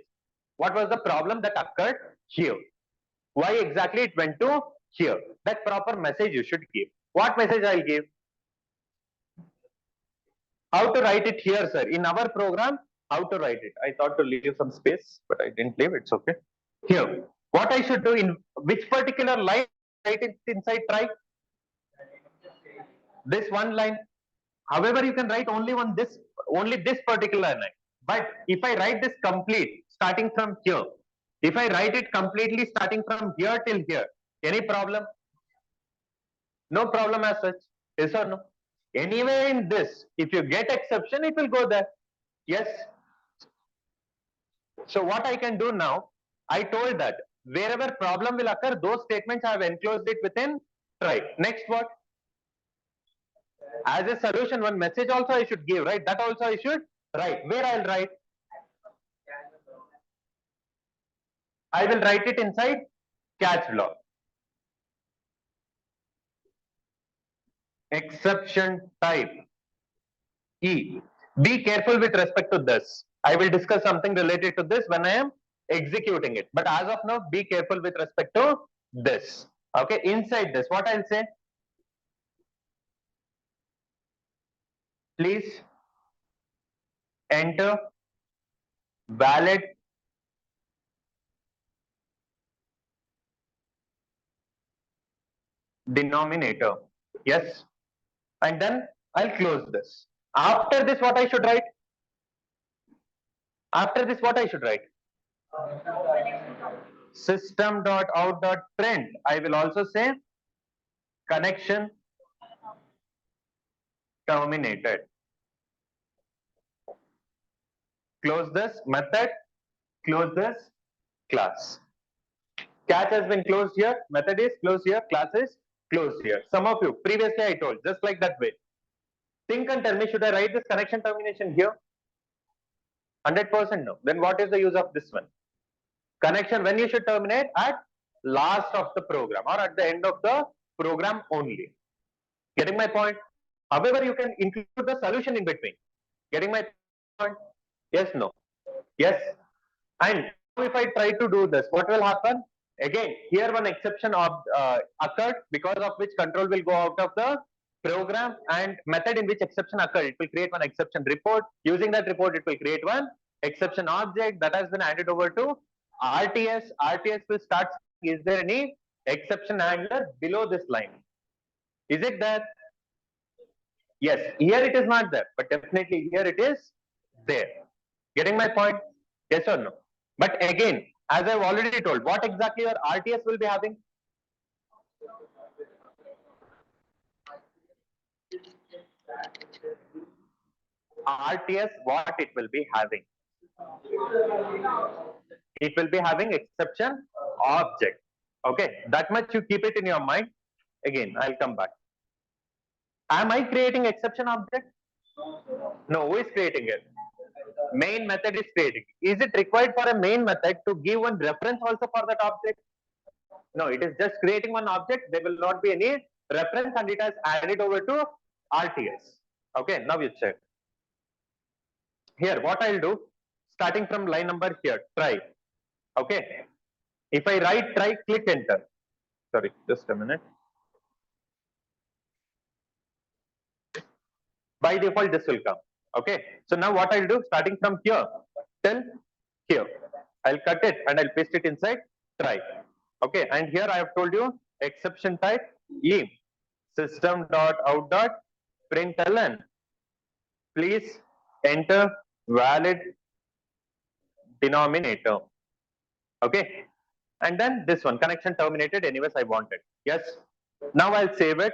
What was the problem that occurred here? Why exactly it went to here? That proper message you should give. What message I'll give? How to write it here, sir? In our program, how to write it? I thought to leave some space, but I didn't leave. It's okay. Here, what I should do in which particular line? Write it inside try. This one line. However, you can write only this particular line. But if I write this complete, starting from here, if I write it completely starting from here till here, any problem? No problem as such. Yes or no? Anyway, in this, if you get exception, it will go there. Yes. So what I can do now, I told that wherever problem will occur, those statements I have enclosed it within try. Next what? As a solution, one message also I should give, right? That also I should write. Where I'll write? I will write it inside catch block. Exception type E. Be careful with respect to this. I will discuss something related to this when I am executing it. But as of now, be careful with respect to this. Okay, inside this, what I'll say? Please enter valid denominator. Yes. And then I'll close this. After this, what I should write? After this, what I should write? System.out.print. I will also say connection terminated. Close this method, close this class. Catch has been closed here, method is closed here, class is closed here. Some of you, previously I told, just like that way. Think and tell me, should I write this connection termination here? 100% no. Then what is the use of this one? Connection, when you should terminate? At last of the program or at the end of the program only. Getting my point? However, you can include the solution in between. Getting my point? Yes, no. Yes. And if I try to do this, what will happen? Again, here one exception occurred, because of which control will go out of the program, and method in which exception occurred, it will create one exception report. Using that report, it will create one exception object that has been handed over to RTS. RTS will start, is there any exception handler below this line? Is it there? Yes, here it is not there, but definitely here it is there. Getting my point? Yes or no? But again, as I've already told, what exactly your RTS will be having? RTS, what it will be having? It will be having exception object. Okay, that much you keep it in your mind. Again, I'll come back. Am I creating exception object? No, who is creating it? Main method is creating. Is it required for a main method to give one reference also for that object? No, it is just creating one object. There will not be any reference, and it has added over to RTS. Okay, now you check. Here, what I'll do, starting from line number here, try. Okay. If I write try, click enter. Sorry, just a minute. By default, this will come. Okay. So now what I'll do, starting from here till here, I'll cut it and I'll paste it inside try. Okay. And here I have told you exception type E, system.out.println. Please enter valid denominator. Okay. And then this one, connection terminated. Anyways, I wanted. Yes. Now I'll save it,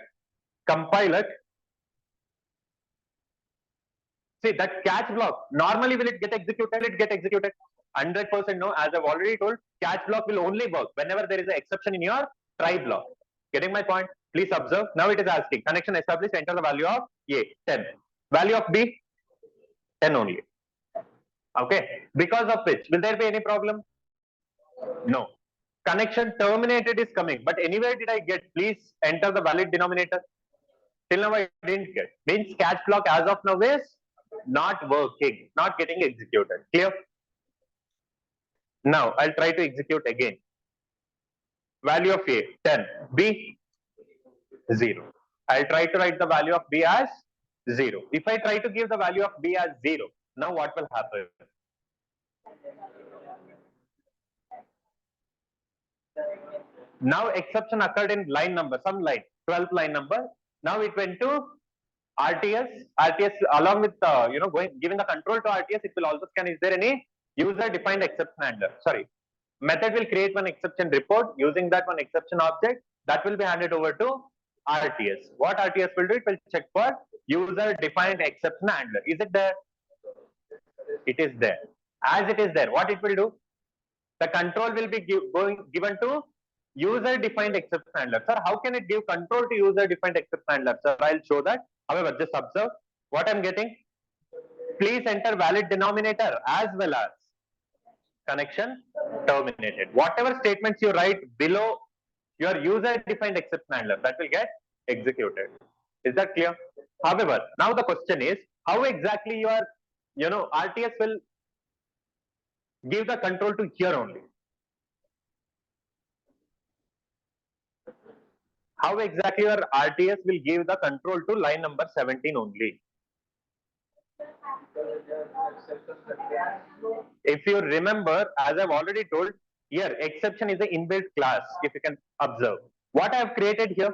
compile it. See that catch block. Normally, will it get executed? Will it get executed? 100% no. As I've already told, catch block will only work whenever there is an exception in your try block. Getting my point? Please observe. Now it is asking connection established. Enter the value of A 10. Value of B 10 only. Okay. Because of which, will there be any problem? No. Connection terminated is coming, but anywhere did I get? Please enter the valid denominator. Till now I didn't get. Means catch block as of now is not working, not getting executed. Clear? Now I'll try to execute again. Value of A 10, B 0. I'll try to write the value of B as 0. If I try to give the value of B as 0, now what will happen? Now exception occurred in line number, some line, 12th line number. Now it went to RTS. RTS along with giving the control to RTS, it will also scan. Is there any user defined exception handler? Sorry, method will create one exception report using that one exception object that will be handed over to RTS. What RTS will do? It will check for user defined exception handler. Is it there? It is there. As it is there, what it will do? The control will be given to user defined exception handler. Sir, how can it give control to user defined exception handler? Sir, I'll show that. However, just observe what I'm getting. Please enter valid denominator as well as connection terminated. Whatever statements you write below your user defined exception handler, that will get executed. Is that clear? However, now the question is how exactly your RTS will give the control to here only. How exactly your RTS will give the control to line number 17 only? If you remember, as I've already told, here exception is an inbuilt class. If you can observe, what I have created here,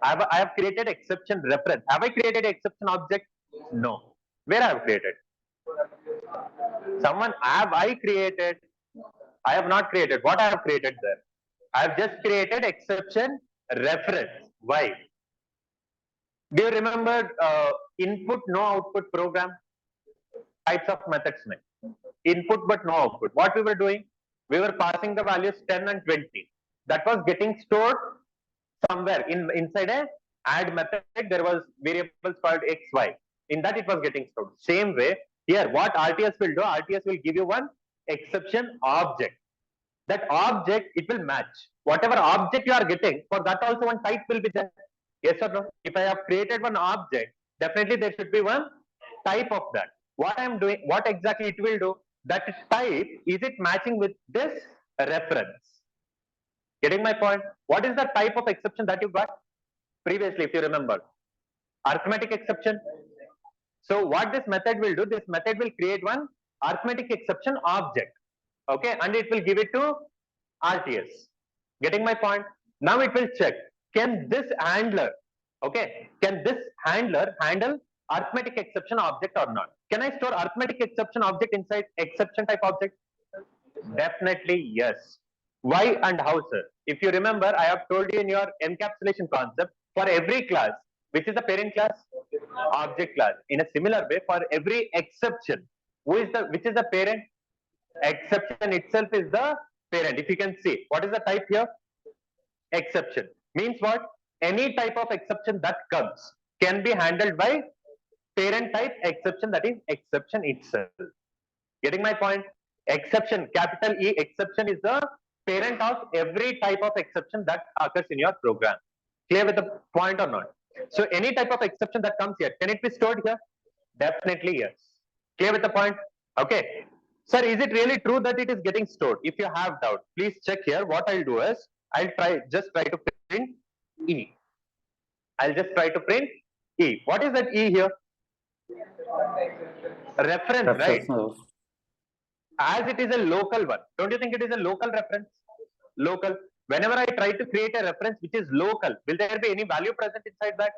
I have created exception reference. Have I created exception object? No. Where I have created? Someone, have I created? I have not created. What I have created there? I have just created exception reference. Why? Do you remember input no output program? Types of methods. Input but no output. What we were doing? We were passing the values 10 and 20. That was getting stored somewhere inside a add method. There was variables called x, y. In that it was getting stored. Same way here, what RTS will do? RTS will give you one exception object. That object, it will match whatever object you are getting. For that also one type will be there. Yes or no? If I have created one object, definitely there should be one type of that. What I am doing, what exactly it will do? That type, is it matching with this reference? Getting my point? What is the type of exception that you got previously, if you remember? Arithmetic exception. So what this method will do? This method will create one arithmetic exception object. Okay, and it will give it to RTS. Getting my point? Now it will check, can this handler, okay, can this handler handle arithmetic exception object or not? Can I store arithmetic exception object inside exception type object? Definitely yes. Why and how, sir? If you remember, I have told you in your encapsulation concept, for every class, which is the parent class? Object class. In a similar way, for every exception, which is the parent? Exception itself is the parent. If you can see, what is the type here? Exception. Means what? Any type of exception that comes can be handled by parent type exception, that is exception itself. Getting my point? Exception, capital E, exception is the parent of every type of exception that occurs in your program. Clear with the point or not? So any type of exception that comes here, can it be stored here? Definitely yes. Clear with the point? Okay. Sir, is it really true that it is getting stored? If you have doubt, please check here. What I'll do is, I'll just try to print E. I'll just try to print E. What is that E here? Reference, right? As it is a local one. Don't you think it is a local reference? Local. Whenever I try to create a reference which is local, will there be any value present inside that?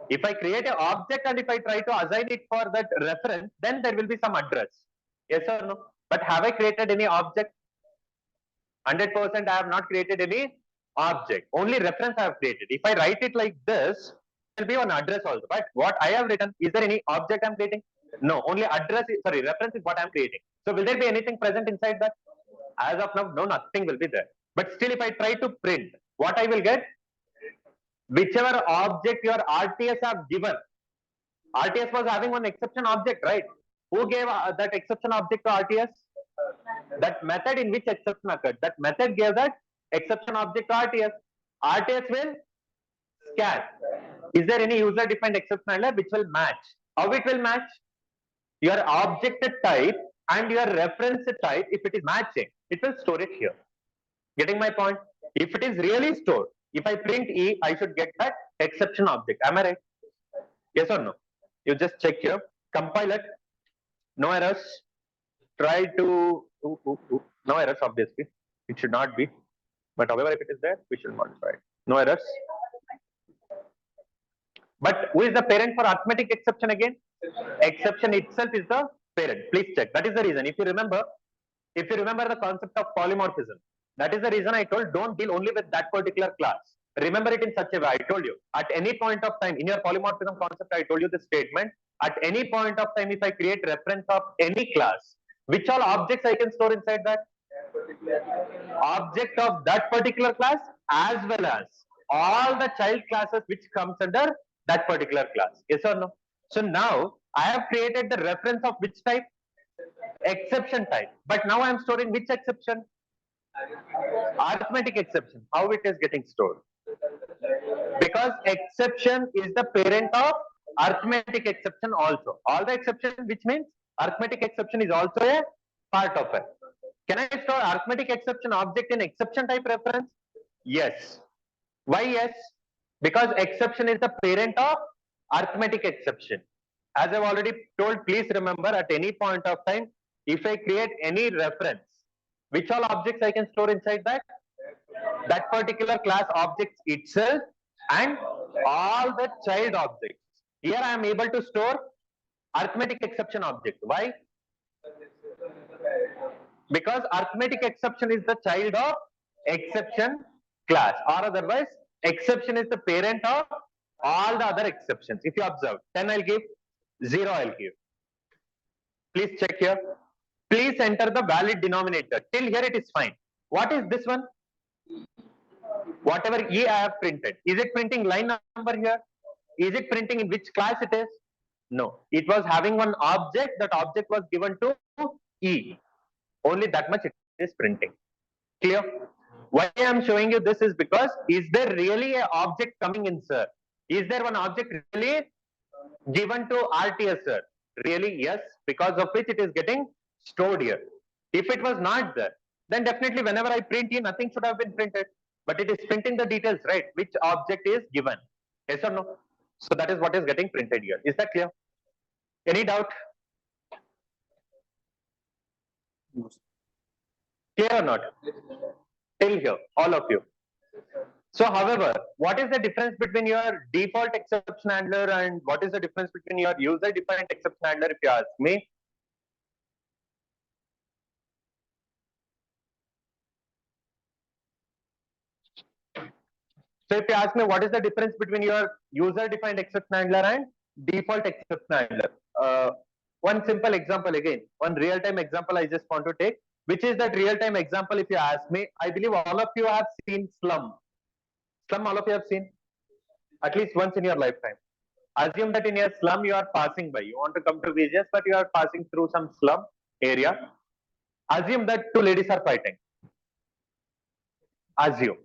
If I create an object and if I try to assign it for that reference, then there will be some address. Yes or no? But have I created any object? 100% I have not created any object. Only reference I have created. If I write it like this, there will be an address also. But what I have written, is there any object I'm creating? No, only address is, sorry, reference is what I'm creating. So will there be anything present inside that? As of now, no, nothing will be there. But still, if I try to print, what I will get? Whichever object your RTS have given. RTS was having one exception object, right? Who gave that exception object to RTS? That method in which exception occurred. That method gave that exception object to RTS. RTS will scan. Is there any user defined exception handler which will match? How it will match? Your object type and your reference type, if it is matching, it will store it here. Getting my point? If it is really stored, if I print E, I should get that exception object. Am I right? Yes or no? You just check here, compile it, no errors. Try to no errors, obviously. It should not be. But however, if it is there, we should modify it. No errors. But who is the parent for arithmetic exception again? Exception itself is the parent. Please check. That is the reason. If you remember the concept of polymorphism, that is the reason I told don't deal only with that particular class. Remember it in such a way. I told you at any point of time in your polymorphism concept, I told you the statement. At any point of time, if I create reference of any class, which all objects I can store inside that? Object of that particular class as well as all the child classes which comes under that particular class. Yes or no? So now I have created the reference of which type? Exception type. But now I am storing which exception? Arithmetic exception. How it is getting stored? Because exception is the parent of arithmetic exception also. All the exception, which means arithmetic exception is also a part of it. Can I store arithmetic exception object in exception type reference? Yes. Why yes? Because exception is the parent of arithmetic exception. As I've already told, please remember at any point of time, if I create any reference, which all objects I can store inside that? That particular class objects itself and all the child objects. Here I am able to store arithmetic exception object. Why? Because arithmetic exception is the child of exception class, or otherwise exception is the parent of all the other exceptions. If you observe, 10 I'll give, 0 I'll give. Please check here. Please enter the valid denominator. Till here it is fine. What is this one? Whatever E I have printed. Is it printing line number here? Is it printing in which class it is? No. It was having one object. That object was given to E. Only that much it is printing. Clear? Why I am showing you this is because, is there really an object coming in, sir? Is there one object really given to RTS, sir? Really, yes, because of which it is getting stored here. If it was not there, then definitely whenever I print here, nothing should have been printed. But it is printing the details, right? Which object is given? Yes or no? So that is what is getting printed here. Is that clear? Any doubt? Clear or not? Till here, all of you. So, however, what is the difference between your default exception handler and what is the difference between your user-defined exception handler, if you ask me? So, if you ask me what is the difference between your user-defined exception handler and default exception handler? One simple example again, one real-time example I just want to take, which is that real-time example, if you ask me, I believe all of you have seen Slum. Slum, all of you have seen? At least once in your lifetime. Assume that in your slum you are passing by. You want to come to VGS, but you are passing through some slum area. Assume that two ladies are fighting. Assume.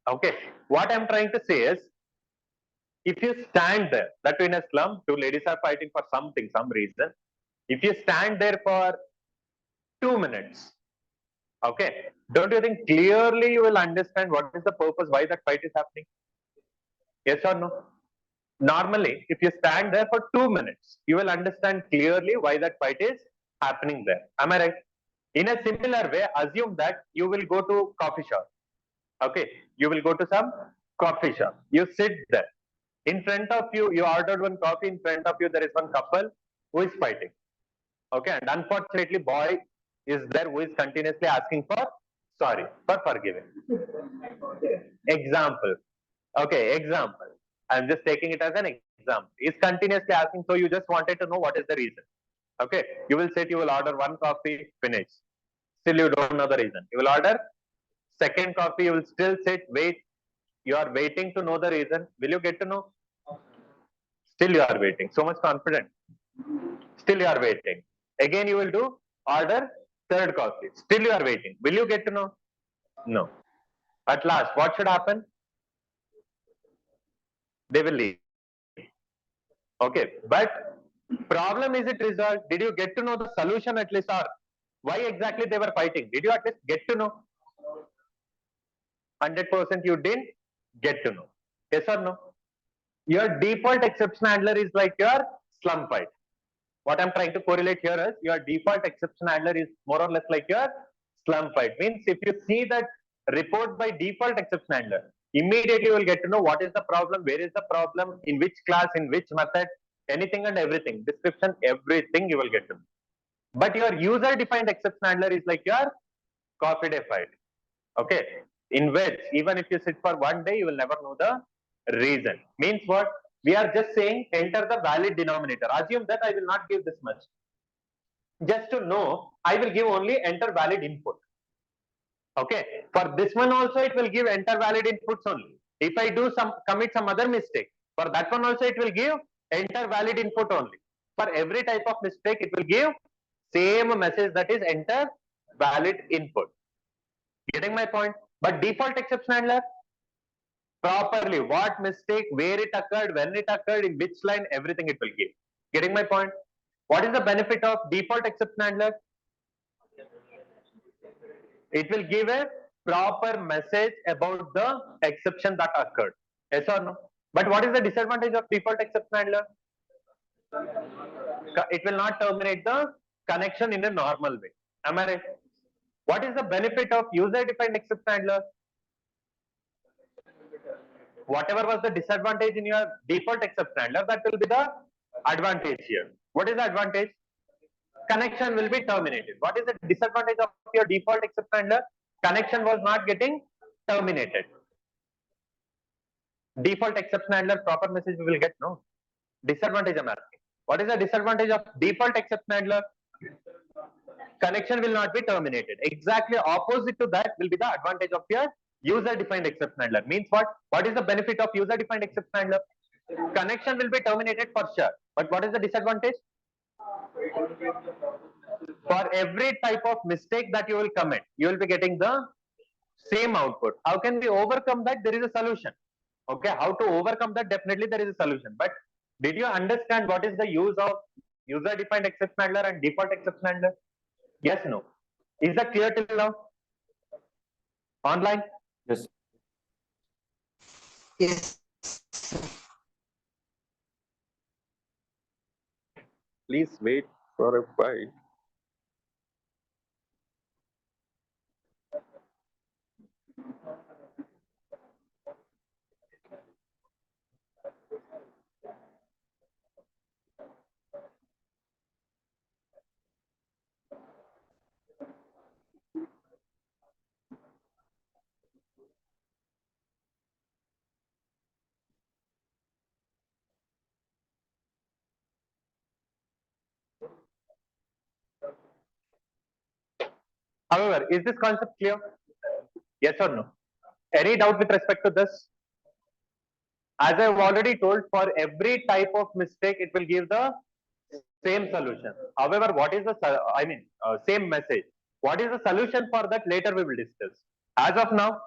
Okay. What I'm trying to say is, if you stand there, that in a slum, two ladies are fighting for something, some reason. If you stand there for 2 minutes, okay, don't you think clearly you will understand what is the purpose, why that fight is happening? Yes or no? Normally, if you stand there for 2 minutes, you will understand clearly why that fight is happening there. Am I right? In a similar way, assume that you will go to coffee shop. Okay, you will go to some coffee shop. You sit there. In front of you, you ordered one coffee. In front of you, there is one couple who is fighting. Okay, and unfortunately, boy is there who is continuously asking for sorry, for forgiving. Example. Okay, example. I'm just taking it as an example. Is continuously asking, so you just wanted to know what is the reason. Okay, you will say you will order one coffee, finish. Still you don't know the reason. You will order second coffee, you will still sit, wait. You are waiting to know the reason. Will you get to know? Still you are waiting. So much confident. Still you are waiting. Again you will do order third coffee. Still you are waiting. Will you get to know? No. At last, what should happen? They will leave. Okay, but problem is it resolved? Did you get to know the solution at least, or why exactly they were fighting? Did you at least get to know? 100% you didn't get to know. Yes or no? Your default exception handler is like your slum fight. What I'm trying to correlate here is your default exception handler is more or less like your slum fight. Means if you see that report by default exception handler, immediately you will get to know what is the problem, where is the problem, in which class, in which method, anything and everything, description, everything you will get to know. But your user defined exception handler is like your copy defined. Okay, in which even if you sit for one day, you will never know the reason. Means what? We are just saying enter the valid denominator. Assume that I will not give this much. Just to know, I will give only enter valid input. Okay, for this one also it will give enter valid inputs only. If I do commit some other mistake, for that one also it will give enter valid input only. For every type of mistake, it will give same message, that is enter valid input. Getting my point? But default exception handler, properly what mistake, where it occurred, when it occurred, in which line, everything it will give. Getting my point? What is the benefit of default exception handler? It will give a proper message about the exception that occurred. Yes or no? But what is the disadvantage of default exception handler? It will not terminate the connection in a normal way. Am I right? What is the benefit of user defined exception handler? Whatever was the disadvantage in your default exception handler, that will be the advantage here. What is the advantage? Connection will be terminated. What is the disadvantage of your default exception handler? Connection was not getting terminated. Default exception handler, proper message we will get, no? Disadvantage I'm asking. What is the disadvantage of default exception handler? Connection will not be terminated. Exactly opposite to that will be the advantage of your user defined exception handler. Means what? What is the benefit of user defined exception handler? Connection will be terminated for sure. But what is the disadvantage? For every type of mistake that you will commit, you will be getting the same output. How can we overcome that? There is a solution. Okay, how to overcome that? Definitely there is a solution. But did you understand what is the use of user defined exception handler and default exception handler? Yes, no. Is that clear till now? Online? Yes. Yes. Please wait for a while. However, is this concept clear? Yes or no? Any doubt with respect to this? As I've already told, for every type of mistake, it will give the same solution. However, what is the, same message. What is the solution for that? Later we will discuss. As of now,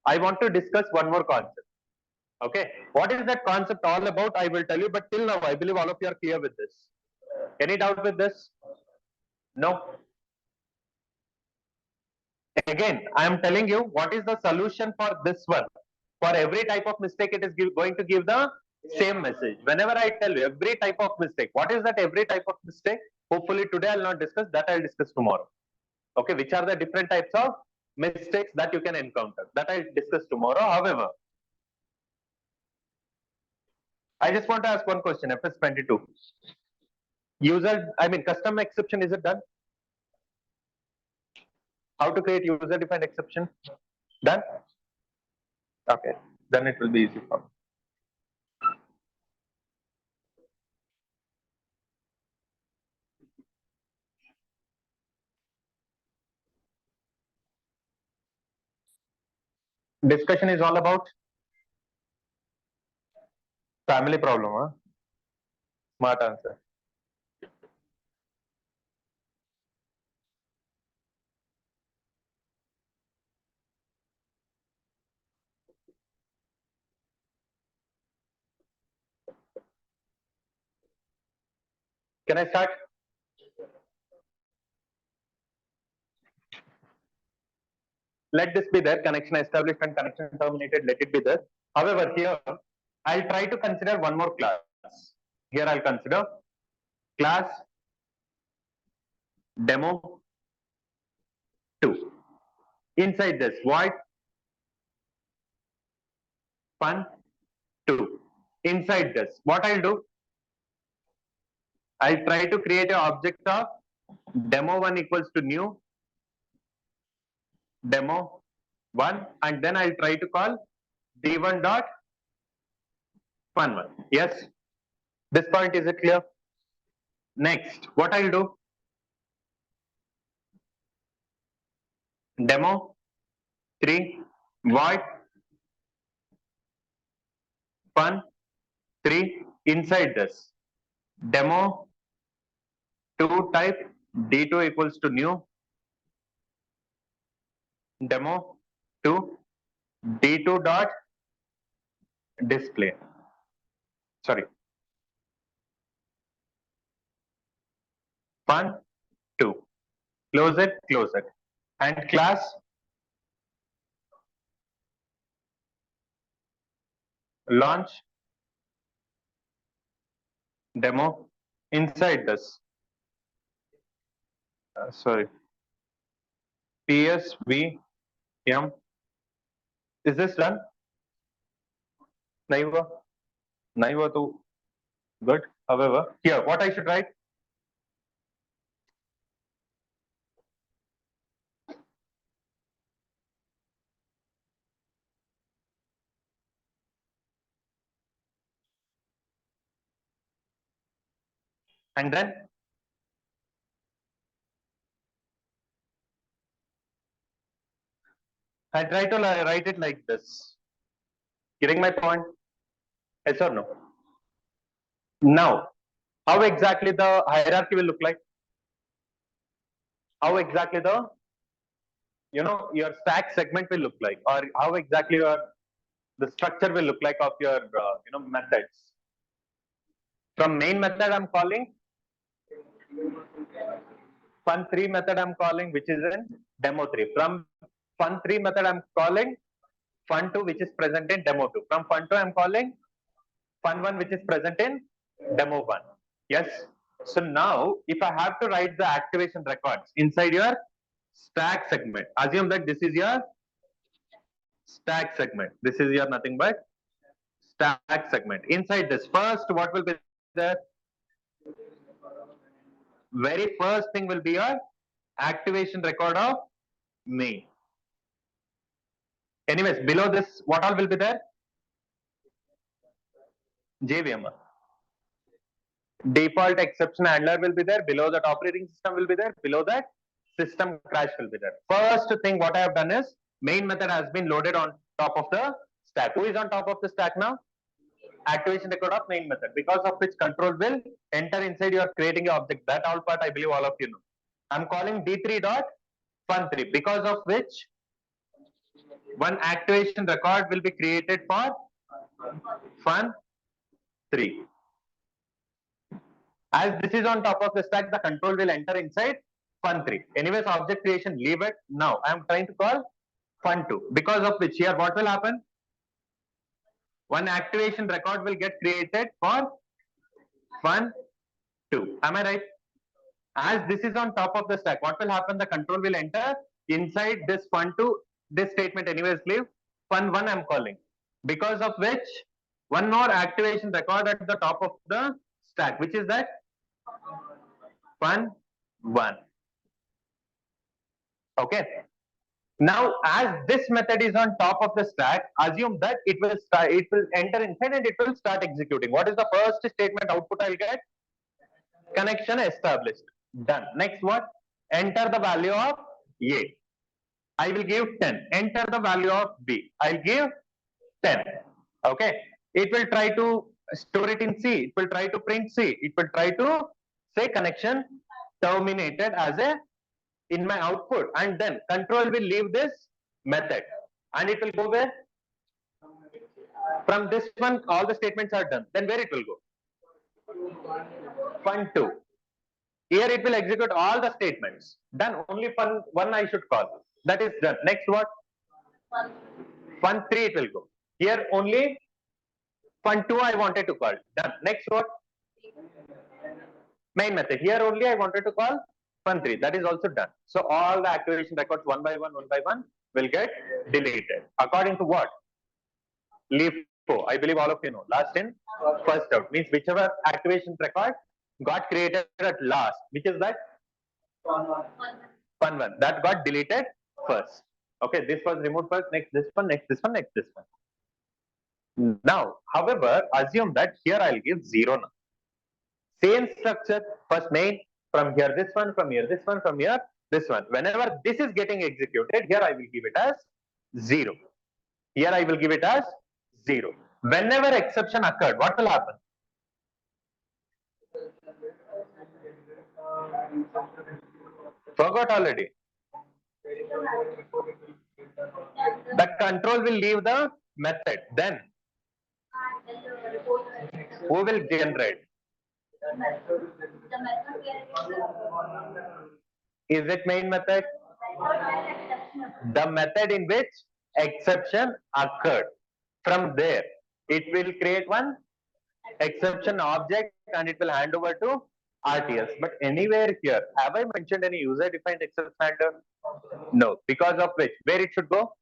I want to discuss one more concept. Okay, what is that concept all about? I will tell you, but till now, I believe all of you are clear with this. Any doubt with this? No? Again, I am telling you what is the solution for this one. For every type of mistake, it is going to give the same message. Whenever I tell you every type of mistake, what is that every type of mistake? Hopefully today I'll not discuss that. I'll discuss tomorrow. Okay, which are the different types of mistakes that you can encounter? That I'll discuss tomorrow. However, I just want to ask one question. FS22. Custom exception, is it done? How to create user defined exception? Done? Okay, then it will be easy for me. Discussion is all about family problem, huh? Smart answer. Can I start? Let this be there, connection established and connection terminated, let it be there. However, here I'll try to consider one more class. Here I'll consider class demo 2. Inside this, void fun 2. Inside this, what I'll do? I'll try to create an object of demo 1 equals to new demo 1, and then I'll try to call d1 dot fun 1. Yes, this point is it clear? Next, what I'll do? Demo 3 void fun 3. Inside this, demo 2 type d2 equals to new demo 2 d2 dot display. Sorry, fun 2. Close it, and class launch demo. Inside this, sorry, psvm. Is this done? नहीं हुआ तो good. However, here what I should write? And then I try to write it like this. Getting my point? Yes or no? Now, how exactly the hierarchy will look like? How exactly the your stack segment will look like, or how exactly the structure will look like of your methods? From main method I'm calling fun3 method I'm calling, which is in demo 3. From fun3 method I'm calling fun2, which is present in demo 2. From fun2 I'm calling fun1, which is present in demo 1. Yes. So now if I have to write the activation records inside your stack segment, assume that this is your stack segment. This is your nothing but stack segment. Inside this, first what will be there? Very first thing will be your activation record of main. Anyways, below this, what all will be there? JVM. Default exception handler will be there. Below that, operating system will be there. Below that, system crash will be there. First thing what I have done is main method has been loaded on top of the stack. Who is on top of the stack now? Activation record of main method, because of which control will enter inside your creating an object. That all part I believe all of you know. I'm calling d3 dot fun3, because of which one activation record will be created for fun3. As this is on top of the stack, the control will enter inside fun3. Anyways, object creation, leave it. Now I am trying to call fun2, because of which here what will happen? One activation record will get created for fun2. Am I right? As this is on top of the stack, what will happen? The control will enter inside this fun2. This statement anyways leave. Fun1 I'm calling, because of which one more activation record at the top of the stack, which is that fun1. Okay. Now, as this method is on top of the stack, assume that it will start, it will enter inside and it will start executing. What is the first statement output I'll get? Connection established. Done. Next what? Enter the value of A. I will give 10. Enter the value of B. I'll give 10. Okay. It will try to store it in C. It will try to print C. It will try to say connection terminated as a in my output, and then control will leave this method and it will go where? From this one, all the statements are done. Then where it will go? Fun2. Here it will execute all the statements. Done. Only fun1 I should call. That is done. Next what? Fun3 it will go. Here only fun2 I wanted to call. Done. Next what? Main method. Here only I wanted to call fun3. That is also done. So all the activation records one by one will get deleted. According to what? LIFO. I believe all of you know. Last in, first out. Means whichever activation record got created at last. Which is that? Fun1. That got deleted first. Okay, this was removed first. Next this one, next this one, next this one. Now, however, assume that here I'll give 0 now. Same structure, first main, from here this one, from here this one, from here this one. Whenever this is getting executed, here I will give it as 0. Here I will give it as 0. Whenever exception occurred, what will happen? Forgot already. The control will leave the method. Then who will generate? Is it main method? The method in which exception occurred. From there, it will create one exception object and it will hand over to RTS. But anywhere here, have I mentioned any user-defined exception handler? No. Because of which, where it should go?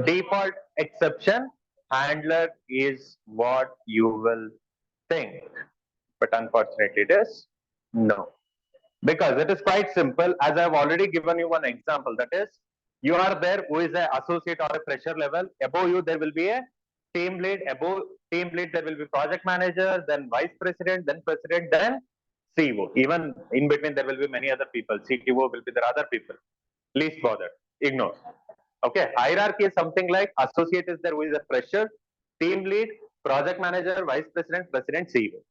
Default exception handler is what you will think. But unfortunately, it is no. Because it is quite simple. As I have already given you one example, that is, you are there who is an associate or a fresher level. Above you, there will be a team lead. Above team lead, there will be project manager, then vice president, then CEO. Even in between, there will be many other people. CTO will be there, other people. Least bother. Ignore. Okay. Hierarchy is something like associate is there who is a fresher, team lead, project manager, vice president, president, CEO.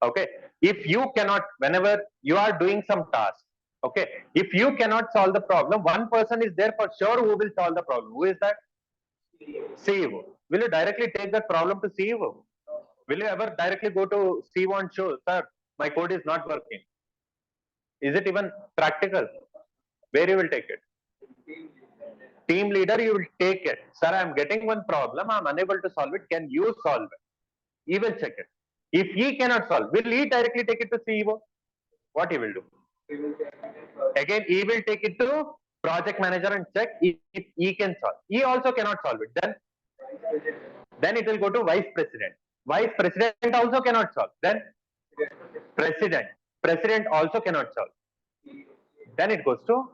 Okay. If you cannot, whenever you are doing some task, okay, if you cannot solve the problem, one person is there for sure who will solve the problem. Who is that? CEO. Will you directly take that problem to CEO? Will you ever directly go to CEO and show, sir, my code is not working? Is it even practical? Where you will take it? Team leader, you will take it. Sir, I am getting one problem. I am unable to solve it. Can you solve it? He will check it. If he cannot solve, will he directly take it to CEO? What he will do? Again, he will take it to project manager and check if he can solve. He also cannot solve it. Then it will go to vice president. Vice president also cannot solve. Then president. President also cannot solve. Then it goes to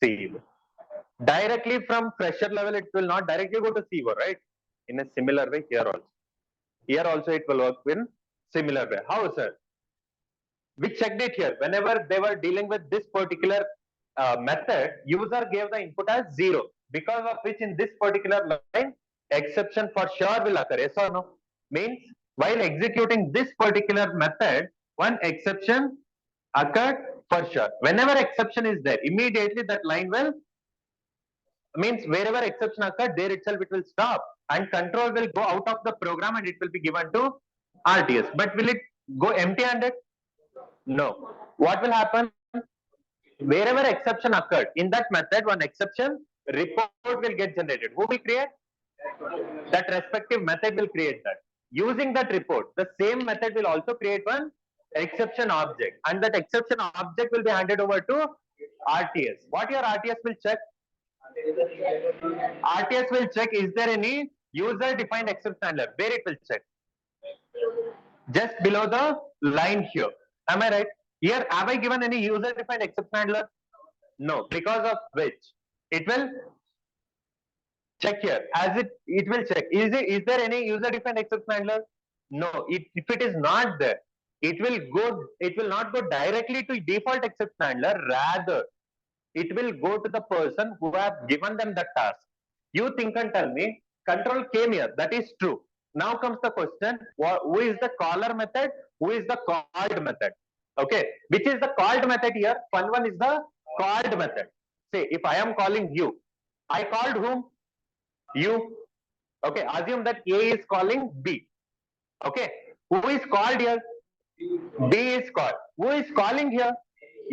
CEO. Directly from fresher level, it will not directly go to CEO, right? In a similar way here also. Here also it will work in similar way. How, sir? We checked it here. Whenever they were dealing with this particular method, user gave the input as 0. Because of which in this particular line, exception for sure will occur. Yes or no? Means while executing this particular method, one exception occurred for sure. Whenever exception is there, immediately that line will, means wherever exception occurred, there itself it will stop and control will go out of the program and it will be given to RTS. But will it go empty-handed? No. What will happen? Wherever exception occurred, in that method, one exception report will get generated. Who will create? That respective method will create that. Using that report, the same method will also create one exception object, and that exception object will be handed over to RTS. What your RTS will check? RTS will check, is there any user defined exception handler? Where it will check? Just below the line here. Am I right? Here, have I given any user defined exception handler? No. Because of which it will check here. As it will check. Is there any user defined exception handler? No. If it is not there, it will not go directly to default exception handler. Rather, it will go to the person who have given them the task. You think and tell me, control came here. That is true. Now comes the question, who is the caller method? Who is the called method? Okay, which is the called method here? Fun1 is the called method. Say, if I am calling you, I called whom? You. Okay, assume that A is calling B. Okay, who is called here? B is called. Who is calling here?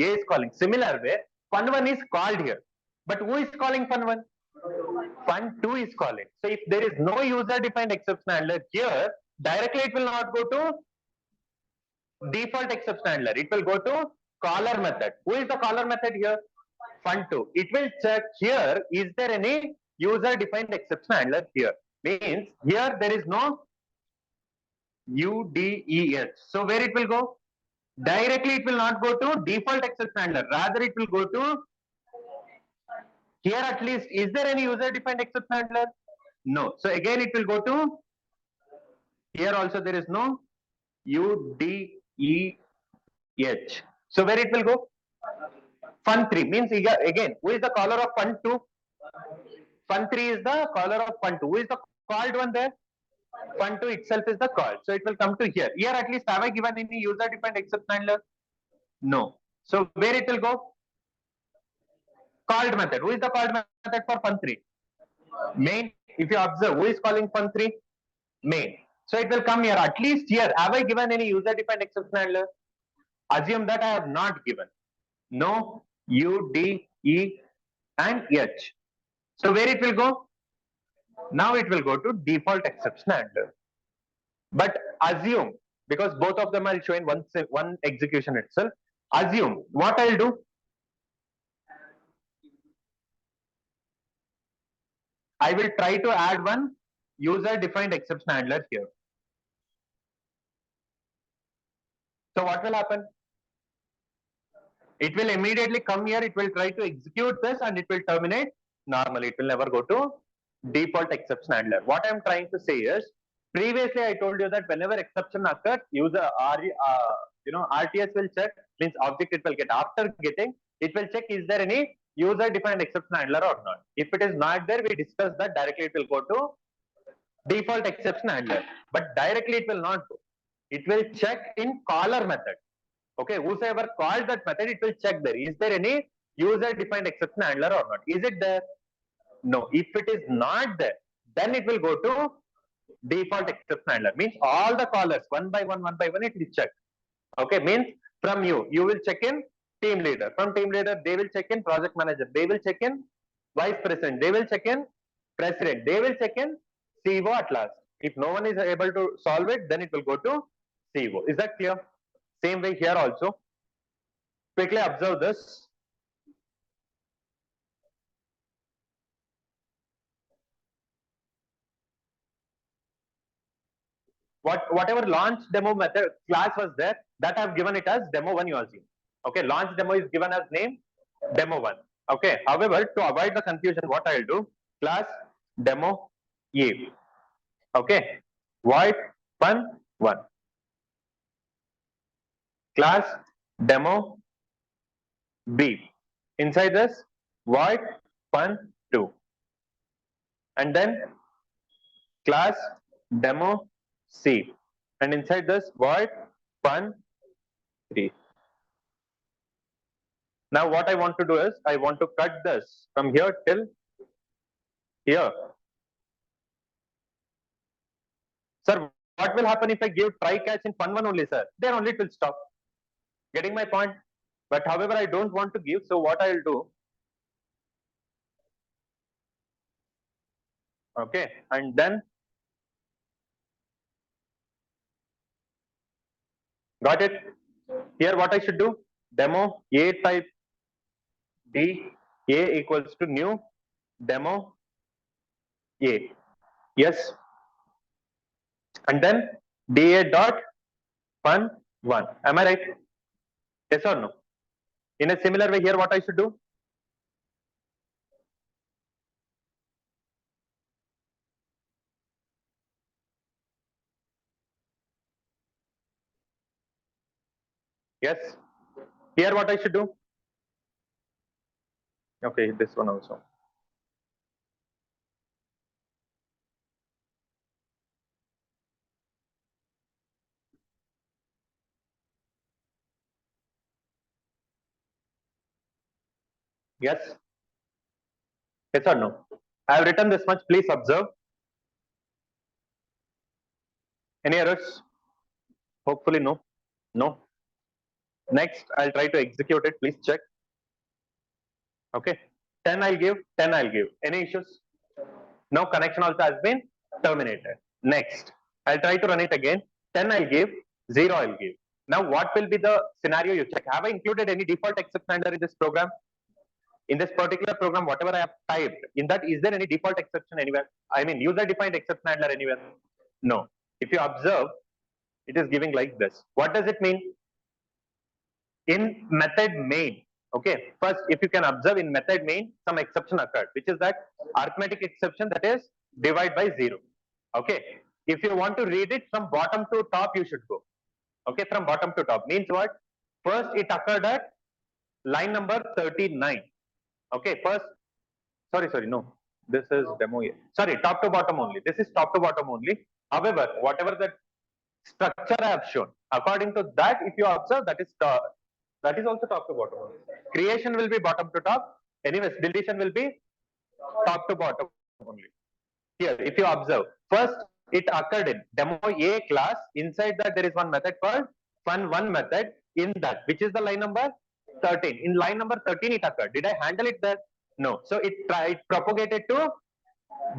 A is calling. Similar way, Fun1 is called here. But who is calling Fun1? Fun2 is calling. So if there is no user defined exception handler here, directly it will not go to default exception handler. It will go to caller method. Who is the caller method here? Fun2. It will check here, is there any user defined exception handler here? Means here there is no UDEH. So where it will go? Directly it will not go to default exception handler. Rather it will go to here at least. Is there any user defined exception handler? No. So again it will go to here also there is no UDEH. So where it will go? Fun3 means again, who is the caller of Fun2? Fun3 is the caller of Fun2. Who is the called one there? Fun2 itself is the call. So it will come to here. Here at least have I given any user defined exception handler? No. So where it will go? Called method. Who is the called method for Fun3? Main. If you observe, who is calling Fun3? Main. So it will come here. At least here, have I given any user defined exception handler? Assume that I have not given. No, U, D, E, and H. So where it will go? Now it will go to default exception handler. But assume, because both of them are showing one execution itself, assume what I'll do. I will try to add one user defined exception handler here. So what will happen? It will immediately come here, it will try to execute this and it will terminate normally. It will never go to default exception handler. What I'm trying to say is, previously I told you that whenever exception occurs, RTS will check, means object it will get. After getting, it will check is there any user defined exception handler or not. If it is not there, we discussed that directly it will go to default exception handler. But directly it will not go. It will check in caller method. Okay, whosoever called that method, it will check there. Is there any user defined exception handler or not? Is it there? No. If it is not there, then it will go to default exception handler. Means all the callers one by one it will check. Okay, means from you will check in team leader. From team leader, they will check in project manager. They will check in vice president. They will check in president. They will check in CEO at last. If no one is able to solve it, then it will go to CEO. Is that clear? Same way here also. Quickly observe this. Whatever launch demo method class was there, that I have given it as demo1 you assume. Okay, launch demo is given as name demo1. Okay, however, to avoid the confusion, what I'll do, class demo A. Okay, void fun1. Class demo B. Inside this, void fun2. And then class demo C. And inside this, void fun3. Now what I want to do is, I want to cut this from here till here. Sir, what will happen if I give try catch in fun1 only, sir? Then only it will stop. Getting my point? But however, I don't want to give, so what I'll do, okay, and then got it? Here what I should do, demo A type D, A equals to new demo A. Yes. And then DA dot fun1. Am I right? Yes or no? In a similar way, here what I should do? Yes. Here what I should do? Okay, this one also. Yes. Yes or no? I have written this much. Please observe. Any errors? Hopefully no. No. Next, I'll try to execute it. Please check. Okay. 10 I'll give. 10 I'll give. Any issues? No, connection also has been terminated. Next, I'll try to run it again. 10 I'll give. 0 I'll give. Now, what will be the scenario you check? Have I included any default exception handler in this program? In this particular program, whatever I have typed, in that, is there any default exception anywhere? I mean, user-defined exception handler anywhere? No. If you observe, it is giving like this. What does it mean? In method main, okay, first, if you can observe in method main, some exception occurred, which is that arithmetic exception, that is divide by 0. Okay. If you want to read it from bottom to top, you should go. Okay, from bottom to top means what? First, it occurred at line number 39. Okay, first, sorry, no. This is demo here. Sorry, top to bottom only. This is top to bottom only. However, whatever the structure I have shown, according to that, if you observe, that is also top to bottom only. Creation will be bottom to top. Anyways, deletion will be top to bottom only. Here, if you observe, first it occurred in demo A class. Inside that there is one method called fun1 method. In that, which is the line number 13. In line number 13, it occurred. Did I handle it there? No. So it propagated to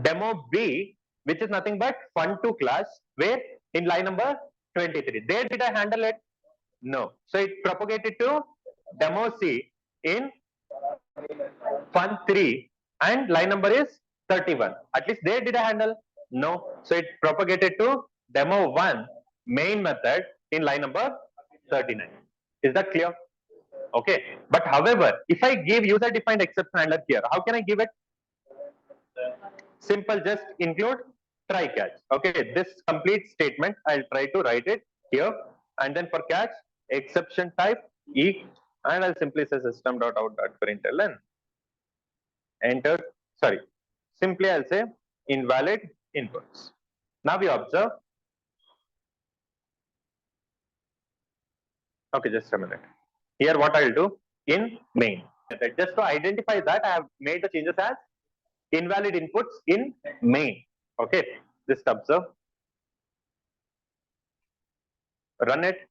demo B, which is nothing but fun2 class, where in line number 23. There did I handle it? No. So it propagated to demo C in fun3, and line number is 31. At least there did I handle? No. So it propagated to demo 1 main method in line number 39. Is that clear? Okay. But however, if I give user defined exception handler here, how can I give it? Simple, just include try catch. Okay, this complete statement, I'll try to write it here, and then for catch, exception type e, and I'll simply say system.out.println. Enter. Sorry, simply I'll say invalid inputs. Now we observe. Okay, just a minute. Here, what I'll do in main, just to identify that, I have made the changes as invalid inputs in main. Okay, just observe. Run it.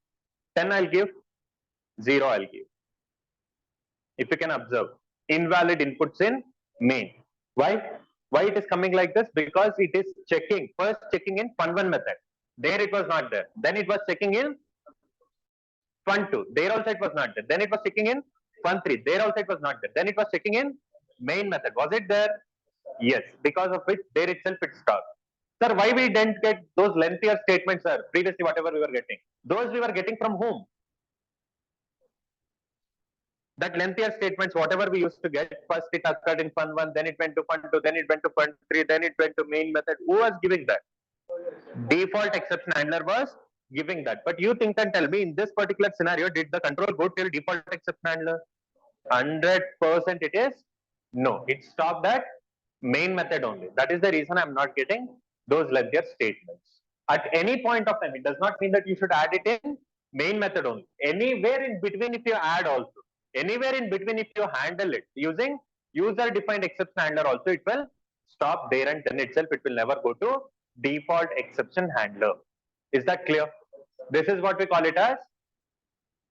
10 I'll give, 0 I'll give. If you can observe, invalid inputs in main. Why? Why it is coming like this? Because it is checking, first checking in fun1 method. There it was not there. Then it was checking in fun2. There also it was not there. Then it was checking in fun3. There also it was not there. Then it was checking in main method. Was it there? Yes. Because of which there itself it stopped. Sir, why we didn't get those lengthier statements, sir? Previously, whatever we were getting. Those we were getting from whom? That lengthier statements, whatever we used to get, first it occurred in fun1, then it went to fun2, then it went to fun3, then it went to main method. Who was giving that? Default exception handler was giving that. But you think and tell me, in this particular scenario, did the control go till default exception handler? 100% it is no. It stopped at main method only. That is the reason I'm not getting those lengthier statements. At any point of time, it does not mean that you should add it in main method only. Anywhere in between, if you add also, anywhere in between, if you handle it using user defined exception handler also, it will stop there, and then itself it will never go to default exception handler. Is that clear? This is what we call it as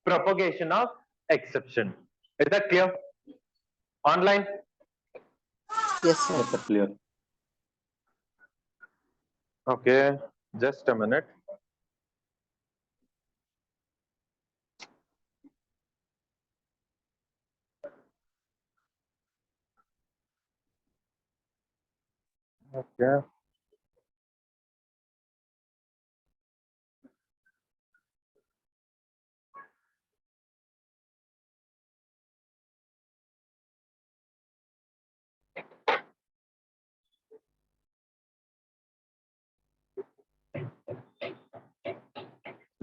propagation of exception. Is that clear? Online? Yes, sir. Yes, sir, clear. Okay, just a minute. Okay.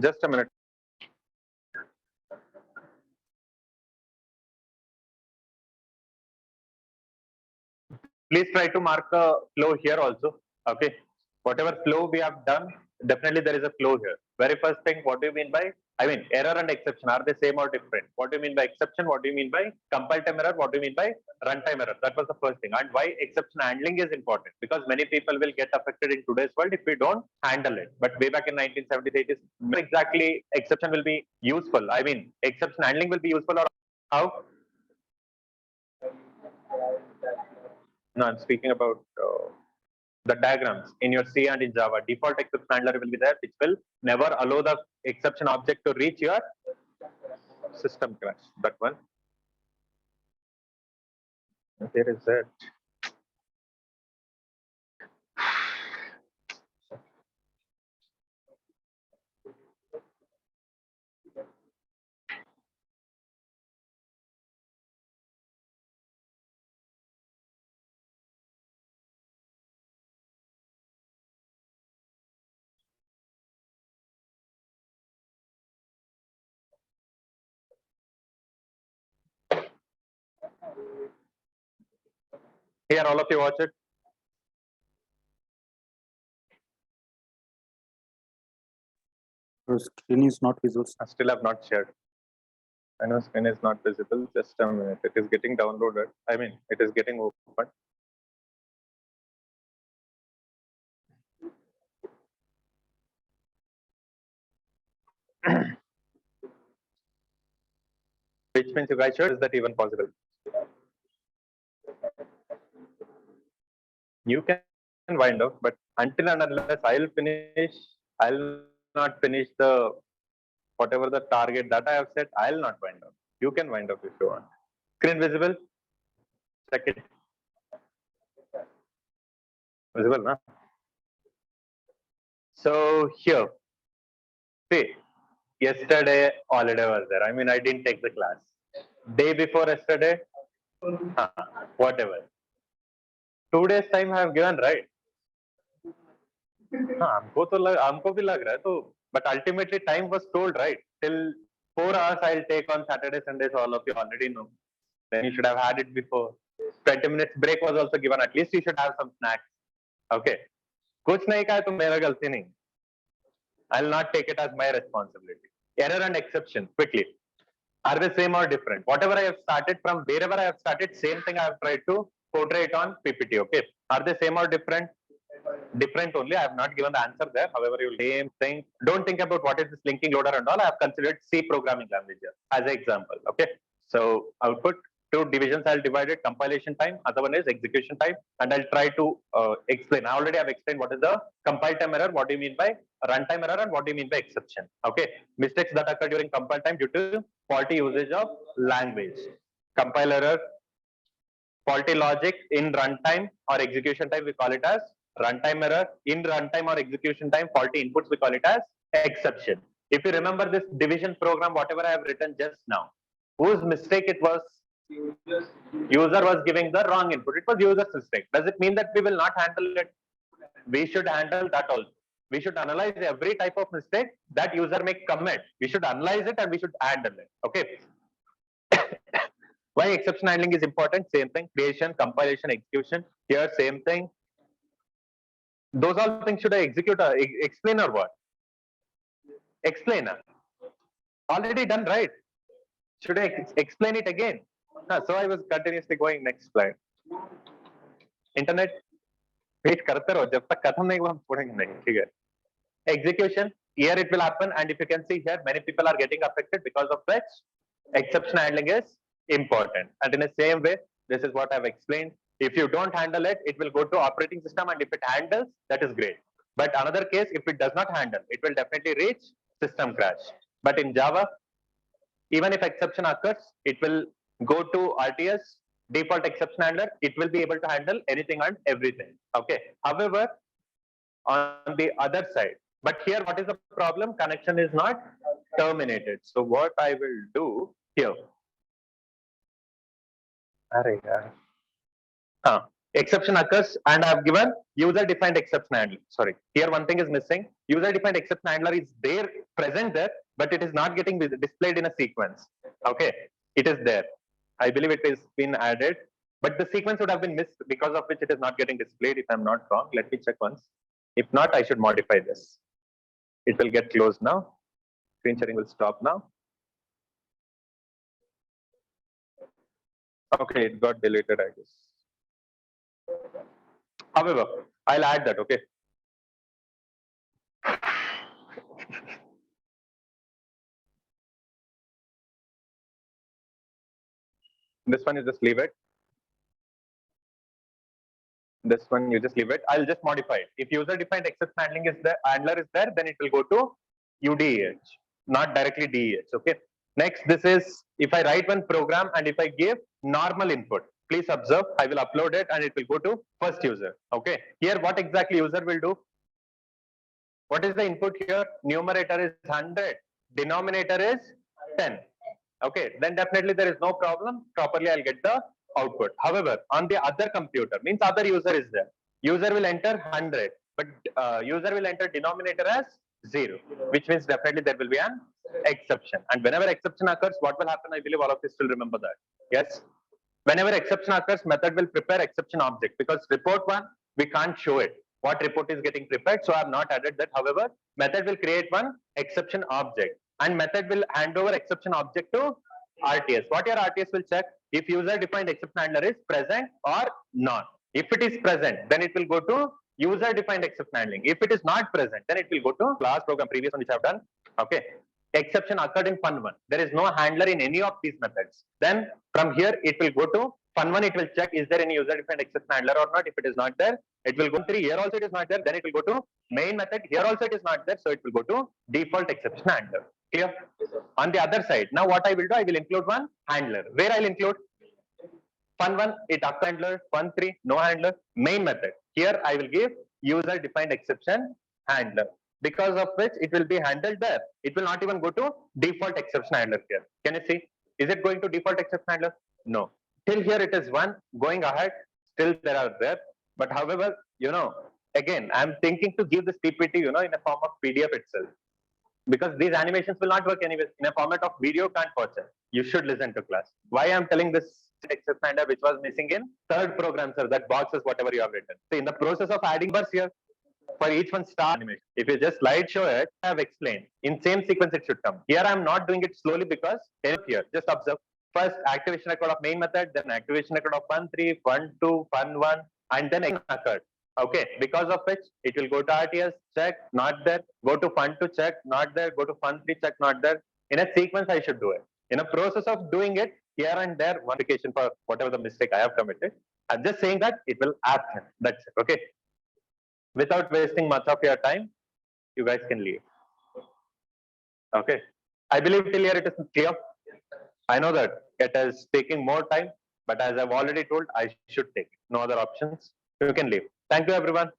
Just a minute. please try to mark a flow here also. Okay, whatever flow we have done, definitely there is a flow here. Very first thing, what do you mean by, I mean, error and exception, are they same or different? What do you mean by exception? What do you mean by compile time error? What do you mean by runtime error? That was the first thing. And why exception handling is important, because many people will get affected in today's world if we don't handle it. But way back in 1970s, 80s, not exactly exception will be useful. I mean, exception handling will be useful, or how? No, I'm speaking about the diagrams in your C and in Java. Default exception handler will be there, which will never allow the exception object to reach your system crash. That one. Here is it. Here, all of you watch it. Your screen is not visible. I still have not shared. I know screen is not visible. Just a minute. It is getting downloaded. I mean, it is getting open. Which means you guys sure, is that even possible? You can wind up, but until and unless I'll finish, I'll not finish the whatever the target that I have set, I'll not wind up. You can wind up if you want. Screen visible? Check it. Visible, na? So here, see, yesterday holiday was there. I mean, I didn't take the class. Day before yesterday, whatever. 2 days time I have given, right? हमको भी लग रहा है तो, but ultimately time was told, right? Till 4 hours I'll take on Saturday, Sunday, so all of you already know. Then you should have had it before. 20 minutes break was also given. At least you should have some snacks. Okay. कुछ नहीं कहा तो मेरा गलती नहीं. I'll not take it as my responsibility. Error and exception, quickly. Are they same or different? Whatever I have started from, wherever I have started, same thing I have tried to portray it on PPT. Okay. Are they same or different? Different only. I have not given the answer there. However, you same thing. Don't think about what is this linking loader and all. I have considered C programming language here as an example. Okay. So output, 2 divisions I'll divide it, compilation time, other one is execution time, and I'll try to explain. I already have explained what is the compile time error, what do you mean by runtime error, and what do you mean by exception. Okay. Mistakes that occur during compile time due to faulty usage of language. Compile error, faulty logic in runtime or execution time, we call it as runtime error. In runtime or execution time, faulty inputs, we call it as exception. If you remember this division program, whatever I have written just now, whose mistake it was? User was giving the wrong input. It was user's mistake. Does it mean that we will not handle it? We should handle that also. We should analyze every type of mistake that user may commit. We should analyze it and we should handle it. Okay. Why exception handling is important? Same thing. Creation, compilation, execution. Here, same thing. Those all things should I execute or explain or what? Explain. Already done, right? Should I explain it again? So I was continuously going next slide. Internet, wait करते रहो जब तक खत्म नहीं हुआ हम पढ़ेंगे नहीं, ठीक है? Execution, here it will happen, and if you can see here, many people are getting affected because of which exception handling is important. And in the same way, this is what I've explained. If you don't handle it, it will go to operating system, and if it handles, that is great. But another case, if it does not handle, it will definitely reach system crash. But in Java, even if exception occurs, it will go to RTS, default exception handler. It will be able to handle anything and everything. Okay. However, on the other side, but here, what is the problem? Connection is not terminated. So what I will do here. Exception occurs, and I have given user-defined exception handler. Sorry, here one thing is missing. User-defined exception handler is there, present there, but it is not getting displayed in a sequence. Okay, it is there. I believe it is been added, But the sequence would have been missed, because of which it is not getting displayed, if I'm not wrong. Let me check once. If not, I should modify this. It will get closed now. Screen sharing will stop now. Okay, it got deleted, I guess. However, I'll add that, okay? This one, you just leave it. This one, you just leave it. I'll just modify it. If user-defined exception handling is there, handler is there, then it will go to UDEH, not directly DEH, okay? Next, this is, if I write one program and if I give normal input, please observe, I will upload it and it will go to first user, okay? Here, what exactly user will do? What is the input here? Numerator is 100, denominator is 10. Okay, then definitely there is no problem. Properly, I'll get the output. However, on the other computer, means other user is there. User will enter 100, but user will enter denominator as 0, which means definitely there will be an exception. And whenever exception occurs, what will happen? I believe all of you still remember that. Yes. Whenever exception occurs, method will prepare exception object, because report one, we can't show it. What report is getting prepared, so I have not added that. However, method will create one exception object, and method will hand over exception object to RTS. What your RTS will check? If user defined exception handler is present or not. If it is present, then it will go to user defined exception handling. If it is not present, then it will go to class program, previous one which I have done. Okay. Exception occurred in fun1. There is no handler in any of these methods. Then from here, it will go to fun1. It will check, is there any user defined exception handler or not? If it is not there, it will go to 3. Here also it is not there. Then it will go to main method. Here also it is not there. So it will go to default exception handler. Clear? On the other side, now what I will do, I will include one handler. Where I'll include? Fun1, it occur handler. Fun3, no handler. Main method. Here I will give user defined exception handler, because of which it will be handled there. It will not even go to default exception handler here. Can you see? Is it going to default exception handler? No. Till here it is 1. Going ahead, still there are there. But however, again, I'm thinking to give this PPT, in a form of PDF itself. Because these animations will not work anyways. In a format of video, can't watch it. You should listen to class. Why I'm telling this exception handler, which was missing in third program, sir, that boxes, whatever you have written. See, in the process of adding bars here, for each one star animation, if you just slide show it, I have explained. In same sequence, it should come. Here, I'm not doing it slowly because here, just observe. First, activation record of main method, then activation record of fun3, fun2, fun1, and then it occurred. Okay, because of which it will go to RTS, check, not there, go to fun2, check, not there, go to fun3, check, not there. In a sequence, I should do it. In a process of doing it, here and there, modification for whatever the mistake I have committed. I'm just saying that it will happen. That's it. Okay. Without wasting much of your time, you guys can leave. Okay. I believe till here it is clear. I know that it is taking more time, but as I've already told, I should take it. No other options. You can leave. Thank you, everyone.